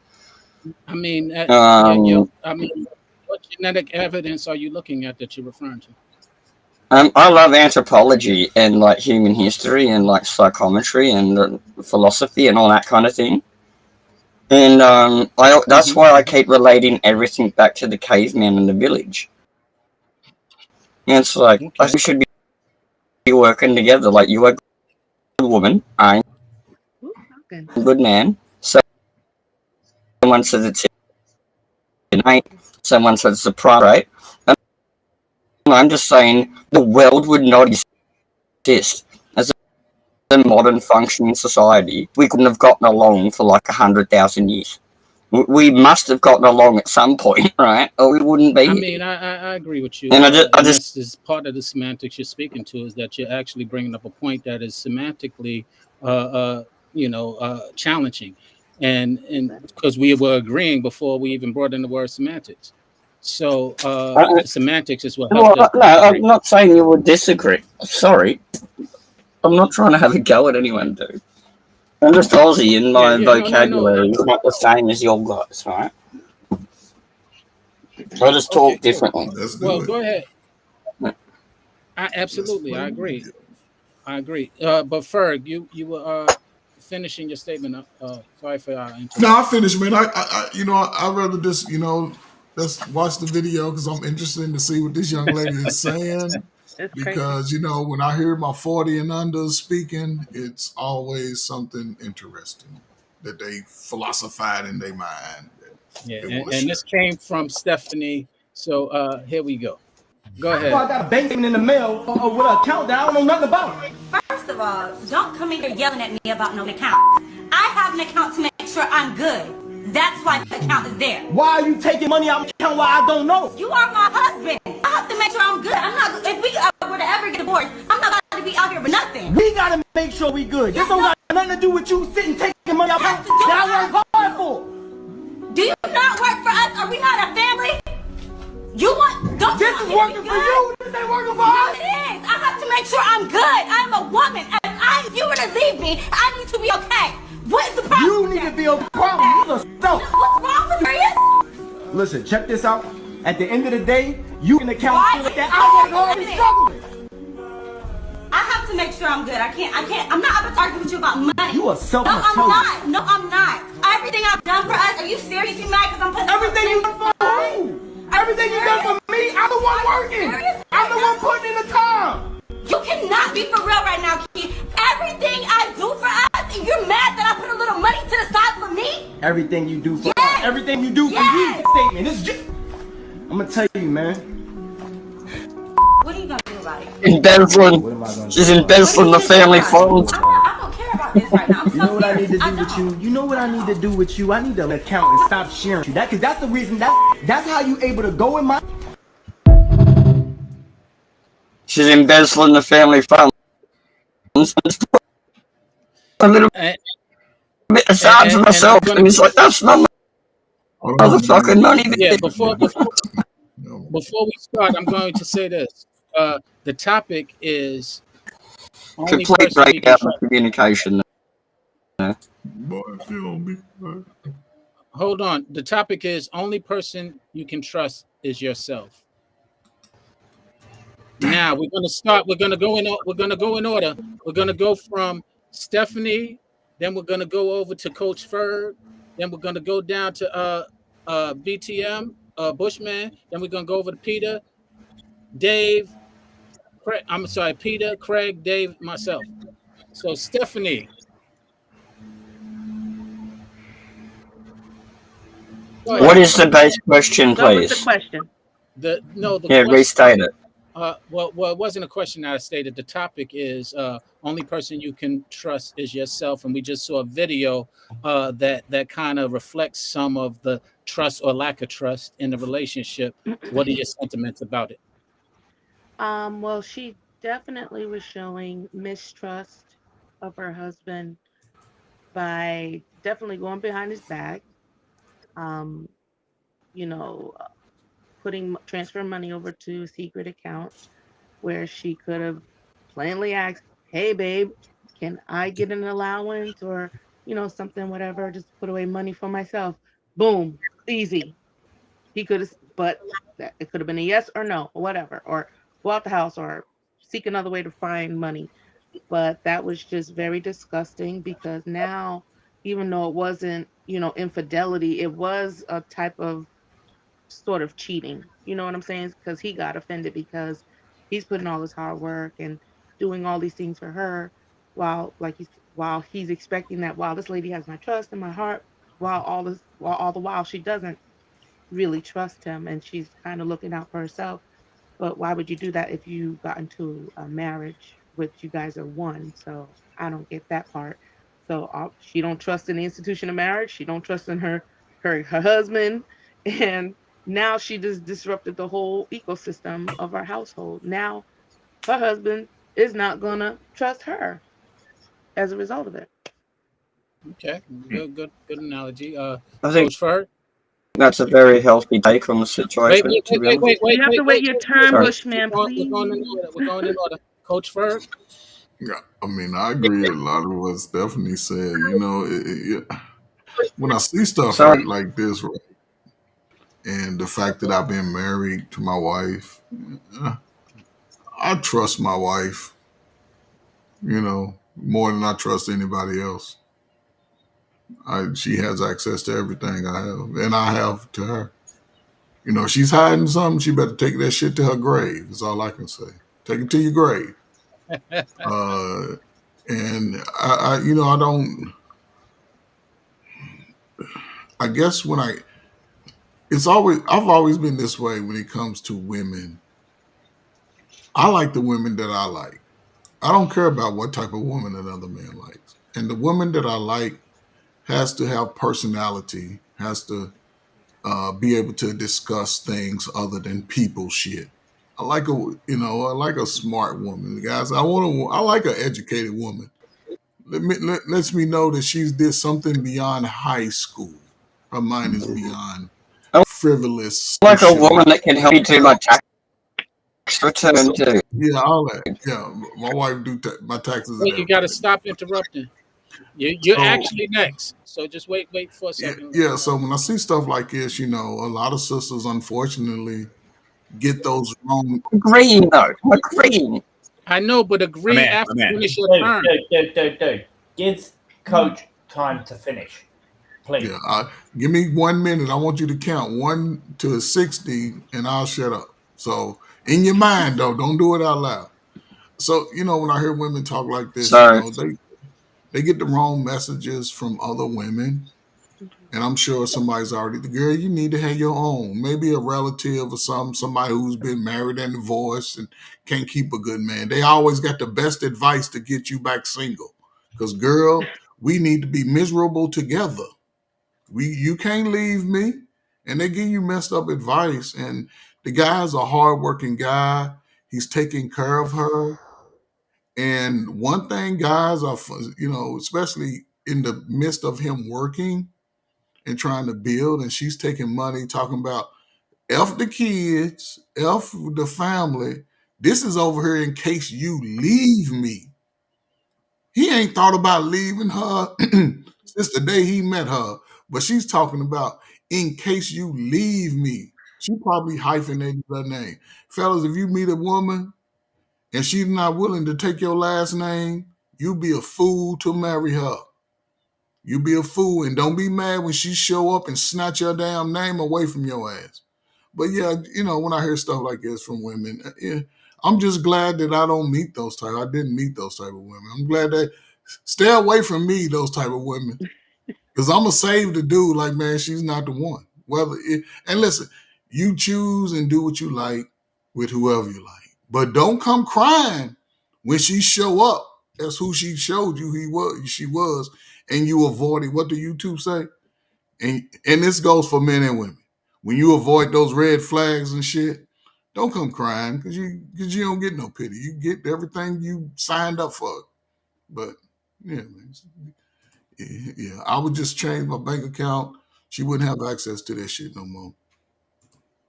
I mean, I mean, what genetic evidence are you looking at that you're referring to? I love anthropology and like human history and like psychometry and philosophy and all that kind of thing. And that's why I keep relating everything back to the caveman in the village. And it's like, I Okay. think we should be working together. Like, you are a good woman, I'm Who's talking? a good man. Someone says it's innate, someone says it's a primate. And I'm just saying the world would not exist as a modern functioning society. We couldn't have gotten along for like 100,000 years. We must have gotten along at some point, right? Or we wouldn't be I here. mean, I agree with you. And I And just this is part of the semantics you're speaking to is that you're actually bringing up a point that is semantically, challenging, and because we were agreeing before we even brought in the word semantics. So semantics is what helped us no, I'm agree. not saying you would disagree. Sorry, I'm not trying to have a go at anyone, dude. I'm just Aussie, and Yeah, my yeah, no. vocabulary is not the same as your guys, right? I just talk Okay, cool. differently. Let's do Well, it. go ahead. Let's Absolutely, I play agree. music. I agree. But Ferg, you were finishing your statement. Sorry for interrupting. No, I finished, man. I'd rather just, let's watch the video because I'm interested to see what this young lady is saying. It's crazy. Because, when I hear my 40 and under speaking, it's always something interesting that they philosophize in their mind. Yeah, They want to and share. this came from Stephanie. So here we go. Go ahead. I got a bank in the mail with an account that I don't know nothing about. First of all, don't come in here yelling at me about no account. I have an account to make sure I'm good. That's why the account is there. Why are you taking money out of my account while I don't know? You are my husband. I have to make sure I'm good. I'm not. If we were to ever get divorced, I'm not about to be out here for nothing. We gotta make sure we good. This don't got nothing to do with you sitting taking money out of my account that I work hard for. Do you not work for us? Are we not a family? You want? Don't. This is working for you. This ain't working for No, us. it is. I have to make sure I'm good. I'm a woman. If you were to leave me, I need to be okay. What is the problem? You need to be a problem. What's wrong with you? Listen, check this out. At the end of the day, you can account Why? for that. I work hard and struggling. I have to make sure I'm good. I can't. I'm not about to argue with you about money. You are No, self-control. I'm not. No, I'm not. Everything I've done for us. Are you serious? You mad because I'm putting Everything you done for who? Everything you done for me, I'm the one working. I'm the one putting in the time. You cannot be for real right now, Keith. Everything I do for us, and you're mad that I put a little money to the side for me? Everything you do for Yes. everything you do for Yes. you. Statement. It's just. I'm gonna tell you, man. gonna do about it? Embezzling. She's embezzling the family funds. I don't care about this right now. I'm You know so what I need to serious. do with you? You know what I need to do with you? I need to account and stop sharing you. Cause that's the reason that's how you able to go in my. She's embezzling the family funds. A little And, bit aside for I'm myself, gonna and it's like that's not Hold on, motherfucking money. yeah. bitch. Before we start, I'm going to say this. The topic is only Complete person you can breakdown of trust. communication. boy, if you don't be quiet. Hold on. The topic is only person you can trust is yourself. Now we're gonna start. We're gonna go in. We're gonna go in order. We're gonna go from Stephanie, then we're gonna go over to Coach Ferg, then we're gonna go down to BTM Bushman, then we're gonna go over to Peter, Dave. Craig, I'm sorry, Peter, Craig, Dave, myself. So Stephanie. Go ahead. What is the base question, What was the please? question? The Yeah, question. restate it. Well, it wasn't a question that I stated. The topic is only person you can trust is yourself, and we just saw a video that kind of reflects some of the trust or lack of trust in the relationship. What are your sentiments about it? Well, she definitely was showing mistrust of her husband by definitely going behind his back. Um, you know, transferring money over to a secret account where she could have plainly asked, "Hey, babe, can I get an allowance or something, whatever, just put away money for myself." Boom, easy. He could have, but it could have been a yes or no or whatever, or go out the house or seek another way to find money. But that was just very disgusting because now, even though it wasn't, infidelity, it was a type of sort of cheating. You know what I'm saying? Because he got offended because he's putting all this hard work and doing all these things for her, while he's expecting that, wow, this lady has my trust and my heart, while all the while she doesn't really trust him and she's kind of looking out for herself. But why would you do that if you got into a marriage which you guys are one? So I don't get that part. So she don't trust in the institution of marriage. She don't trust in her husband, and now she just disrupted the whole ecosystem of our household. Now her husband is not gonna trust her as a result of it. Okay, good analogy. I think Coach Ferg. that's a very healthy take on the situation. Wait. To be honest. You have to wait your turn, Sorry. Bushman, please. We're going in order. Coach Ferg. Yeah, I mean, I agree. A lot of what Stephanie said. When I see stuff Sorry. like this, right, and the fact that I've been married to my wife, I trust my wife, more than I trust anybody else. She has access to everything I have, and I have to her. If she's hiding something, she better take that shit to her grave. That's all I can say. Take it to your grave. And I don't. I guess I've always been this way when it comes to women. I like the women that I like. I don't care about what type of woman another man likes. And the woman that I like has to have personality, has to be able to discuss things other than people shit. I like a smart woman, guys. I like an educated woman. Lets me know that she's did something beyond high school. Her mind is beyond frivolous. Like a woman that can help me do my tax return too. Yeah, all that. Yeah, my wife do my taxes. Wait, you got to stop interrupting. You're So- actually next. So just wait for a second. Yeah, so when I see stuff like this, a lot of sisters unfortunately get those wrong. Agreeing though. I'm agreeing. I know, but agree Man, after man. you finish your Dude, turn. dude. Give Coach time to finish, please. Yeah, give me 1 minute. I want you to count 1 to 60, and I'll shut up. So in your mind, though, don't do it out loud. So when I hear women talk like this, Sorry. they get the wrong messages from other women, And I'm sure somebody's already, the girl, you need to have your own. Maybe a relative or somebody who's been married and divorced and can't keep a good man. They always got the best advice to get you back single. Because, girl, we need to be miserable together. You can't leave me. And they give you messed up advice. And the guy's a hardworking guy. He's taking care of her. And one thing guys are, especially in the midst of him working and trying to build, and she's taking money, talking about F the kids, F the family. This is over here in case you leave me. He ain't thought about leaving her since the day he met her, but she's talking about in case you leave me. She probably hyphenated her name. Fellas, if you meet a woman and she's not willing to take your last name, you be a fool to marry her. You be a fool, and don't be mad when she show up and snatch your damn name away from your ass. But yeah, when I hear stuff like this from women, I'm just glad that I don't meet those type. I didn't meet those type of women. I'm glad that stay away from me, those type of women, because I'm gonna save the dude. Like, man, she's not the one. And listen, you choose and do what you like with whoever you like, but don't come crying when she show up as who she showed you she was, and you avoid it. What do YouTube say? And this goes for men and women. When you avoid those red flags and shit, don't come crying because you don't get no pity. You get everything you signed up for. But yeah, man. Yeah, I would just change my bank account. She wouldn't have access to that shit no more.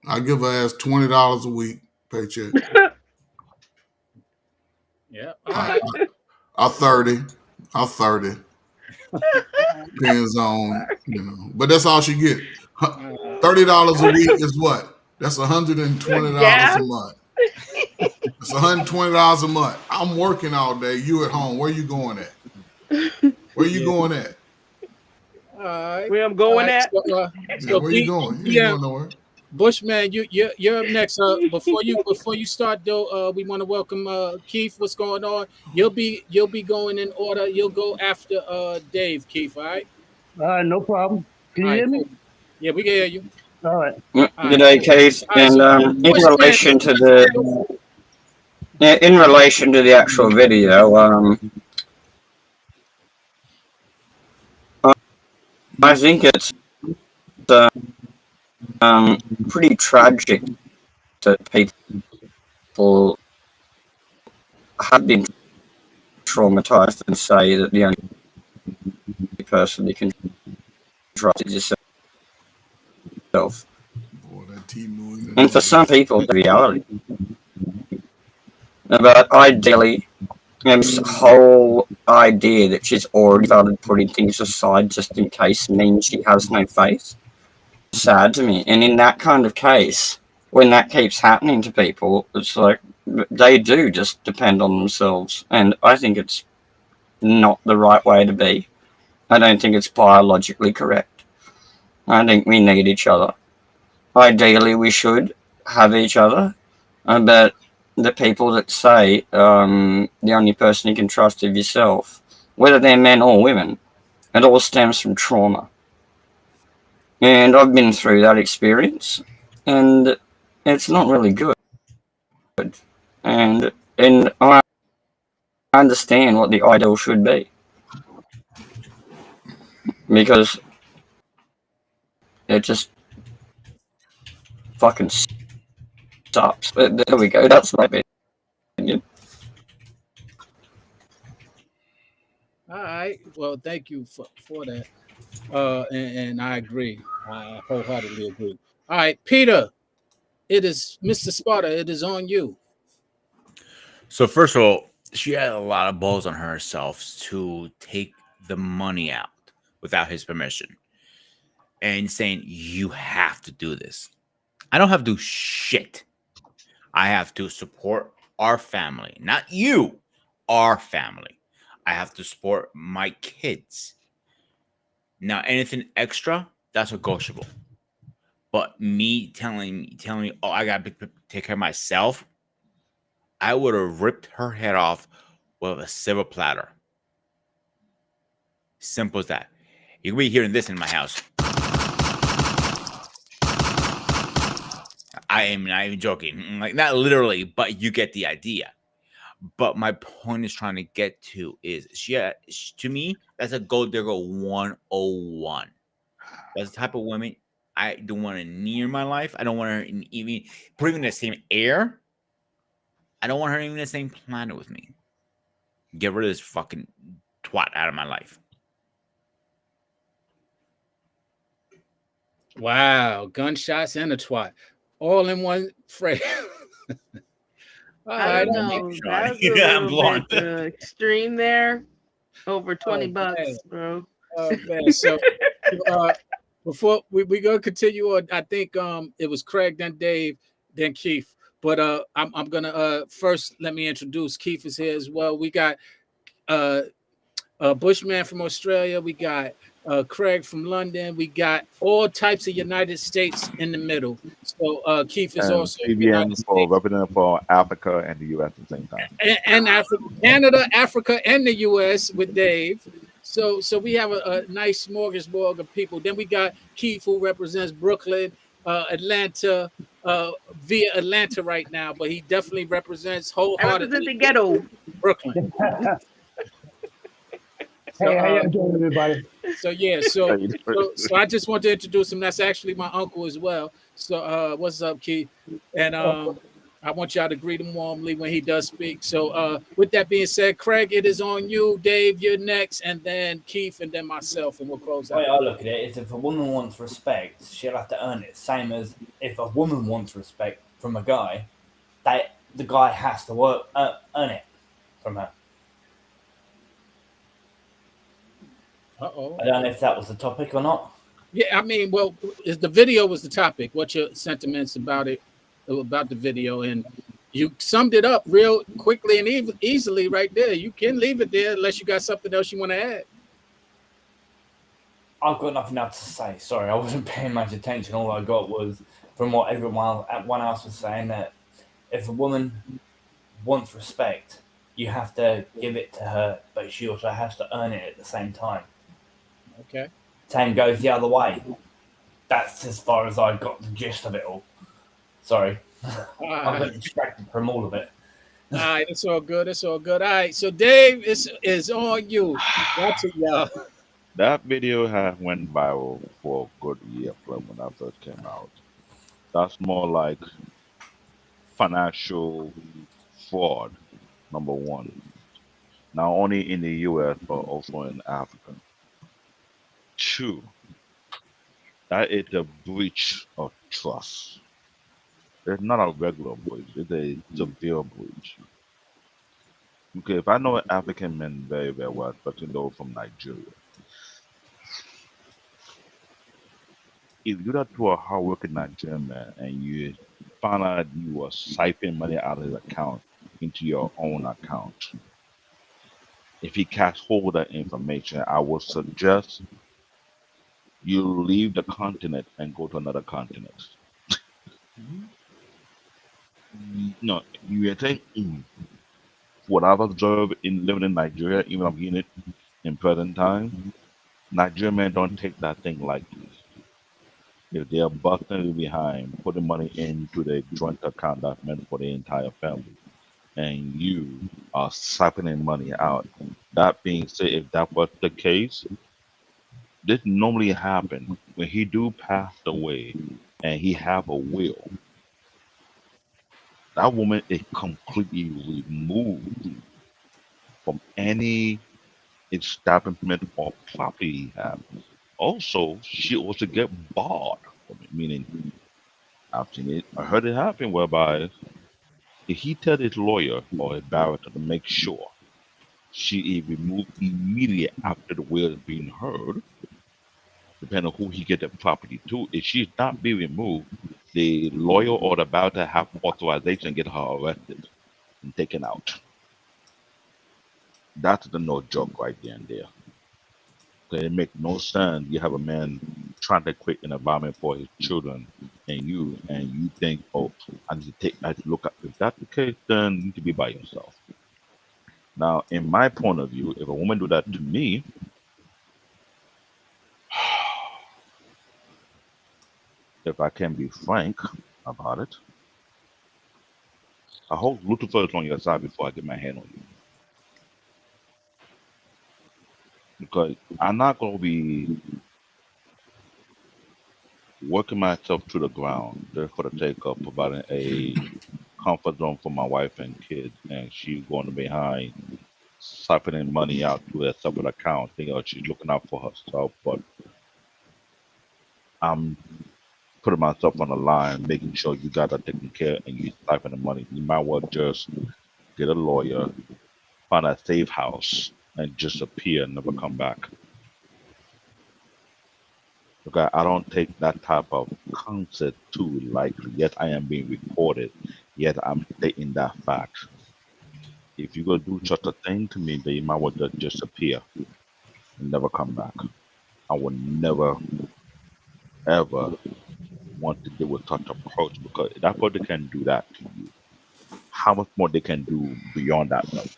I give her ass $20 a week paycheck. Yeah. I 30. Depends on, but that's all she get. $30 a week is what? That's $120 a month. That's $120 a month. I'm working all day. You at home. Where you going at? Where you going at? All right. Where I'm going at? So where you going? You ain't going nowhere. Bushman, you're up next. Before you start though, we want to welcome Keith. What's going on? You'll be going in order. You'll go after Dave. Keith, all right? No problem. Can you hear me? Cool. Yeah, we can hear you. All right. Good day, Keith. And in relation to the actual video, I think it's pretty tragic that people have been traumatized and say that the only person you can trust is yourself. And for some people, the reality. But ideally, this whole idea that she's already started putting things aside just in case means she has no faith. Sad to me. And in that kind of case, when that keeps happening to people, it's like they do just depend on themselves. And I think it's not the right way to be. I don't think it's biologically correct. I think we need each other. Ideally, we should have each other. But the people that say the only person you can trust is yourself, whether they're men or women, it all stems from trauma. And I've been through that experience, and it's not really good. And I understand what the ideal should be, because it just fucking sucks. But there we go. That's my opinion. All right. Well, thank you for that. And I agree. I wholeheartedly agree. All right, Peter, it is Mr. Sparta. It is on you. So first of all, she had a lot of balls on herself to take the money out without his permission and saying, you have to do this. I don't have to do shit. I have to support our family, not you, our family. I have to support my kids. Now, anything extra, that's negotiable. But me telling me, oh, I got to take care of myself, I would have ripped her head off with a silver platter. Simple as that. You'll be hearing this in my house. I am not even joking. Like, not literally, but you get the idea. But my point is trying to get to is to me, that's a gold digger 101. That's the type of woman I don't want to near my life. I don't want her even put in the same air. I don't want her even in the same planet with me. Get rid of this fucking twat out of my life. Wow, gunshots and a twat, all in one phrase. I don't know. That was a little bit extreme there. Over $20, bro. Oh man. So before we go continue on, I think it was Craig, then Dave, then Keith. But I'm gonna first let me introduce Keith is here as well. We got Bushman from Australia. We got Craig from London. We got all types of United States in the middle. So Keith is also CBN for representing for Africa and the U.S. at the same time. And Africa, Canada, Africa, and the U.S. with Dave. So we have a nice smorgasbord of people. Then we got Keith, who represents Brooklyn, Atlanta, via Atlanta right now, but he definitely represents wholeheartedly. I represent the ghetto. Brooklyn. Hey, how you doing, everybody? So yeah, so I just want to introduce him. That's actually my uncle as well. So what's up, Keith? And I want y'all to greet him warmly when he does speak. So with that being said, Craig, it is on you. Dave, you're next, and then Keith, and then myself, and we'll close The out. way I look at it is, if a woman wants respect, she'll have to earn it. Same as if a woman wants respect from a guy, the guy has to earn it from her. Uh-oh. I don't know if that was the topic or not. Yeah, I mean, well, the video was the topic. What's your sentiments about it, about the video? And you summed it up real quickly and easily right there. You can leave it there unless you got something else you want to add. I've got nothing else to say. Sorry, I wasn't paying much attention. All I got was from what everyone else was saying, that if a woman wants respect, you have to give it to her, but she also has to earn it at the same time. Okay. Same goes the other way. That's as far as I got the gist of it all. Sorry. I got distracted from all of it. All right, it's all good. It's all good. All right, so Dave is on you. Watch it, y'all. That video went viral for a good year when that first came out. That's more like financial fraud, number one. Not only in the US, but also in Africa. Two, that is a breach of trust. It's not a regular breach, it's a severe breach. Okay, if I know African men very, very well, especially those from Nigeria, if you do that to a hardworking Nigerian man and you find out you were siphoning money out of his account into your own account, if he can't hold that information, I would suggest you leave the continent and go to another continent. No, you think what I've observed in living in Nigeria, even I'm in it in present time, Nigerian men don't take that thing lightly. If they are busting you behind, putting money into the joint account that's meant for the entire family, and you are siphoning money out. That being said, if that was the case, this normally happens when he do pass away and he have a will. That woman is completely removed from any establishment or property he has. Also, she also get barred from it, meaning I've seen it, I heard it happen whereby if he tell his lawyer or his barrister to make sure she is removed immediately after the will is being heard, depending on who he get the property to, if she's not being removed, the lawyer or the barrister have authorization to get her arrested and taken out. That's the no joke right there and there. It makes no sense. You have a man trying to create an environment for his children and you think, oh, I need to look at. If that's the case, then you need to be by yourself. Now, in my point of view, if a woman do that to me, if I can be frank about it, I hope Lucifer is on your side before I get my hand on you. Because I'm not going to be working myself to the ground just for the sake of providing a comfort zone for my wife and kids, and she's going behind siphoning money out to a separate account, thinking she's looking out for herself, but I'm putting myself on the line, making sure you guys are taken care and you siphon the money. You might well just get a lawyer, find a safe house, and just appear and never come back. Because I don't take that type of concept too lightly. Yes, I am being recorded. Yet I'm stating that fact. If you're going to do such a thing to me, then you might well just disappear and never come back. I would never, ever want to deal with such approach, because that person can do that to you. How much more they can do beyond that level?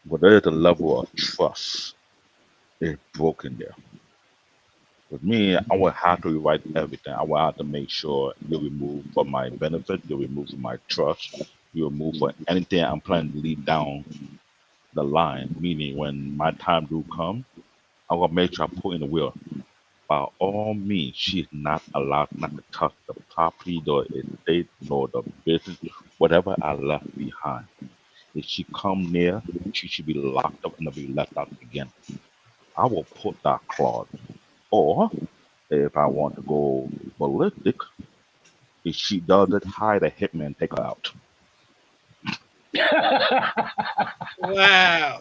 But there is a level of trust is broken there. With me, I would have to rewrite everything. I would have to make sure you remove for my benefit, you remove for my trust, you remove for anything I'm planning to lead down the line. Meaning, when my time do come, I will make sure I put in the will. By all means, she is not allowed not to touch the property, the estate, nor the business, whatever I left behind. If she come near, she should be locked up and never be left out again. I will put that clause. Or, if I want to go ballistic, if she does it, hire a hitman, take her out. Wow.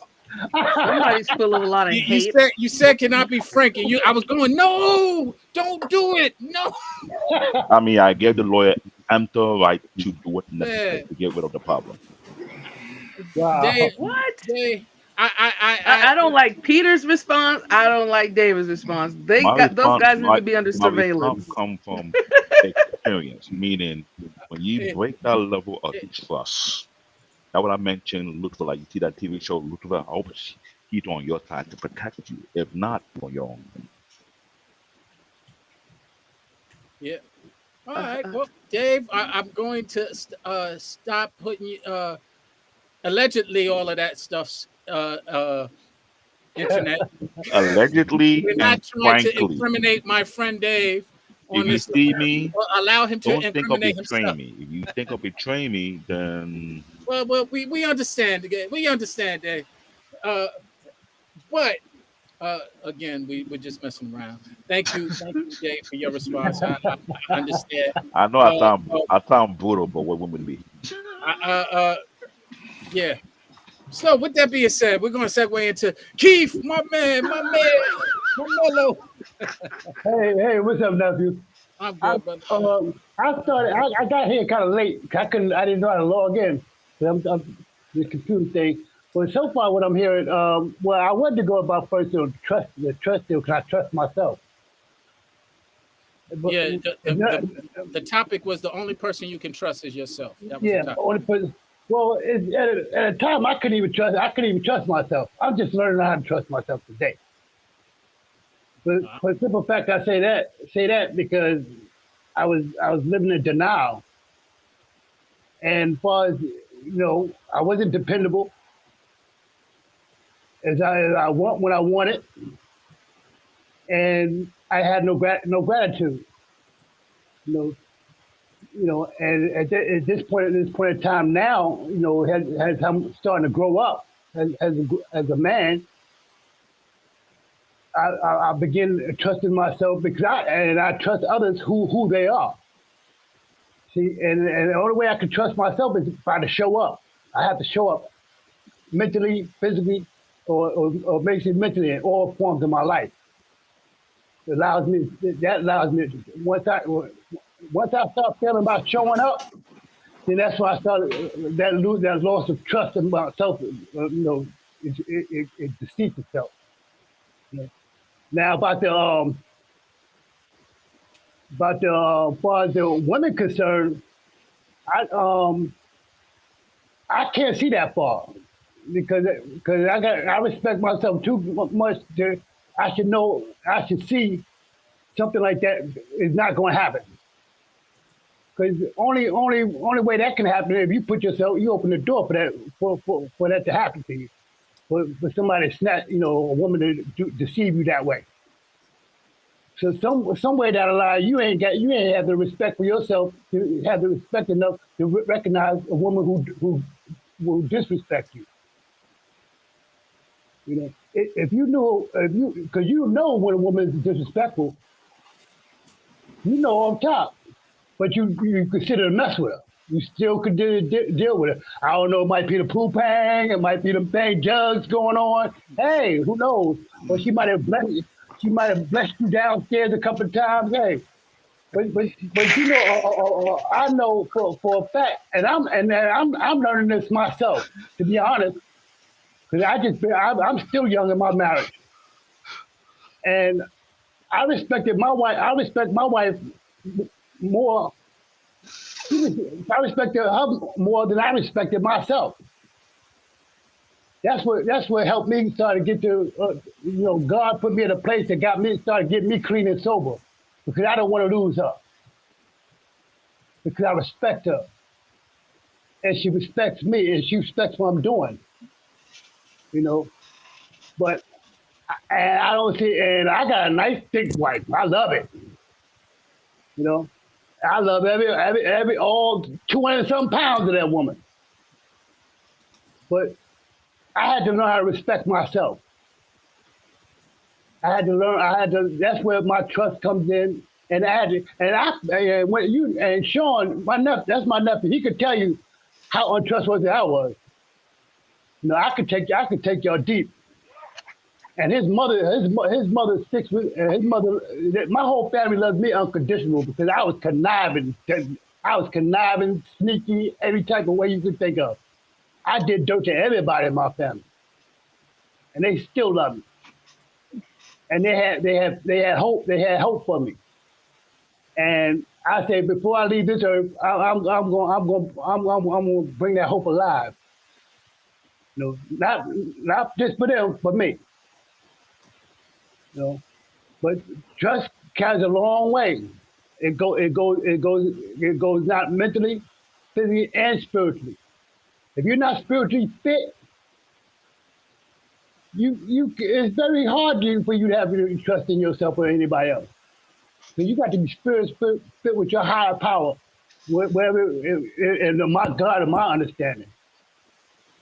Somebody's full of a lot of hate. You said cannot be frank, and I was going, no, don't do it, no. I mean, I gave the lawyer ample right to do what necessary to get rid of the problem. Wow. Dave, What? Dave, I don't like Peter's response. I don't like David's response. Those guys need to be under surveillance. Come from experience, meaning when you break that level of trust. That's what I mentioned, Lucifer. Like you see that TV show, Lucifer. I hope he's on your side to protect you. If not, on your own. Yeah. All right. Well, Dave, I'm going to stop putting you. Allegedly, all of that stuff's internet. Allegedly, We're not and trying to frankly, incriminate my friend Dave. if you see me, allow him to don't think of incriminate betraying himself. me. If you think of betraying me, then Well, we understand. We understand, Dave. But again, we're just messing around. Thank you, Dave, for your response. I understand. I know I sound brutal, but what women be? Yeah. So with that being said, we're going to segue into Keith, my man, Carmelo. Hey, what's up, nephew? I'm good, brother. I got here kind of late. I didn't know how to log in. I'm the computer thing. But so far, what I'm hearing, well, I wanted to go about first the trust deal. Can I trust myself? But, Yeah, the topic was the only person you can trust is yourself. That was the topic. only person. Well, at a time I couldn't even trust myself. I'm just learning how to trust myself today. But for the simple fact, I say that because I was living in denial, and as far as I wasn't dependable as I want when I want it, and I had no gratitude. And at this point in time now, as I'm starting to grow up as a man, I begin trusting myself because I trust others who they are. See, and the only way I can trust myself is by to show up. I have to show up mentally, physically, or basically mentally in all forms of my life. That allows me once I start feeling about showing up, then that's why I started that loss of trust in myself. It deceits itself. Now about the far as the women concerned, I can't see that far because I respect myself too much. I should see something like that is not going to happen. Because only way that can happen is if you open the door for that for that to happen to you, for somebody to snap, a woman to deceive you that way. So some way down the line, you ain't have the respect for yourself to have the respect enough to recognize a woman who will disrespect you. Because you know when a woman is disrespectful, on top, but you consider to mess with her. You still could deal with it. I don't know, it might be the poop hang, it might be the bang jugs going on. Hey, who knows? Or she might have blessed you downstairs a couple of times. Hey, but I know for a fact, and I'm learning this myself, to be honest, because I'm still young in my marriage, and I respect my wife more. I respected her more than I respected myself. That's what helped me start to get to, God put me in a place that started getting me clean and sober, because I don't want to lose her. Because I respect her, and she respects me, and she respects what I'm doing. But I don't see, and I got a nice thick wife. I love it. I love every all 200-some pounds of that woman. But I had to learn how to respect myself. That's where my trust comes in. And and Sean, that's my nephew. He could tell you how untrustworthy I was. I could take y'all deep. And his mother sticks with his mother. My whole family loves me unconditional because I was conniving, sneaky, every type of way you could think of. I did dirt to everybody in my family, and they still love me. And they had hope. They had hope for me. And I say, before I leave this earth, I'm going to bring that hope alive. Not just for them, for me. But trust carries a long way. It goes not mentally, physically, and spiritually. If you're not spiritually fit, it's very hard for you to have trust in yourself or anybody else. So you got to be spiritually fit with your higher power, wherever in my God and my understanding.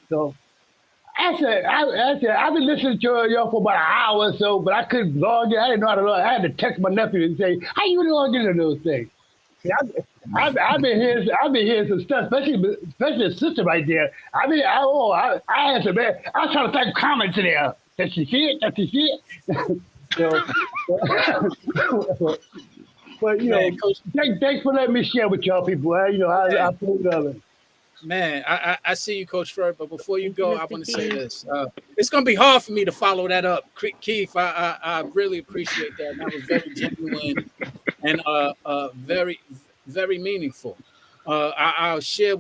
So I said, I've been listening to y'all for about an hour or so, but I couldn't log in. I didn't know how to log in. I had to text my nephew and say, how you log into those things? See, I've been hearing some stuff, especially the sister right there. I had some, man, I was trying to type comments in there. Does she see it? Does she see it? But man, Coach, thanks for letting me share with y'all people. I approve of it. Man, I see you, Coach Fred, but before you go, I want to say this. It's going to be hard for me to follow that up. Keith, I really appreciate that. That was very genuine and very, very meaningful. I'll share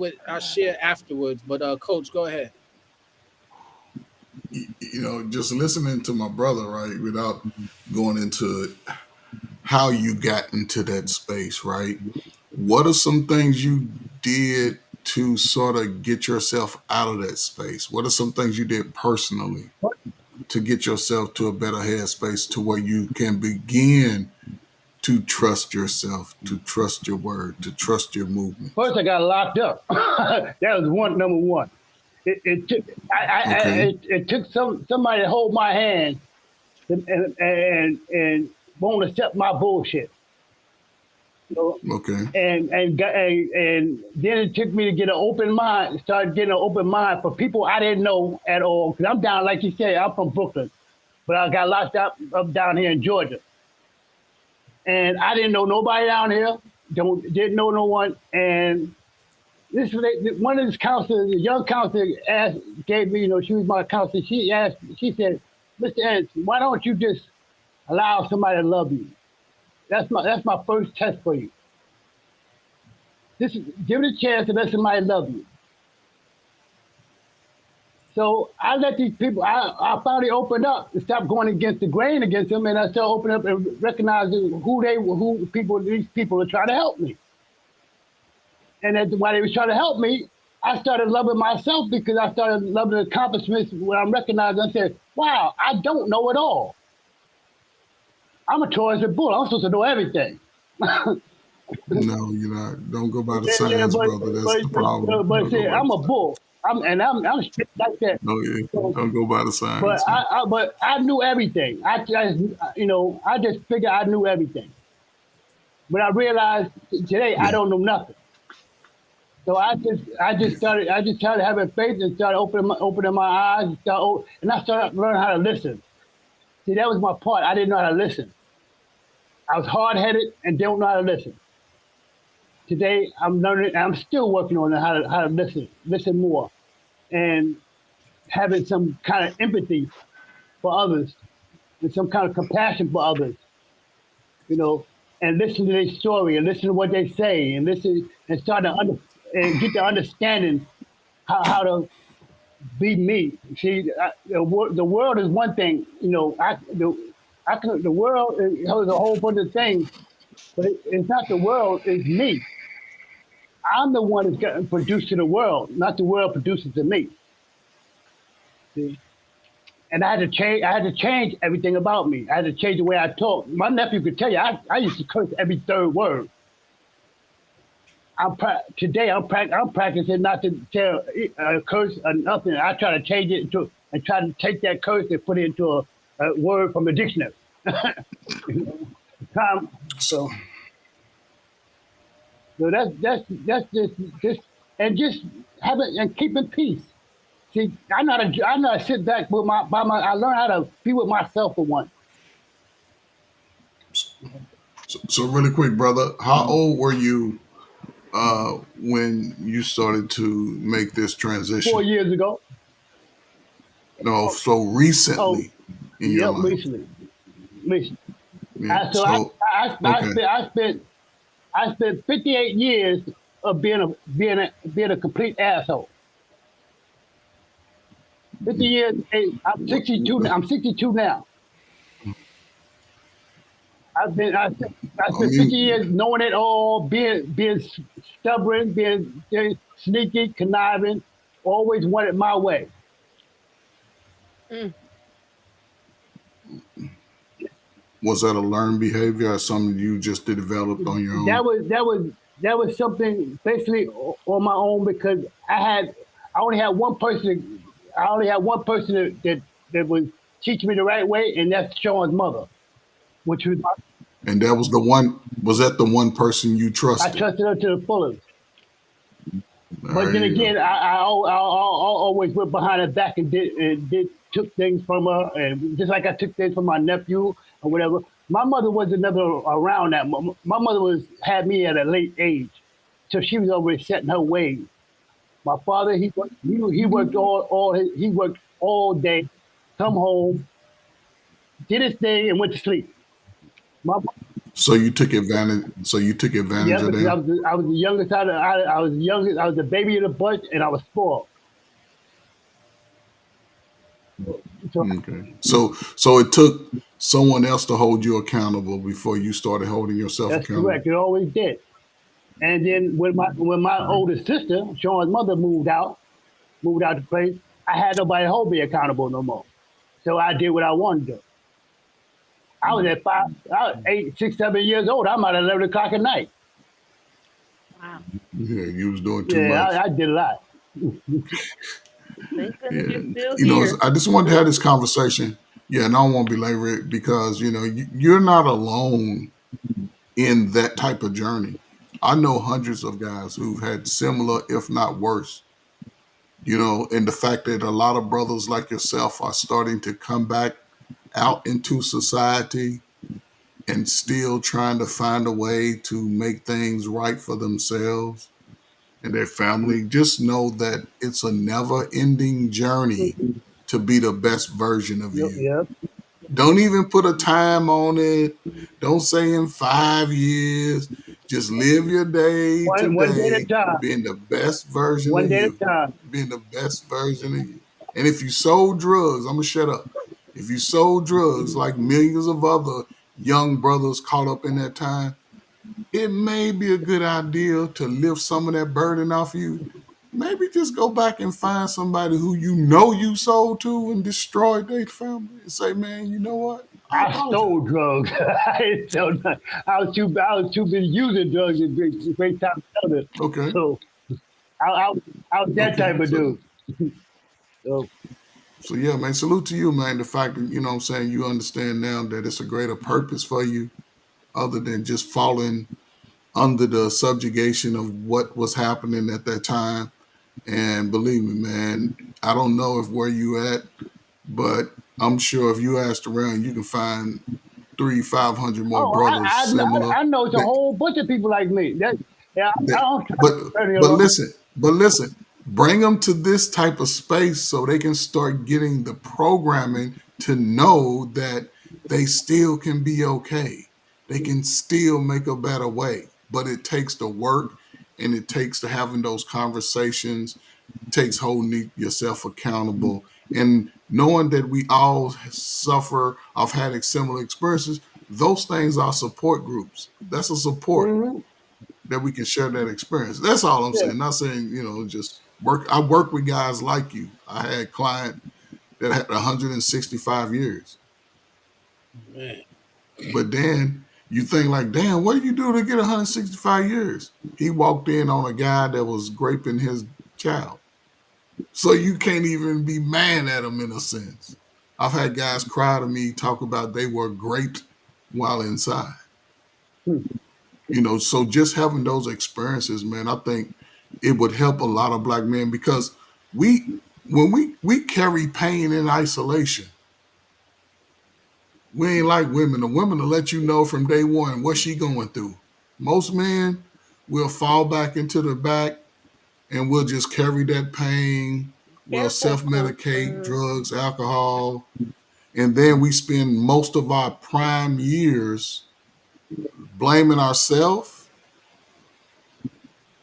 afterwards, but Coach, go ahead. Just listening to my brother, right, without going into how you got into that space, right? What are some things you did to sort of get yourself out of that space? What are some things you did personally to get yourself to a better headspace to where you can begin to trust yourself, to trust your word, to trust your movement? First, I got locked up. That was number one. It took somebody to hold my hand and won't accept my bullshit. Okay. And then it took me to get an open mind, start getting an open mind for people I didn't know at all. Because I'm down, like you said, I'm from Brooklyn, but I got locked up down here in Georgia. And I didn't know nobody down here, didn't know no one. And one of these counselors, a young counselor, gave me, she was my counselor. She said, Mr. Anderson, why don't you just allow somebody to love you? That's my first test for you. Just give it a chance to let somebody love you. So I let these people, I finally opened up and stopped going against the grain against them, and I started opening up and recognizing these people are trying to help me. And then while they was trying to help me, I started loving myself because I started loving the accomplishments where I'm recognizing. I said, wow, I don't know it all. I'm a Taurus and bull. I'm supposed to know everything. No, you're not. Don't go by the science, brother. That's the problem. But see, I'm a bull. I'm strict like that. No, yeah. Don't go by the science. But I knew everything. I just figured I knew everything. But I realized today I don't know nothing. So I just started having faith and started opening my eyes and I started learning how to listen. See, that was my part. I didn't know how to listen. I was hard-headed and don't know how to listen. Today I'm learning. I'm still working on how to listen more, and having some kind of empathy for others, and some kind of compassion for others. And listen to their story, and listen to what they say, and listen and start to get the understanding how to be me. See, the world is one thing. The world has a whole bunch of things, but it's not the world. It's me. I'm the one that's getting produced to the world, not the world produces to me. See? And I had to change everything about me. I had to change the way I talk. My nephew could tell you, I used to curse every third word. Today I'm practicing not to tell a curse or nothing. I try to change it and try to take that curse and put it into a word from the dictionary. So that's just and just having and keeping peace. See, I know how to sit back with I learned how to be with myself for once. So really quick, brother, how old were you when you started to make this transition? 4 years ago. No, so recently in your life. Recently. Yeah, I spent 58 years of being a complete asshole. 50 years. I'm 62. I'm 62 now. I spent 50 years knowing it all, being stubborn, being sneaky, conniving, always wanted my way. Was that a learned behavior or something you just developed on your own? That was something basically on my own because I only had one person that was teaching me the right way, and that's Sean's mother, which was. And that was the one. Was that the one person you trusted? I trusted her to the fullest. But then again, I always went behind her back and took things from her, and just like I took things from my nephew or whatever. My mother wasn't never around that. My mother had me at a late age, so she was already set in her ways. My father, he worked all day, come home, did his thing, and went to sleep. So you took advantage. Yeah, of that. I was the youngest. I was the youngest. I was the baby of the bunch, and I was spoiled. Okay. So it took someone else to hold you accountable before you started holding yourself accountable. That's correct. It always did. And then when my oldest sister, Sean's mother, moved out the place, I had nobody to hold me accountable no more. So I did what I wanted to do. I was at 8, 6, 7 years old. I'm at 11 o'clock at night. Wow. Yeah, you was doing too much. Yeah, I did a lot. I just wanted to have this conversation. Yeah, and I don't want to belabor it because you're not alone in that type of journey. I know hundreds of guys who've had similar, if not worse. And the fact that a lot of brothers like yourself are starting to come back out into society and still trying to find a way to make things right for themselves and their family. Just know that it's a never-ending journey to be the best version of you. Yep. Don't even put a time on it. Don't say in 5 years. Just live your day one day at a time. being the best version One of day you. at a time. Being the best version of you. And if you sold drugs, I'm gonna shut up. If you sold drugs like millions of other young brothers caught up in that time, it may be a good idea to lift some of that burden off you. Maybe just go back and find somebody who you know you sold to and destroyed their family and say, man, you know what? I stole drugs. I didn't sell nothing. I was too busy using drugs to great time to sell it. Okay. So I was that type of dude. So yeah, man, salute to you, man. The fact that, you know what I'm saying, you understand now that it's a greater purpose for you other than just falling under the subjugation of what was happening at that time. And believe me, man, I don't know if where you at, but I'm sure if you asked around, you can find 300-500 more brothers similar. I know it's a whole bunch of people like me. But listen, bring them to this type of space so they can start getting the programming to know that they still can be okay. They can still make a better way, but it takes the work and it takes to having those conversations. It takes holding yourself accountable and knowing that we all suffer of having similar experiences. Those things are support groups. That's a support that we can share that experience. That's all I'm saying. Not saying, you know, just work. I work with guys like you. I had a client that had 165 years. Man. But then you think like, damn, what do you do to get 165 years? He walked in on a guy that was raping his child. So you can't even be mad at him in a sense. I've had guys cry to me, talk about they were raped while inside. You know, so just having those experiences, man, I think it would help a lot of black men because when we carry pain in isolation, we ain't like women. The women will let you know from day one what she going through. Most men will fall back into the back and we'll just carry that pain. We'll self-medicate, drugs, alcohol. And then we spend most of our prime years blaming ourselves.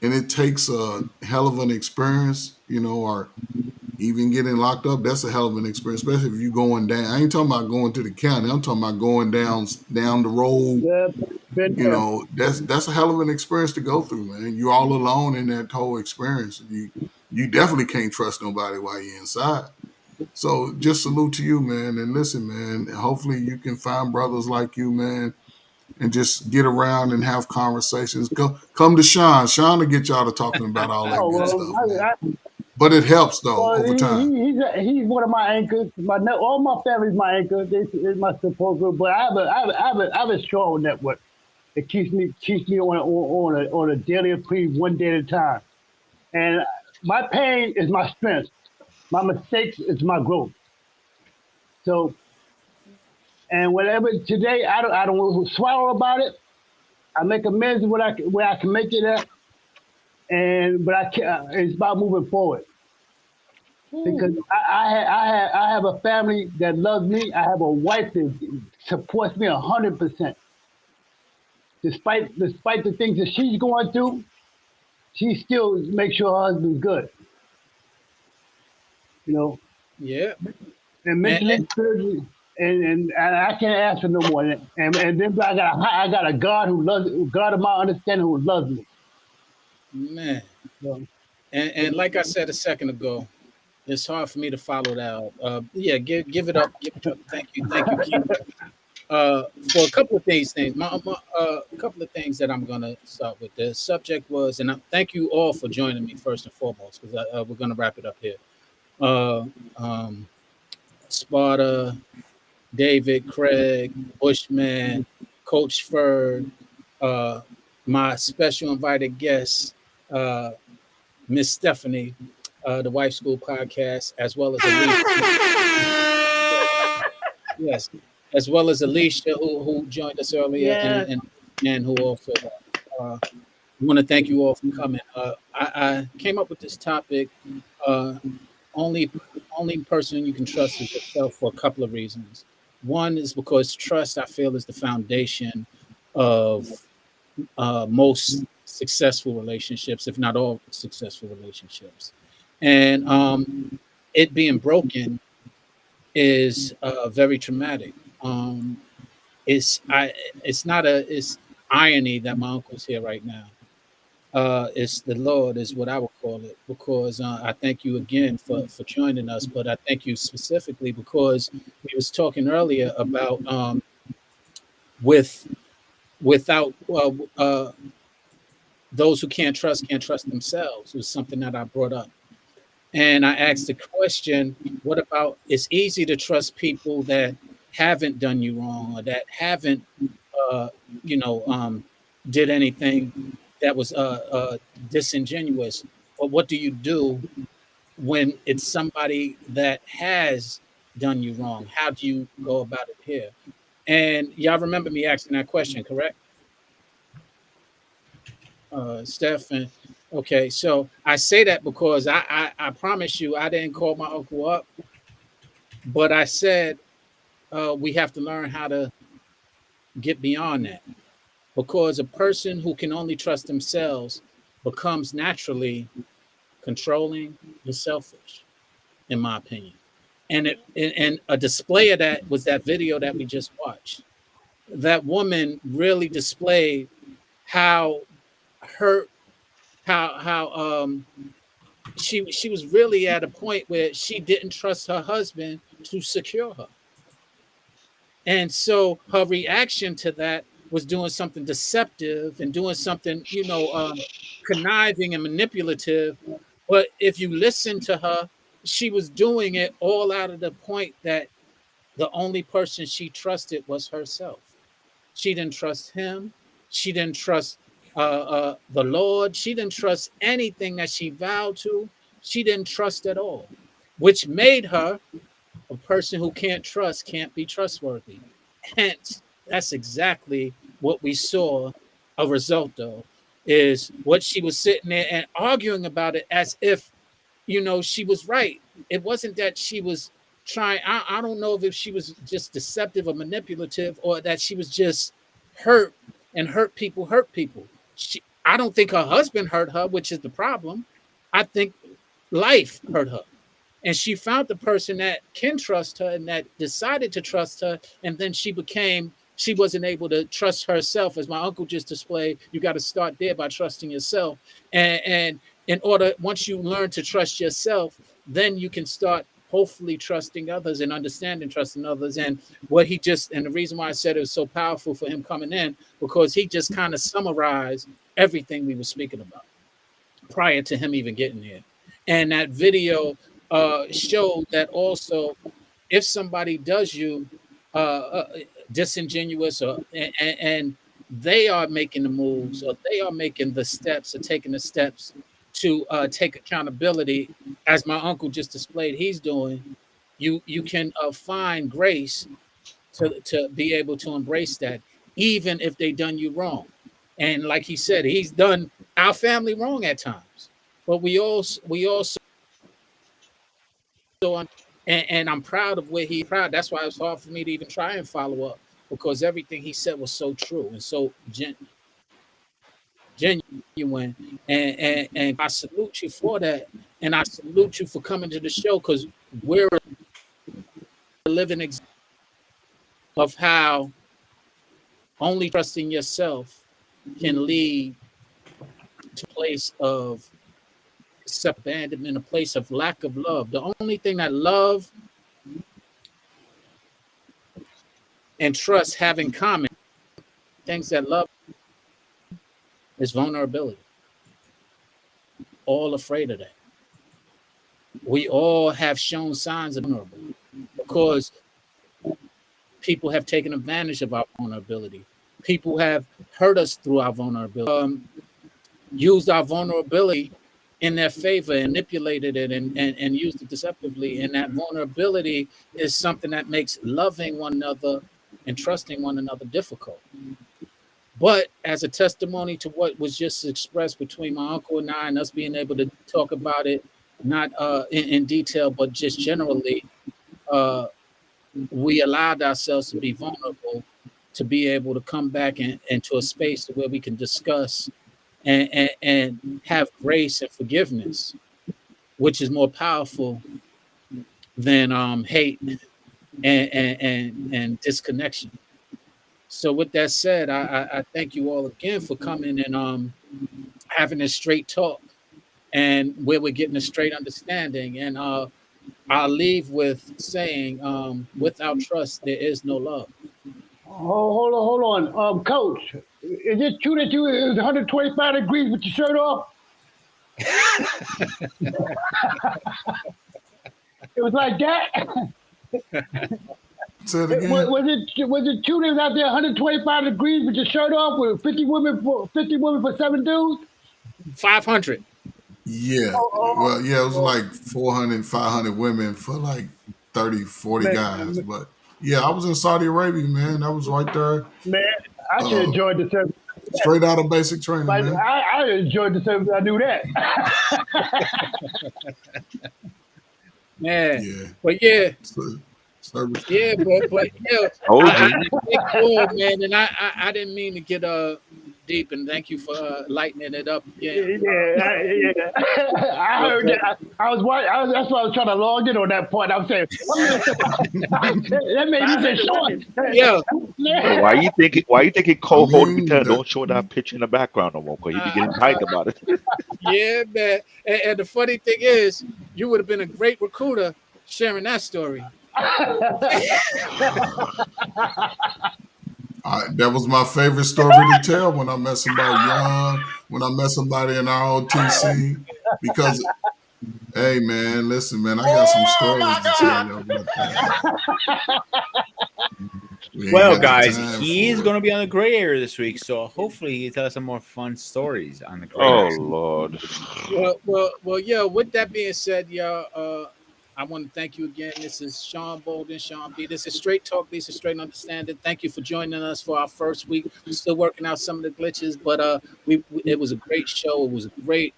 And it takes a hell of an experience, you know, or even getting locked up. That's a hell of an experience, especially if you're going down. I ain't talking about going to the county. I'm talking about going down the road. You know, that's a hell of an experience to go through, man. You're all alone in that whole experience. You definitely can't trust nobody while you're inside. So just salute to you, man. And listen, man, hopefully you can find brothers like you, man, and just get around and have conversations. Come to Sean. Sean will get y'all to talking about all that good stuff. But it helps though over time. He's one of my anchors. All my family's my anchor. This is my support group. But I have a strong network. It keeps me on a daily plea, one day at a time. And my pain is my strength. My mistakes is my growth. So, and whatever today, I don't swallow about it. I make amends where I can make it at. But I can't. It's about moving forward. Because I have a family that loves me. I have a wife that supports me 100%. Despite the things that she's going through, she still makes sure her husband's good. You know. Yeah. And mentally, spiritually, and I can't ask for no more. And then I got a God who loves, God of my understanding who loves me. Man. And like I said a second ago, it's hard for me to follow that out. Give it up. Thank you, Keith. For a couple of things, a couple of things that I'm gonna start with. The subject was, and thank you all for joining me first and foremost, because we're gonna wrap it up here. Sparta, David, Craig, Bushman, Coach Ferd, my special invited guest, Miss Stephanie, the Wife School Podcast, as well as Alicia. Yes, as well as Alicia, who joined us earlier, and who also. I want to thank you all for coming. I came up with this topic. Only person you can trust is yourself for a couple of reasons. One is because trust, I feel, is the foundation of most successful relationships, if not all successful relationships. And it being broken is very traumatic. It's I it's not a it's irony that my uncle's here right now. It's the Lord is what I would call it, because I thank you again for joining us, but I thank you specifically because we was talking earlier about with without those who can't trust themselves was something that I brought up. And I asked the question, what about it's easy to trust people that haven't done you wrong or that haven't, uh, you know, did anything that was disingenuous. But what do you do when it's somebody that has done you wrong? How do you go about it here? And y'all remember me asking that question, correct? Steph. And okay, so I say that because I promise you I didn't call my uncle up, but I said we have to learn how to get beyond that, because a person who can only trust themselves becomes naturally controlling and selfish, in my opinion. And a display of that was that video that we just watched. That woman really displayed how hurt, how she was really at a point where she didn't trust her husband to secure her. And so her reaction to that was doing something deceptive and doing something, conniving and manipulative. But if you listen to her, she was doing it all out of the point that the only person she trusted was herself. She didn't trust him. She didn't trust the Lord. She didn't trust anything that she vowed to. She didn't trust at all, which made her a person who can't trust, can't be trustworthy. Hence, that's exactly what we saw a result of, is what she was sitting there and arguing about it as if, she was right. It wasn't that she was trying, I don't know if she was just deceptive or manipulative, or that she was just hurt, and hurt people. I don't think her husband hurt her, which is the problem. I think life hurt her. And she found the person that can trust her and that decided to trust her. And then she wasn't able to trust herself. As my uncle just displayed, you got to start there by trusting yourself. And in order, once you learn to trust yourself, then you can start hopefully trusting others and understanding trusting others. And the reason why I said it was so powerful for him coming in, because he just kind of summarized everything we were speaking about prior to him even getting here. And that video showed that also, if somebody does you disingenuous, and they are making the moves, or they are making the steps, or taking the steps to take accountability, as my uncle just displayed he's doing, you can find grace to be able to embrace that, even if they done you wrong. And like he said, he's done our family wrong at times, but we also and I'm proud of where he's proud. That's why it's hard for me to even try and follow up, because everything he said was so true and so genuine. And I salute you for that. And I salute you for coming to the show, because we're a living example of how only trusting yourself can lead to a place of abandonment, a place of lack of love. The only thing that love and trust have in common, things that love, is vulnerability. All afraid of that. We all have shown signs of vulnerability because people have taken advantage of our vulnerability. People have hurt us through our vulnerability, used our vulnerability in their favor, and manipulated it and used it deceptively. And that vulnerability is something that makes loving one another and trusting one another difficult. But as a testimony to what was just expressed between my uncle and I, and us being able to talk about it, not in detail, but just generally, we allowed ourselves to be vulnerable, to be able to come back into a space where we can discuss and have grace and forgiveness, which is more powerful than hate and disconnection. So with that said, I thank you all again for coming and having this straight talk and where we're getting a straight understanding. And I'll leave with saying, without trust, there is no love. Oh, hold on. Coach, is it true that it was 125 degrees with your shirt off? It was like that. Say it again. Was it true that it was out there 125 degrees with your shirt off with 50 women for 7 dudes? 500. Yeah. Well, yeah, it was like 400, 500 women for like 30, 40 guys. But yeah, I was in Saudi Arabia, man. I was right there. Man, I should enjoyed the service. Straight out of basic training, Like, man. I enjoyed the service. I knew that. Man. Yeah. But yeah. Service. Yeah, but yeah. Told you. Thank you all, man. And I didn't mean to get deep, and thank you for lightening it up. Yeah. I heard that. I was watching. That's why I was trying to log in on that point. I was saying, that made me say short. Yeah. Why you thinking Cole holding me down? Don't show that picture in the background no more, because he be getting tight about it. Yeah, man. And the funny thing is, you would have been a great recruiter sharing that story. That was my favorite story to tell when I met somebody young, when I met somebody in ROTC. Because, hey, man, listen, man, I got some stories to tell you about that. Well, guys, he's going to be on the gray area this week, so hopefully he tell us some more fun stories on the gray area. Lord. Well, yeah. With that being said, y'all, I want to thank you again. This is Sean Bolden, Sean B. This is Straight Talk. This is Straight Understanding. Thank you for joining us for our first week. We're still working out some of the glitches, but it was a great show. It was a great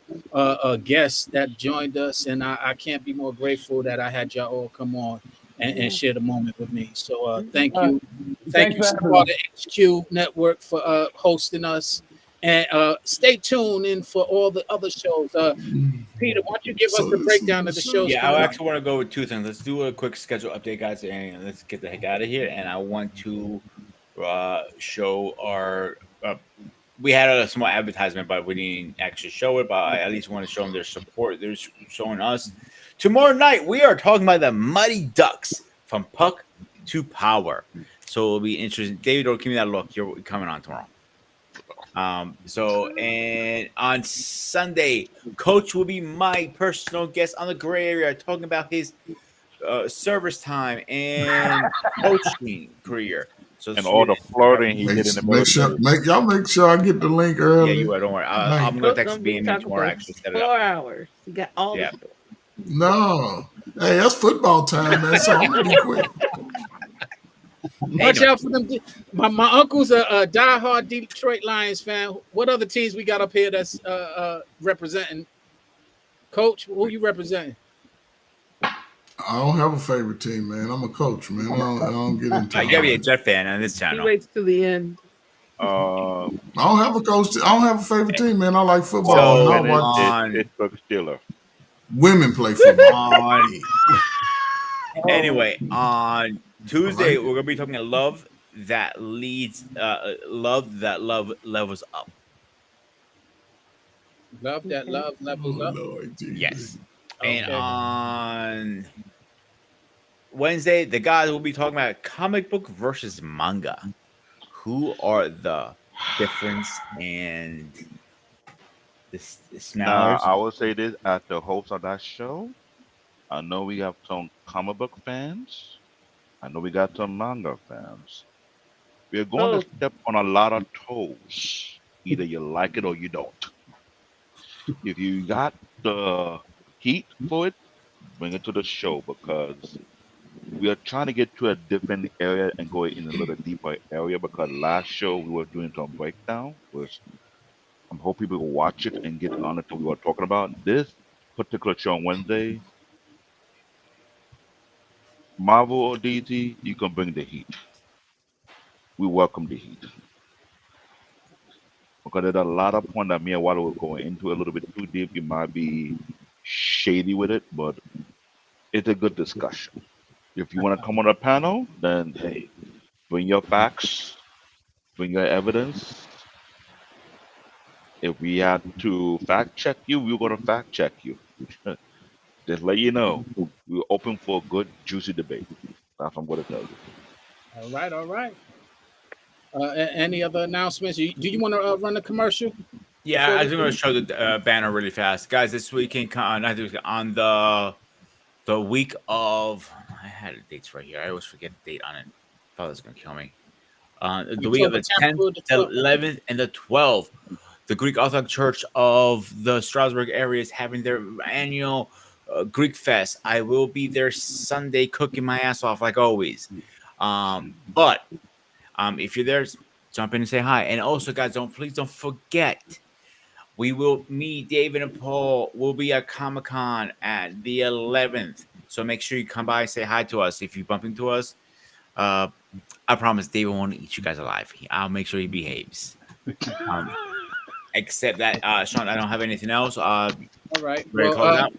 guest that joined us, and I can't be more grateful that I had y'all all come on and share the moment with me. So thank you. Thank you, Sparta HQ Network, for hosting us. And stay tuned in for all the other shows. Peter, why don't you give us the breakdown of the shows? Yeah, I actually want to go with two things. Let's do a quick schedule update, guys, and let's get the heck out of here. And I want to show our we had a small advertisement, but we didn't actually show it. But I at least want to show them their support. They're showing us. Tomorrow night, we are talking about the Mighty Ducks from Puck to Power. So it'll be interesting. David, give me that look. You're coming on tomorrow. And on Sunday, Coach will be my personal guest on the gray area, talking about his service time and coaching career. So and all the flirting he did in the military. Make sure I get the link early. Yeah, you are. Don't worry. I'm going to text BME tomorrow. Actually, set it up. 4 hours. You got all the stuff. No. Hey, that's football time, man. So I'm going to be quick. Watch out for them. My uncle's a diehard Detroit Lions fan. What other teams we got up here that's representing? Coach, who you representing? I don't have a favorite team, man. I'm a coach, man. I don't get into. You gotta be a Jet fan on this channel. He waits till the end. I don't have a coach. I don't have a favorite team, man. I like football. So and I watch Pittsburgh Steelers. Women play football. Anyway, on Tuesday, we're gonna be talking about love that leads, love that love levels up. Love that love levels up. Yes. Okay. And on Wednesday, the guys will be talking about comic book versus manga. Who are the difference and the smellers? Now, I will say this as the host of that show. I know we have some comic book fans. I know we got some manga fans. We're going to step on a lot of toes. Either you like it or you don't. If you got the heat for it, bring it to the show, because we are trying to get to a different area and go in a little deeper area, because last show we were doing some breakdown, which I'm hoping people will watch it and get on it to what we were talking about. This particular show on Wednesday, Marvel or DC, you can bring the heat. We welcome the heat. Because there's a lot of points that me and Wally will go into a little bit too deep. You might be shady with it, but it's a good discussion. If you want to come on a panel, then hey, bring your facts, bring your evidence. If we had to fact check you, we're gonna fact check you. Just let you know, we're open for a good, juicy debate. That's what I'm gonna tell you. All right, all right. Any other announcements? Do you want to run the commercial? Yeah, before I we just want do? to show the banner really fast, guys. This weekend, not this weekend, on the week of, I had the dates right here. I always forget the date on it. I thought it was gonna kill me. The week of October the 10th 10th, through the the 12th. 11th, and the 12th, the Greek Orthodox Church of the Strasbourg area is having their annual Greek Fest. I will be there Sunday, cooking my ass off like always. But if you're there, jump in and say hi. And also, guys, please don't forget. Me, David, and Paul will be at Comic-Con at the 11th. So make sure you come by and say hi to us. If you bump into us, I promise David won't eat you guys alive. I'll make sure he behaves. Except that, Sean, I don't have anything else. All right. Ready to close out?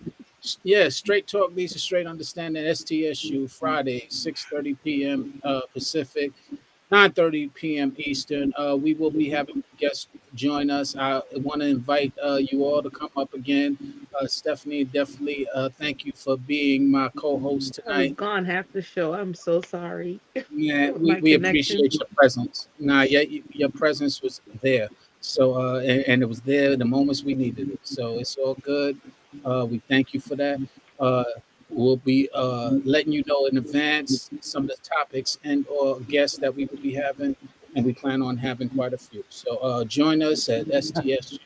Yeah, Straight Talk Lisa Straight Understanding STSU Friday, 6:30 p.m. Pacific, 9:30 p.m. Eastern. We will be having guests join us. I want to invite you all to come up again. Stephanie, definitely thank you for being my co-host I'm tonight. gone half the show. I'm so sorry. Yeah, My we connection. appreciate your presence. Your presence was there. So and it was there the moments we needed it. So it's all good. We thank you for that. We'll be letting you know in advance some of the topics and or guests that we will be having, and we plan on having quite a few. So join us at STSU.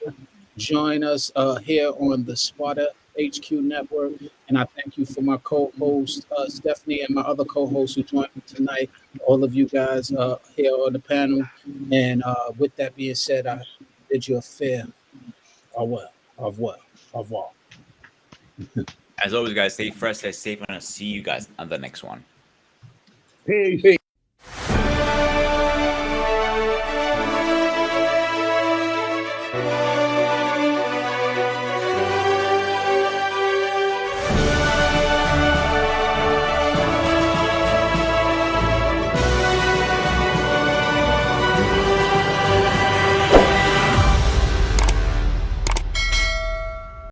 Join us here on the Sparta HQ Network. And I thank you for my co-host, Stephanie, and my other co-hosts who joined me tonight. All of you guys here on the panel. And with that being said, I bid you a fair au revoir. As always, guys, stay fresh, stay safe, and I'll see you guys on the next one. Peace.